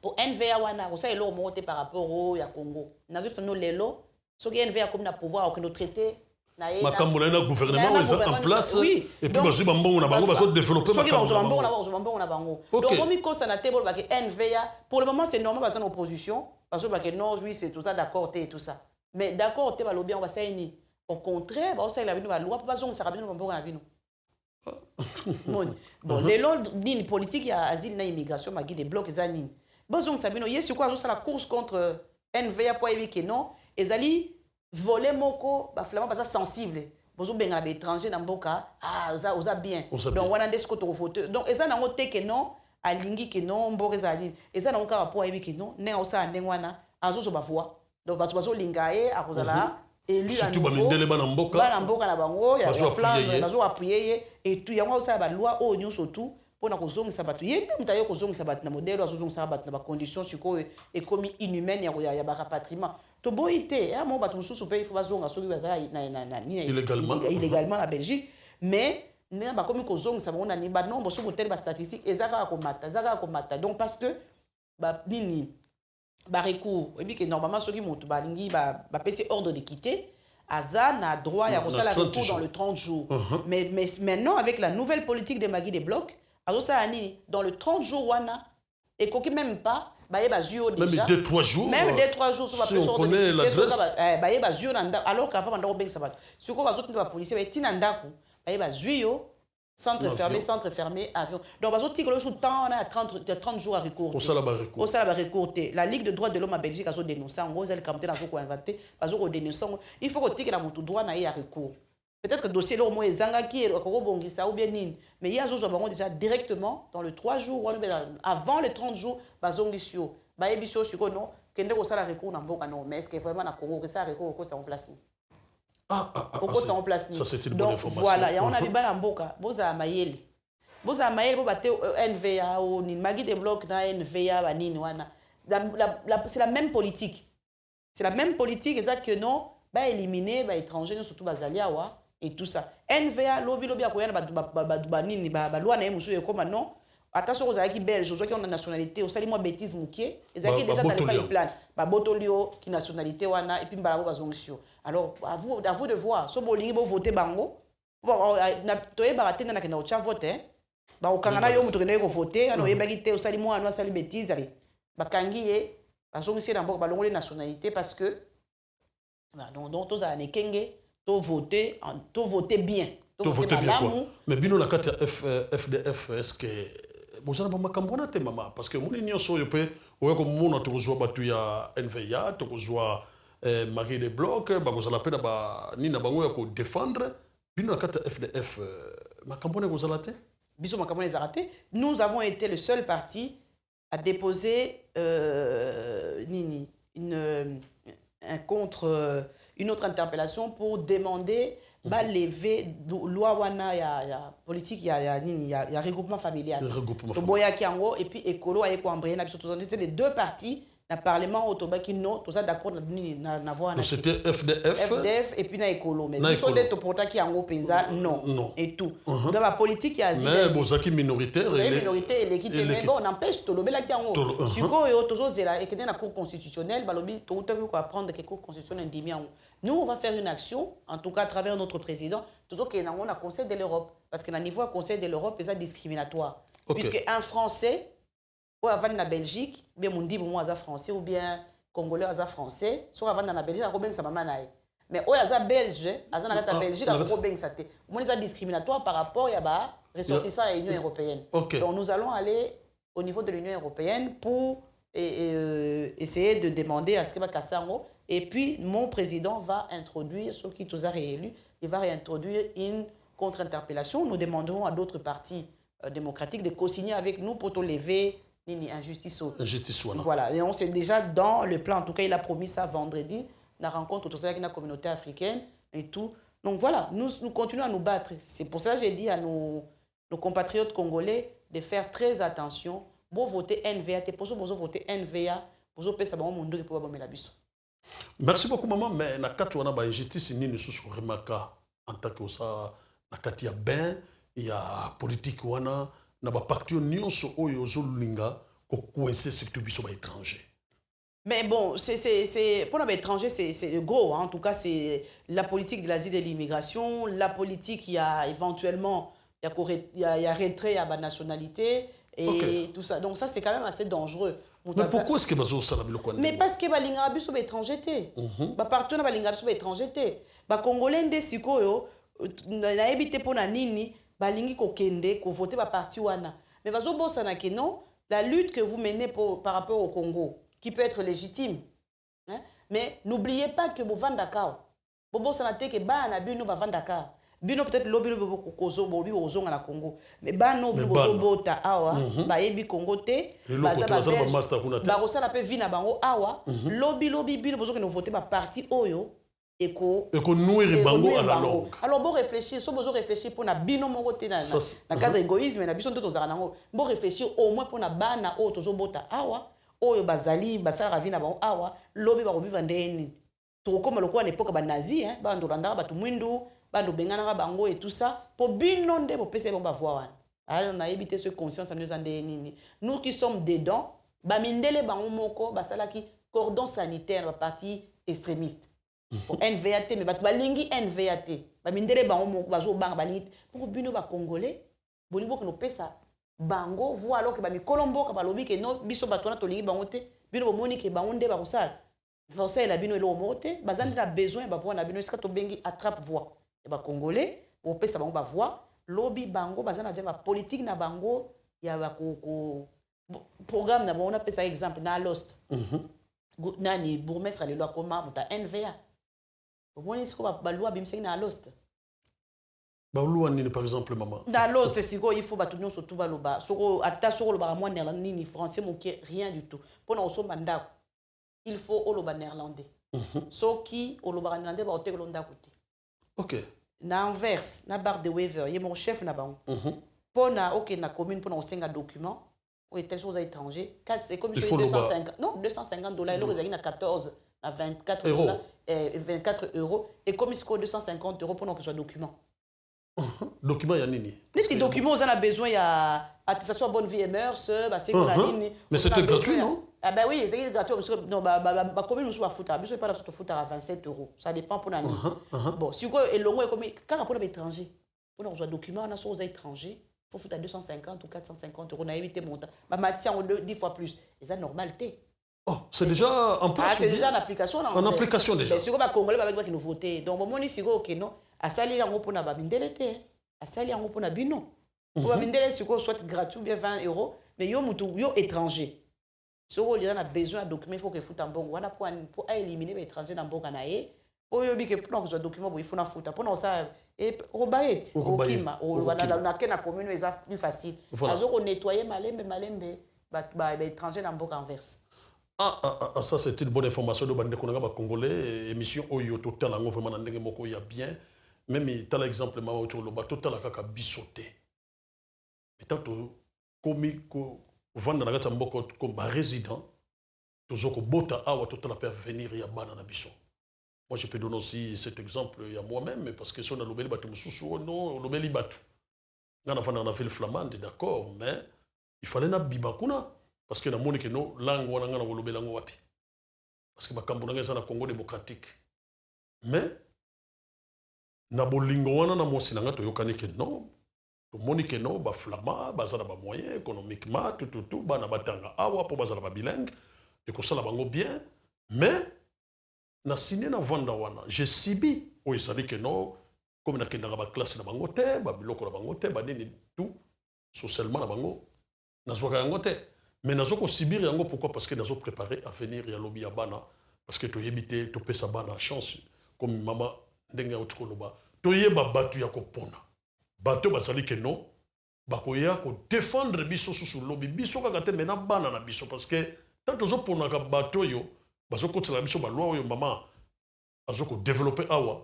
Speaker 1: Pour NVA wana ko ça elo monté par rapport au ya Congo nazo no lelo so que NVA comme na pouvoir au traité na
Speaker 2: ye makambola na gouvernement en place et puis bazo bambongo na bango bazo développer
Speaker 1: makambola na bango donc comme ko ça na table ba que NVA pour le moment c'est normal bazo en opposition parce que non oui c'est tout ça d'accord et tout ça mais d'accord te ba lobby on va ça ni au contraire ba ça la bino ba loi bazo ça rabino bambongo na bino. Bon, les lois d'une politique, il y a asile et immigration, il y a des blocs, il y a des blocs. Il y a la course contre NVA pour éviter que non, ils allaient voler moko, flamand pas sensible. Ils ont bien des étrangers dans le boca, ils ont bien. Donc, on a des scotts au fauteuil. Donc, ils ont noté que non, à lingi que non, bon, ils ont un cas pour éviter que non, n'est pas ça, n'est pas ça, ils ont voix. Donc, ils ont lingaé, à cause de là. Élu
Speaker 2: surtout bandele bana mboka
Speaker 1: na bango ya flamme nazo appuyer et tout yango ça ba loi o nyo surtout pona kozongisa batu yende mutayo kozongisa batu na modèle azozongisa batu na ba conditions siko et comme inhumaine ya ba rapatriement to boité mo batu mususu pe il faut bazonga soki bazala illégalement na Belgique mais ne ba komi kozongisa bango na ni ba nombre sur modèle ba statistique ezaka ko mata donc parce que ba nini ba recours et puis que normalement ceux qui montent balingi ba passer ordre de quitter Azan a droit à la recours dans le 30 jours mais maintenant avec la nouvelle politique de Magui des blocs azosa ani dans le 30 jours wana et koki même pas ba yeba zuyo déjà
Speaker 2: même 2-3 jours
Speaker 1: même 2-3 jours sur
Speaker 2: si on connaît l'adresse
Speaker 1: ba yeba zuyo alors qu'avant ndako beng sabat si ko bazotinda ba policier ba tina ndako ba yeba zuyo centre fermé, avion. Donc, on a 30 jours à recours.
Speaker 2: Au salaire
Speaker 1: recours. La Ligue de droits de l'homme à Belgique a dénoncé, en gros, elle a inventé, il faut que la droit à recours. Peut-être que le dossier au moins Zangaki ou bien Nine. Mais il y a déjà directement dans le 3 jours, avant les 30 jours, Bazongisio. Baebisio, non, Kende au salaire recours n'a pas non. Mais est-ce que vraiment, Congo, que ça recours, ça en place?
Speaker 2: Ça c'est une bonne information.
Speaker 1: Voilà, on a vu bala mboka, boza mayele. Boza mayele bo bate NVA ou ni Magui des blocs na NVA ba nini wana. C'est la même politique. C'est la même politique exact que non, ba éliminer ba étrangers surtout bazalia wa et tout ça. NVA lobby akoyana ba nini ba loi na musu comme non. Attention aux qui belges, aux qui ont la nationalité, aux salimoi bêtises moukier, ils ont déjà dans les plans. Ba botolio qui nationalité wana et puis balabo bazongio. Alors à vous de voir, so bolingi bo voter bango. Bon na toye baraté na kena ocha voter. Ba okangana yo mutu kena ko voter, ano yebaki te osalimo ano asali bêtises ali. Ba kangiye bazongisi na mboko balongole nationalité parce que donc tous a nekenge to voter bien.
Speaker 2: To voter bien quoi. Mais bino la carte FDF est-ce que bozana ba makambona te mama parce que mon nyonso yo pe oya ko mona to zo batu ya NVA to zo Magui des blocs ba bozala pe ba nina bango ya ko défendre bino la carte FDF makambona bozala te
Speaker 1: biso makambona ezarate nous avons été le seul parti à déposer un contre une autre interpellation pour demander bah lever loi wana ya politique il y a regroupement familial et puis écolo avec Kwambré na biso c'était les deux partis na parlement autobaki non tout ça d'accord na voix
Speaker 2: c'était FDF
Speaker 1: et puis na écolo mais biso de to porta ki yango penza non et tout dans la politique il y a
Speaker 2: mais bozaki minoritaire
Speaker 1: et l'équité mais bon n'empêche to lobela ki yango sikoyo tozo zela et que na cour constitutionnelle balobi to ko apprendre que cour constitutionnelle ndimi yango. Nous, on va faire une action, en tout cas à travers notre président, toujours qu'il y a un Conseil de l'Europe. Parce qu'à niveau Conseil de l'Europe, c'est discriminatoire. Okay. Puisque un Français, ou avant la Belgique, ou bien mon dit moi français, ou bien Congolais français, soit avant la Belgique, on ça mais ou a Belge, avant la Belgique, on ça c'est discriminatoire par rapport à ressortissants à l'Union européenne.
Speaker 2: Okay.
Speaker 1: Donc nous allons aller au niveau de l'Union européenne pour essayer de demander à ce que Kassango. Et puis, mon président va introduire, ce qui nous a réélu, il va réintroduire une contre-interpellation. Nous demanderons à d'autres partis démocratiques de co-signer avec nous pour lever l'injustice. Voilà, et on sait déjà dans le plan, en tout cas, il a promis ça vendredi, la rencontre autour de la communauté africaine et tout. Donc voilà, nous continuons à nous battre. C'est pour ça que j'ai dit à nos compatriotes congolais de faire très attention. Pour voter NVA, pour voter NVA, pour voter ça, pour la biso.
Speaker 2: Merci beaucoup maman mais na kati wana ba injustice nini susu remaka en tant que ça na kati ya ben ya politique wana na ba parti nyonso oyo zolinga ko coincer secteur biso ba étranger.
Speaker 1: Mais bon, c'est pour les étrangers, c'est gros. Hein. En tout cas, c'est la politique de l'asile et de l'immigration, la politique, il y a éventuellement il y a retrait, il y a la nationalité et tout ça. Donc ça, c'est quand même assez dangereux.
Speaker 2: Mais pourquoi est-ce que bazo sala biloko?
Speaker 1: Mais parce que balinga biso ba étranger té. Ba partout na balinga biso ba étranger té. Ba congolais ndé sikoyo na ebité pona nini balingi ko kende ko voter ba parti wana. Mais bazo bosana ke non, la lutte que vous menez par rapport au Congo qui peut être légitime. Hein? Mais n'oubliez pas que bo vandaka. Bo bosana té ke ba na bino ba vandaka. Bino peut-être lobby kozo bobi ozonga na Congo mais ba no bozo bota awa ba yebi Congo te ba za ba pe vina bango awa lobby bino bozo que nous voter ba parti oyo eko
Speaker 2: nouer bango à la longue.
Speaker 1: Alors bon réfléchir so bozo réfléchir pour na bino moko te na cadre égoïsme na biso nto tozaka nango bon réfléchir au moins pour na bana o tozo bota awa oyo bazali basala vina bango awa lobby ba ko vivre ndeni to comme le quoi à l'époque ba nazi hein ba ndolanda ba tumwindu bando bengana bango et tout ça pour bino nde pour pese ba voir alors on a évité ce conscience à nous en nini nous qui sommes dedans ba mindele bango moko basala ki cordon sanitaire ba parti extrémiste pour NVAT mais ba lingi NVAT ba mindele bango moko bazo banga balit pour bino ba congolais bolingo que no pesa bango voit alors que ba mi kolombo ka ba lobi que no biso batona to lingi bango te bino bomoni que bango nde ba kosala ça la bino elo mote bazandi na besoin ba voir na bino ska to bengi attrape voix et ba congolais au pesa bango ba voix lobby bango bazana déjà ba politique na bango ya ba ko programme na bango na pesa exemple na lost nani bourgmestre le loi comment muta NVA bomoni siko ba loi bimseng na lost
Speaker 2: ba loi nini par exemple maman
Speaker 1: na lost siko il faut ba tout nyonso tout ba loba soko ata soko lo ba moi néerlandais ni français moké rien du tout pona osomba ndako il faut oloba néerlandais soki oloba néerlandais ba otekolo ndako te.
Speaker 2: OK.
Speaker 1: Na Anvers, na barre de Weaver, il y a mon chef na bango. Pour na OK na commune pour na osenga document ou telle chose à étranger, c'est comme sur 250 non, $250 alors ils na 14 à 24 dollars 24 euros et comme il faut 250 euros pour notre document.
Speaker 2: Document ya nini?
Speaker 1: Les documents on a besoin ya attestation bonne vie et mœurs, bah c'est qu'on a dit.
Speaker 2: Mais c'était gratuit non?
Speaker 1: Ah ben oui, c'est gratuit parce que non bah commune nous faut foutre, je pas la foutre à 27 euros. Ça dépend pour l'année. Bon, si quoi et longo est comme quand pour l'étranger. Pour nos documents on a sur aux étrangers, faut foutre à 250 ou 450 euros, on a évité montant. Bah matière 10 fois plus. Et ça normalité.
Speaker 2: Oh, c'est déjà en place.
Speaker 1: Ah, c'est déjà en application là.
Speaker 2: En application déjà.
Speaker 1: Mais si quoi ba congolais ba avec qui nous voter. Donc bon moni si quoi OK non, à sali yango pour na ba mindelete, à sali yango pour na bino. Pour ba mindele si quoi soit gratuit bien 20 euros, mais yo mutu yo étranger. Si on a besoin d'un document, il faut que foute en bon. Pour éliminer les étrangers dans le bon Canaï, pour que document, il faut foutre. Pour ça, et Robaït, Okima, on a la commune, c'est plus facile. On nettoyer malembe, les étrangers dans le bon Anvers.
Speaker 2: Ça c'est une bonne information de bande konanga congolais émission Oyo total en vraiment na ndenge moko ya bien même tel exemple ma auto lo ba total kaka bisoté et tant komi ko vendre na kata mboko comme résident tozoko bota awa total peut venir ya bana na biso. Moi je peux donner aussi cet exemple il y a moi-même parce que si on a lobeli batu mususu non lobeli batu ngana fana na ville flamande d'accord mais il fallait na bibakuna. Parce que na moni que no langue wana ngana kolobela ngo wapi parce que bakambo na ngeza na Congo démocratique mais na bolingo wana na mosi nanga toyokani que non to moni que non ba flama bazala ba moyen économiquement tout bana batanga awa po bazala ba bilingue et ko sala bango bien mais na signé na vanda wana j'ai subi o isali que non comme na kendanga ba classe na bango te ba biloko na bango te ba nini tout socialement na bango na zwaka yango te. Mais nous avons subir yango pourquoi parce que nous avons préparé à venir ya lobby ya bana parce que to yebité to pesa bana chance comme maman ndenga utkoloba to yeba batu ya kopona bato basali que non bakoya ko défendre biso sous lobby biso kaka te mena bana na biso parce que tant tozo pona ka bato yo bazo kotela biso ba loi yo maman azo ko développer awa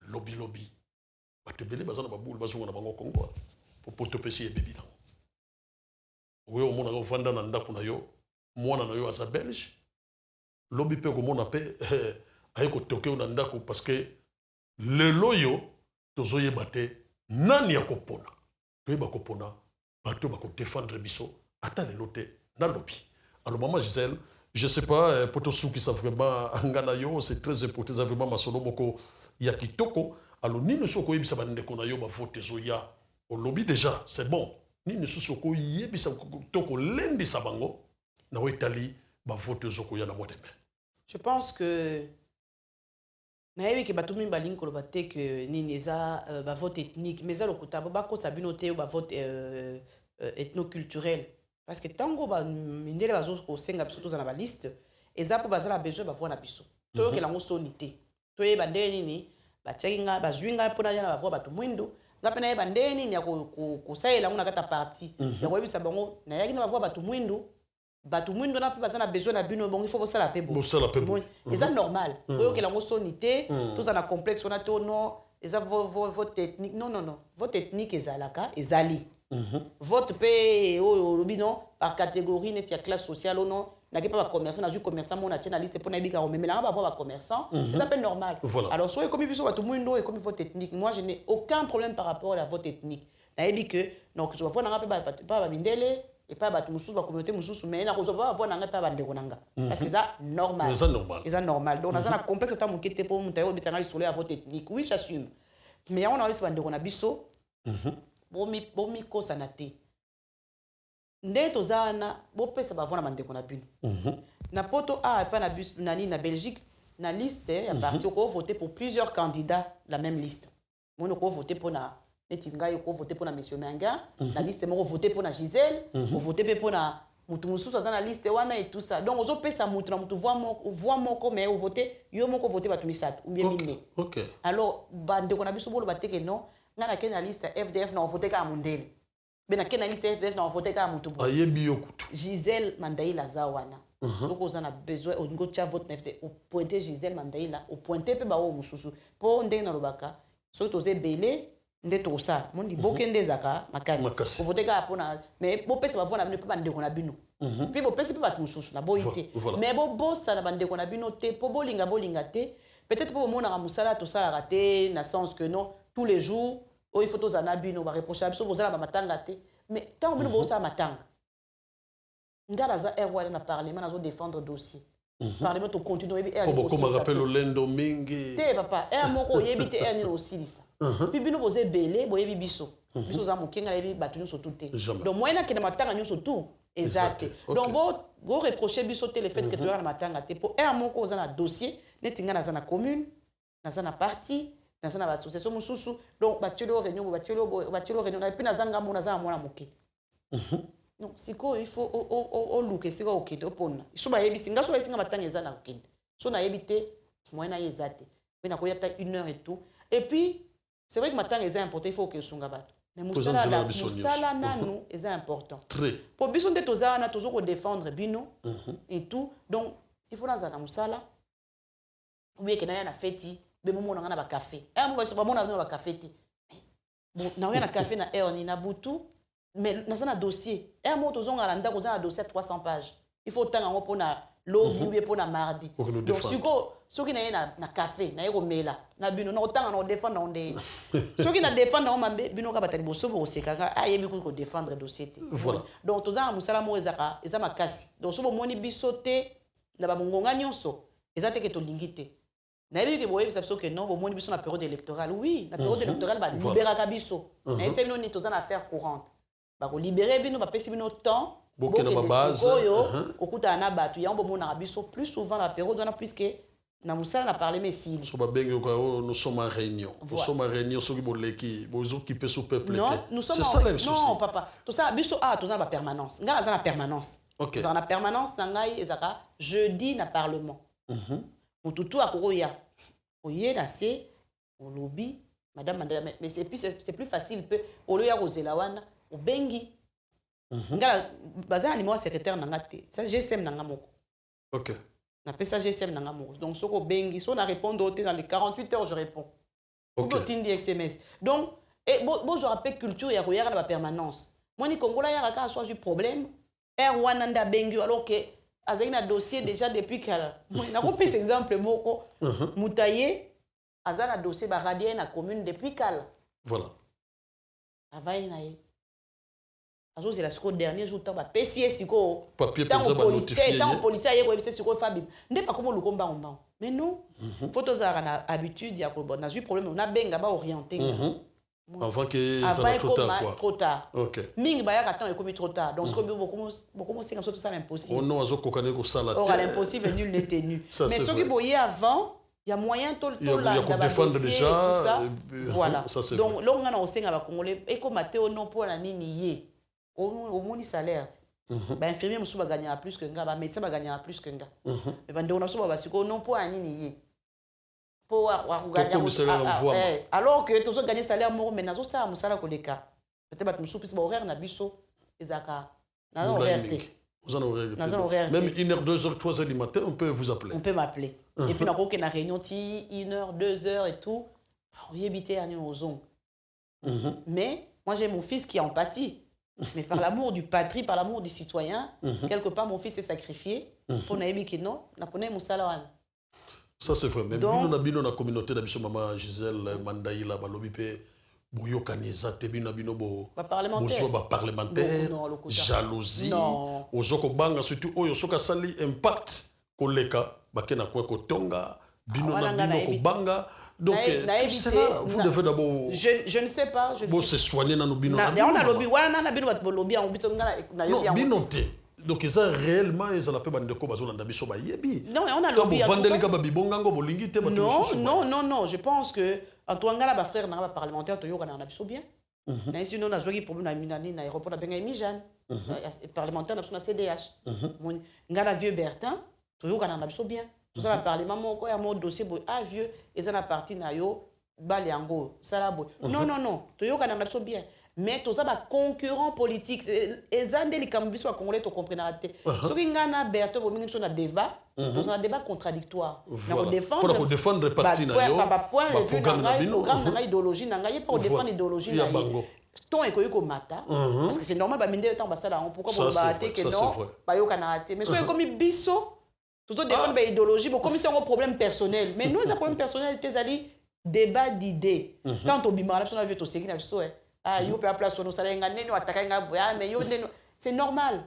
Speaker 2: lobby bato belé bazana ba boule bazo na bango Congo pour to pesi e bebi na. Oui, au monde vanda na ndako na yo mwana na yo asa belge lobi pe ko mona pe ayeko toke na ndako parce que le loyo tozoye baté nani ya kopona toyeba kopona bato ba ko défendre biso ata le loté na lobi. Alors maman Gisèle je sais pas pour tous ceux qui savent vraiment ngana yo c'est très important ça vraiment masolo moko ya kitoko alors ni ne soko yebisa bande ko na yo ba vote zoya au lobby déjà c'est bon. Ni ne soko yebisa toko lendi sabango na wetali ba vote zoko ya na modeme.
Speaker 1: Je pense que nayebi ke batumi balingi koloba te que ni neza ba vote ethnique mais za lokuta ba ko sabino te ba vote ethno-culturel parce que tango ba mindele bazo ko senga biso to za na ba liste ezapo bazala besoin ba voix na biso to ke la ngosonité to yeba ndeni ni ba tchenga ba zwinga pona ya na ba voix batu mwindo ngapena yeba ndeni ni ya ko saela nguna kata parti ya ko yebisa bango na yaki na ba voix batu mwindo na pe bazana besoin na bino bon il faut bosala pe bon c'est normal oyo ke la ngosonité to za na complexe on a to non eza vote ethnique non vote ethnique ezalaka ezali vote pe oyo lobi non par catégorie net ya classe sociale non na pas ba commerçant na ju commerçant mon na tena liste pour na bika mais là on va voir ba commerçant c'est un peu normal alors soit comme biso batu mwindo et comme vote ethnique moi je n'ai aucun problème par rapport à la vote ethnique na yebi que donc je vois na pas ba mindele et pas batu mususu ba communauté mususu mais na ko va voir na pas ba ndeko nanga parce que ça normal c'est normal donc na za na complexe ta mokete pour mutayo bitanga lisolo ya vote ethnique oui j'assume mais on a aussi ba ndeko na biso bomi kosa na te nde tozana bopesa bavona bandeko na bino na poto a pa na bus nani na Belgique na liste ya parti ko voter pour plusieurs candidats la même liste mono ko voter pour na netinga ko voter pour na monsieur Menga la liste mo voter pour na Gisèle ko voter pour na mutu mususu azana liste wana et tout ça donc ozo pesa mutu na mutu voix moko mais o voter yo moko voter batu misatu ou bien mille
Speaker 2: OK
Speaker 1: alors bandeko na biso bolo bateke non ngana ke na liste FDF na voter ka mundele bena ke na liste FDF na voter ka mutu bo
Speaker 2: ayebi yokutu
Speaker 1: Gisèle Mandaïla zawana soko zana besoin o ngo tia vote na FDF o pointer Gisèle Mandaïla o pointer pe ba o mususu po ndenge na lobaka so to ze belé nde to sa mondi bokende zaka makasi o voter ka pona mais bo pesa ba vona bino pe bandeko na bino puis bo pesa pe ba mususu na boité mais bo bossa na bandeko na bino te po bolinga te peut-être po mona ka musala to sala raté na sens que non tous les jours il faut tous en abino va reprocher absolu vous allez matanga te mais tant que vous ça matanga ngala za erwa na parlement na zo défendre dossier parlement to continuer bi
Speaker 2: er comme on rappelle Lendo Mingi
Speaker 1: te papa er moko yebite er ni aussi lisa puis bino vous belé boyebi biso biso za mokenga yebi batu nyo tout te donc moi na ke na matanga nyo tout exact donc vous reprocher biso te le fait que tu na matanga te pour er moko za na dossier netinga na za na commune na za na parti dans une association mususu donc bachelo réunion réunion et puis nazanga mona za mona moke non siko il faut o luke siko okite opona isuba yebisi ngaso yesinga matanga ezana okite so na yebite moyena yezate pe na koyata 1 heure et tout et puis c'est vrai que matanga est important il faut que sunga bato mais musala nanu est important.
Speaker 2: Très.
Speaker 1: Pour biso nde toza na toujours défendre bino et tout. Donc il faut dans un musala. Ou bien que na na feti, be mo na ba café. Eh mo ba mo na ba café ti. Bon, na na café na ni na butu, mais na dossier. Eh mo tozonga la ndako za na dossier 300 pages. Il faut tant en pour na lobby ou bien pour na mardi. Donc ce qui na café na yeko mela na bino na otanga na défendre onde ce qui na défendre on mambe bino ka batali boso bo sekanga ayebi ko défendre dossier.
Speaker 2: Voilà.
Speaker 1: Donc toza musala mo ezaka eza makasi. Donc so bo moni bisote na ba mongonga nyonso ezate ke to lingite. Na yebi ke boye bisa que non bo moni biso na période électorale. Oui, na période électorale ba libérer biso. Na ese bino ni toza na affaire courante. Ba ko libérer bino ba pesi bino temps.
Speaker 2: Beaucoup de base.
Speaker 1: Okuta na batu ya mbo na biso plus souvent la période on a plus que na musala na parler mais si
Speaker 2: nous sommes en réunion. Nous sommes en réunion sur les occuper ce peuple.
Speaker 1: Non, nous sommes non papa. Tout ça biso tout ça va permanence. Ngala za na permanence.
Speaker 2: OK.
Speaker 1: Za na permanence na ngai ezaka jeudi na parlement. Mututu akoya. Oye na c'est au lobby madame Mandela mais c'est plus facile peu au lieu ya rozela wana au bengi. Ngala baza ni moi secrétaire nanga te. Ça GSM nanga moko.
Speaker 2: OK.
Speaker 1: On appelle ça GSM nanga moko. Donc soko bengi, so na répondre dans les 48 heures je réponds. OK. Ou tindi SMS. Donc et bon je rappelle culture ya koyara la permanence. Moi ni Congola ya ka soit du problème. Wana nda bengi alors que azali na dossier déjà depuis kala. Moi na ko pese exemple moko. Mutaye azana dossier ba radien na commune depuis kala.
Speaker 2: Voilà.
Speaker 1: Avaye na ye. C'est la dernier jour tu as PCS siko
Speaker 2: papier penza ba notifier
Speaker 1: tant policier yeko ebise siko fabim nde pas comme lukomba omba mais non photo za na habitude ya ko na eu problème on a benga ba orienter
Speaker 2: avant que ça soit trop tard quoi
Speaker 1: trop tard.
Speaker 2: OK
Speaker 1: Ming ba ya ka temps ekomi trop tard donc ce que beaucoup c'est comme ça tout ça l'impossible
Speaker 2: on non azo kokane ko sala
Speaker 1: or l'impossible nul n'est tenu mais ce qui boyé avant il y a moyen tout
Speaker 2: là de défendre déjà
Speaker 1: voilà donc là on a aussi nga ba congolais et comme Mathéo non pour na nini yé au moins salaire ba infirmier musu ba gagner plus que nga ba médecin ba gagner plus que nga mais ba ndona so ba siko non pour anini yé pour gagner alors que to so gagner salaire moko mais nazo ça musala koleka peut-être ba musu pisa ba horaire na biso ezaka na horaire te
Speaker 2: vous en horaire même 1h 2h 3h du matin on peut vous appeler
Speaker 1: on peut m'appeler et puis na ko ke na réunion ti 1h 2h et tout on y habiter ani ozong mais moi j'ai mon fils qui a empathie. Mais par l'amour du patrie, par l'amour du citoyen, quelque part, mon fils s'est sacrifié pour Naïbi Keno, Naponé Moussalawan.
Speaker 2: Ça, c'est vrai. Même nous, dans la communauté, maman Gisèle Mandaïla, Balobipe, Bouyo Kaneza, Tebina Binobo, parlementaire, jalousie, Ozoko Banga, surtout, Oyosoka Sali, impact, Koleka, Bakena Kweko Tonga, Bino Nabino Banga. Donc, tout cela, vous devez d'abord...
Speaker 1: Je ne sais pas.
Speaker 2: Bon, c'est soigné dans nos binômes.
Speaker 1: On a lobby, on a lobby,
Speaker 2: non, binoté. Donc, ça réellement, ils ont appelé Bandeko Bazolanda Bisoba Yebi.
Speaker 1: Non, on a lobby.
Speaker 2: Non,
Speaker 1: je pense que Antoine Gala, frère, n'a pas parlementaire, Toyo, on a bien. Mais sinon, on a joué pour nous, on a aéroport, on a bien mis Jeanne. Parlementaire, on a CDH. On a vieux Bertin, Toyo, on a bien. Tout ça, parlement, mon dossier, vieux, et ça, la partie, nayo, baliango, salabo. Non, Toyo, on a bien. Mais tout ça, concurrent politique, et ça, les Cambis sont congolais, tu comprends. Ce qui est un Bertin, on a un débat, on a un débat contradictoire.
Speaker 2: Pour défendre le parti,
Speaker 1: programme idéologie, pour défendre l'idéologie. Ton est comme mata, parce que c'est normal, pourquoi on va attaquer que non, mais ce comme biso. Tout ça défendre l'idéologie, comme c'est un problème personnel. Mais nous, c'est un problème personnel, c'est un débat d'idées. Tant au bimara, on a vu tout ce qui c'est normal.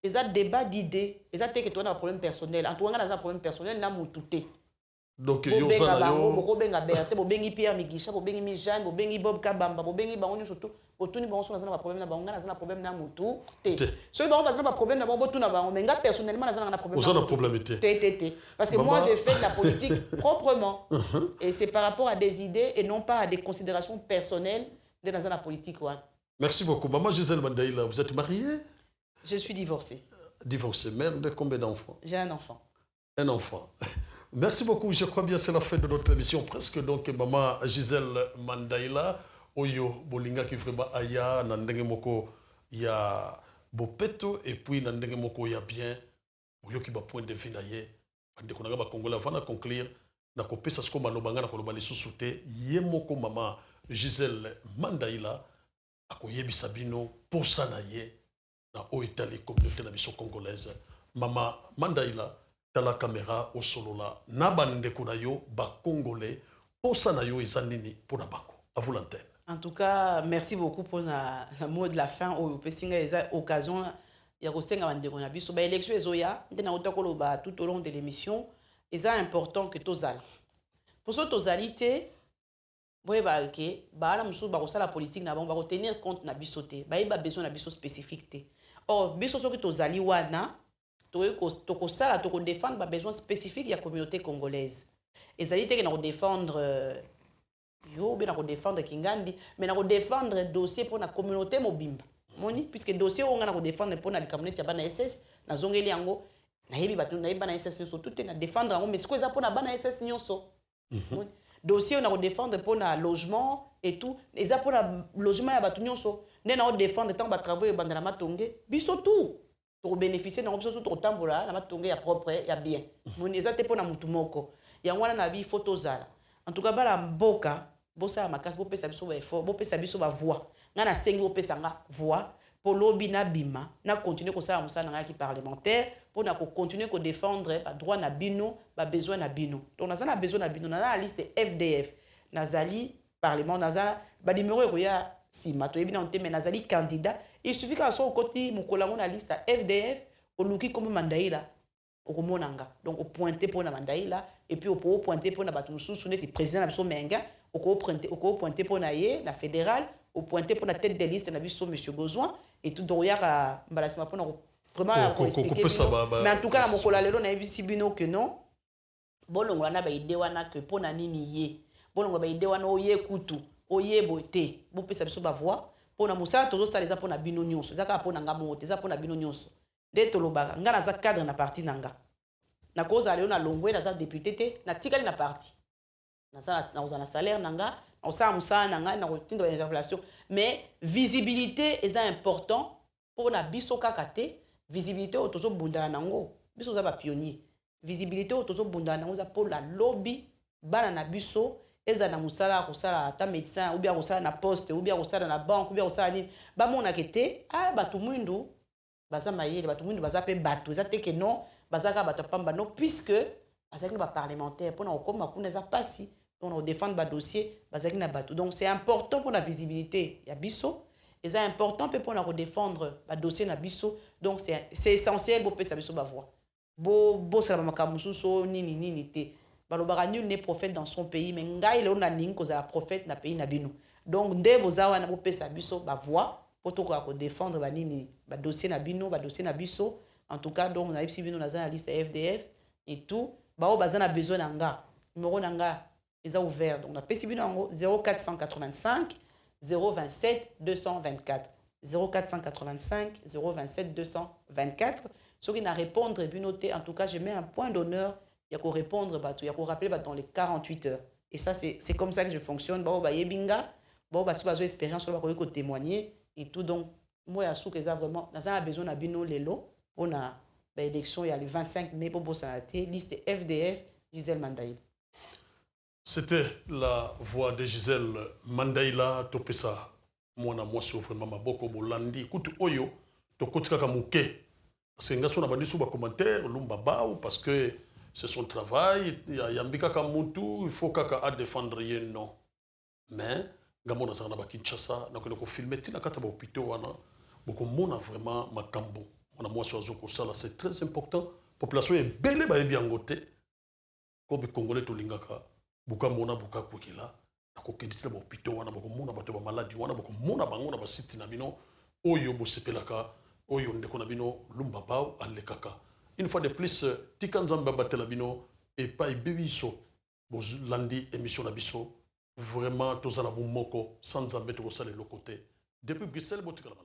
Speaker 1: C'est un débat d'idées. C'est un problème personnel. En tout cas, un problème personnel, n'a pas tout.
Speaker 2: Donc,
Speaker 1: il y a Pierre Migisha, Jeanne, Bob Kabamba, surtout. Otuni bango sona zana problème na bango na problème na mutu te so bango bazana problème na bango tuna bango mais nga personnellement nazana na problème
Speaker 2: na problème
Speaker 1: te parce que moi j'ai fait de la politique proprement et c'est par rapport à des idées et non pas à des considérations personnelles de la politique.
Speaker 2: Merci beaucoup. Maman Gisèle Mandaïla, vous êtes mariée?
Speaker 1: Je suis divorcée.
Speaker 2: Divorcée, mère de combien d'enfants?
Speaker 1: J'ai un enfant.
Speaker 2: Un enfant. Merci beaucoup. Je crois bien que c'est la fin de notre émission presque. Donc, Maman Gisèle Mandaïla, oyo bolinga ki vraiment aya na ndenge moko ya bopeto et puis na ndenge moko ya bien oyo ki ba point de vue na ye ande konanga ba congolais avant de conclure na kopesa sko malobanga na koloba lisusu te ye moko mama Gisèle Mandaïla akoyebisa bino posa na ye na oitali communauté na biso congolaise mama Mandaïla tala caméra au solola na bandeko na yo ba congolais posa na yo eza nini pona bango à vous l'antenne.
Speaker 1: En tout cas, merci beaucoup pour la mot de la fin au pessinga eza occasion ya kosenga bandeko na biso ba élection ezoya ndena otakoloba tout au long de l'émission eza important que tozala pour ça tozalité boye ba ke ba la musu ba kosala politique na bango ba ko tenir compte na biso te ba yeba besoin na biso spécifique te or biso soki tozali wana to kosala to ko défendre ba besoin spécifique ya communauté congolaise ezali te ke na ko défendre yo bien na ko défendre Kingandi mais na ko défendre dossier pour la communauté mobimba moni puisque dossier on na ko défendre pour na communauté ya bana SS na zongeli yango na yebi batu na yeba na SS nyonso tout na défendre yango mais siko eza pour na bana SS nyonso dossier on a défendre pour na logement et tout eza pour na logement ya batu nyonso ne na défendre tant ba travaux ya banda na matonge biso tout pour bénéficier na biso tout tambola na matonge ya propre ya bien moni eza te pour na mutu moko ya wana na bi photo zala en tout cas bala mboka bosa makasi bo pesa biso ba effort bo pesa biso ba voix ngana sengi bo pesa nga voix pour lobby na bima na continuer ko sala musala nga ki parlementaire pour na ko continuer ko défendre ba droit na bino ba besoin na bino donc na zana besoin na bino na la liste FDF nazali parlement nazala ba numéro ko ya sima to ebina onte mais nazali candidat il suffit ka so koti mukolango na liste FDF oluki comme Mandaïla okomonanga donc au pointer pour na Mandaïla et puis au pointer pour na batu mususu neti président na biso menga au pointer pour naie la fédérale au pointer pour la tête de liste na biso monsieur Gozoin et tout donc ya mbalasima pour vraiment expliquer mais en tout cas na mokola lelo na yebisi bino que non bolongo na ba idée wana que pour na nini ye bolongo ba idée wana oye kutu oye boté bo pesa biso ba voix pour na musala tozo staleza pour na bino nyonso zaka pour na ngamo te za pour na bino nyonso de tolobaka ngana za cadre na parti nanga na cause lelo na longwe na za député te na tikali na parti na na salaire nanga na osala musala nanga na kotinda ba interpellation mais visibilité est important pour na biso kaka te visibilité au tozo bunda nango biso za ba pionnier visibilité au tozo bunda nango za pour la lobby bana na biso eza na musala kosala ata médecin ou bien kosala na poste ou bien kosala na banque ou bien kosala nini ba mona kete ah batu mwindu baza mayele batu mwindu baza pe batu eza te ke non bazaka batu pamba non puisque bazaki ba parlementaire pour na okoma kuna eza pasi on défendre ba dossier bazaki na batu donc c'est important pour la visibilité ya biso et c'est important pour na défendre ba dossier na biso donc c'est essentiel pour pesa biso ba voix bo sala makamususo nini te balobaka nul n'est prophète dans son pays mais ngai le na ningi ko za prophète na pays na bino donc nde bozawa na bo pesa biso ba voix pour to ko défendre ba nini ba dossier na bino ba dossier na biso en tout cas donc na ipsi bino na za liste FDF et tout ba o bazana besoin na nga numéro na nga ils ont ouvert donc on a PCB 0485 027 224 0485 027 224 ceux qui n'a répondre et puis noter en tout cas je mets un point d'honneur il y a qu'à répondre il y a qu'à rappeler dans les 48 heures et ça c'est comme ça que je fonctionne bon bah yebinga bon bah si vous avez expérience on va témoigner et tout donc moi à sous que ça vraiment dans un besoin à bino lelo on a l'élection il y a le 25 mai pour Bossanate liste FDF Gisèle Mandaïla.
Speaker 2: C'était la voix de Gisèle Mandaïla topesa mwana mwasi vraiment maboko bolandi kutu oyo tokotika kamuke parce que ngaso na bandi sous ba commentaire lumba bao parce que c'est son travail yambika kamutu il faut kaka à défendre ye non mais ngamona sana ba Kinshasa na ko filmer tina kata ba hôpital wana boko mona vraiment makambo mwana mwasi azoko sala c'est très important population est belé ba ebiangote ko bi congolais to lingaka buka mona buka kwekela akokenditila ba hôpital wana bako mona bato ba maladie wana bako mona bango na ba site na bino oyo bosepelaka oyo ndeko na bino lumba bao alekaka une fois de plus tikanzamba batela bino et pas bibiso landi émission na biso vraiment tozala bomoko sans nzambe to ko sala le côté depuis Bruxelles botikala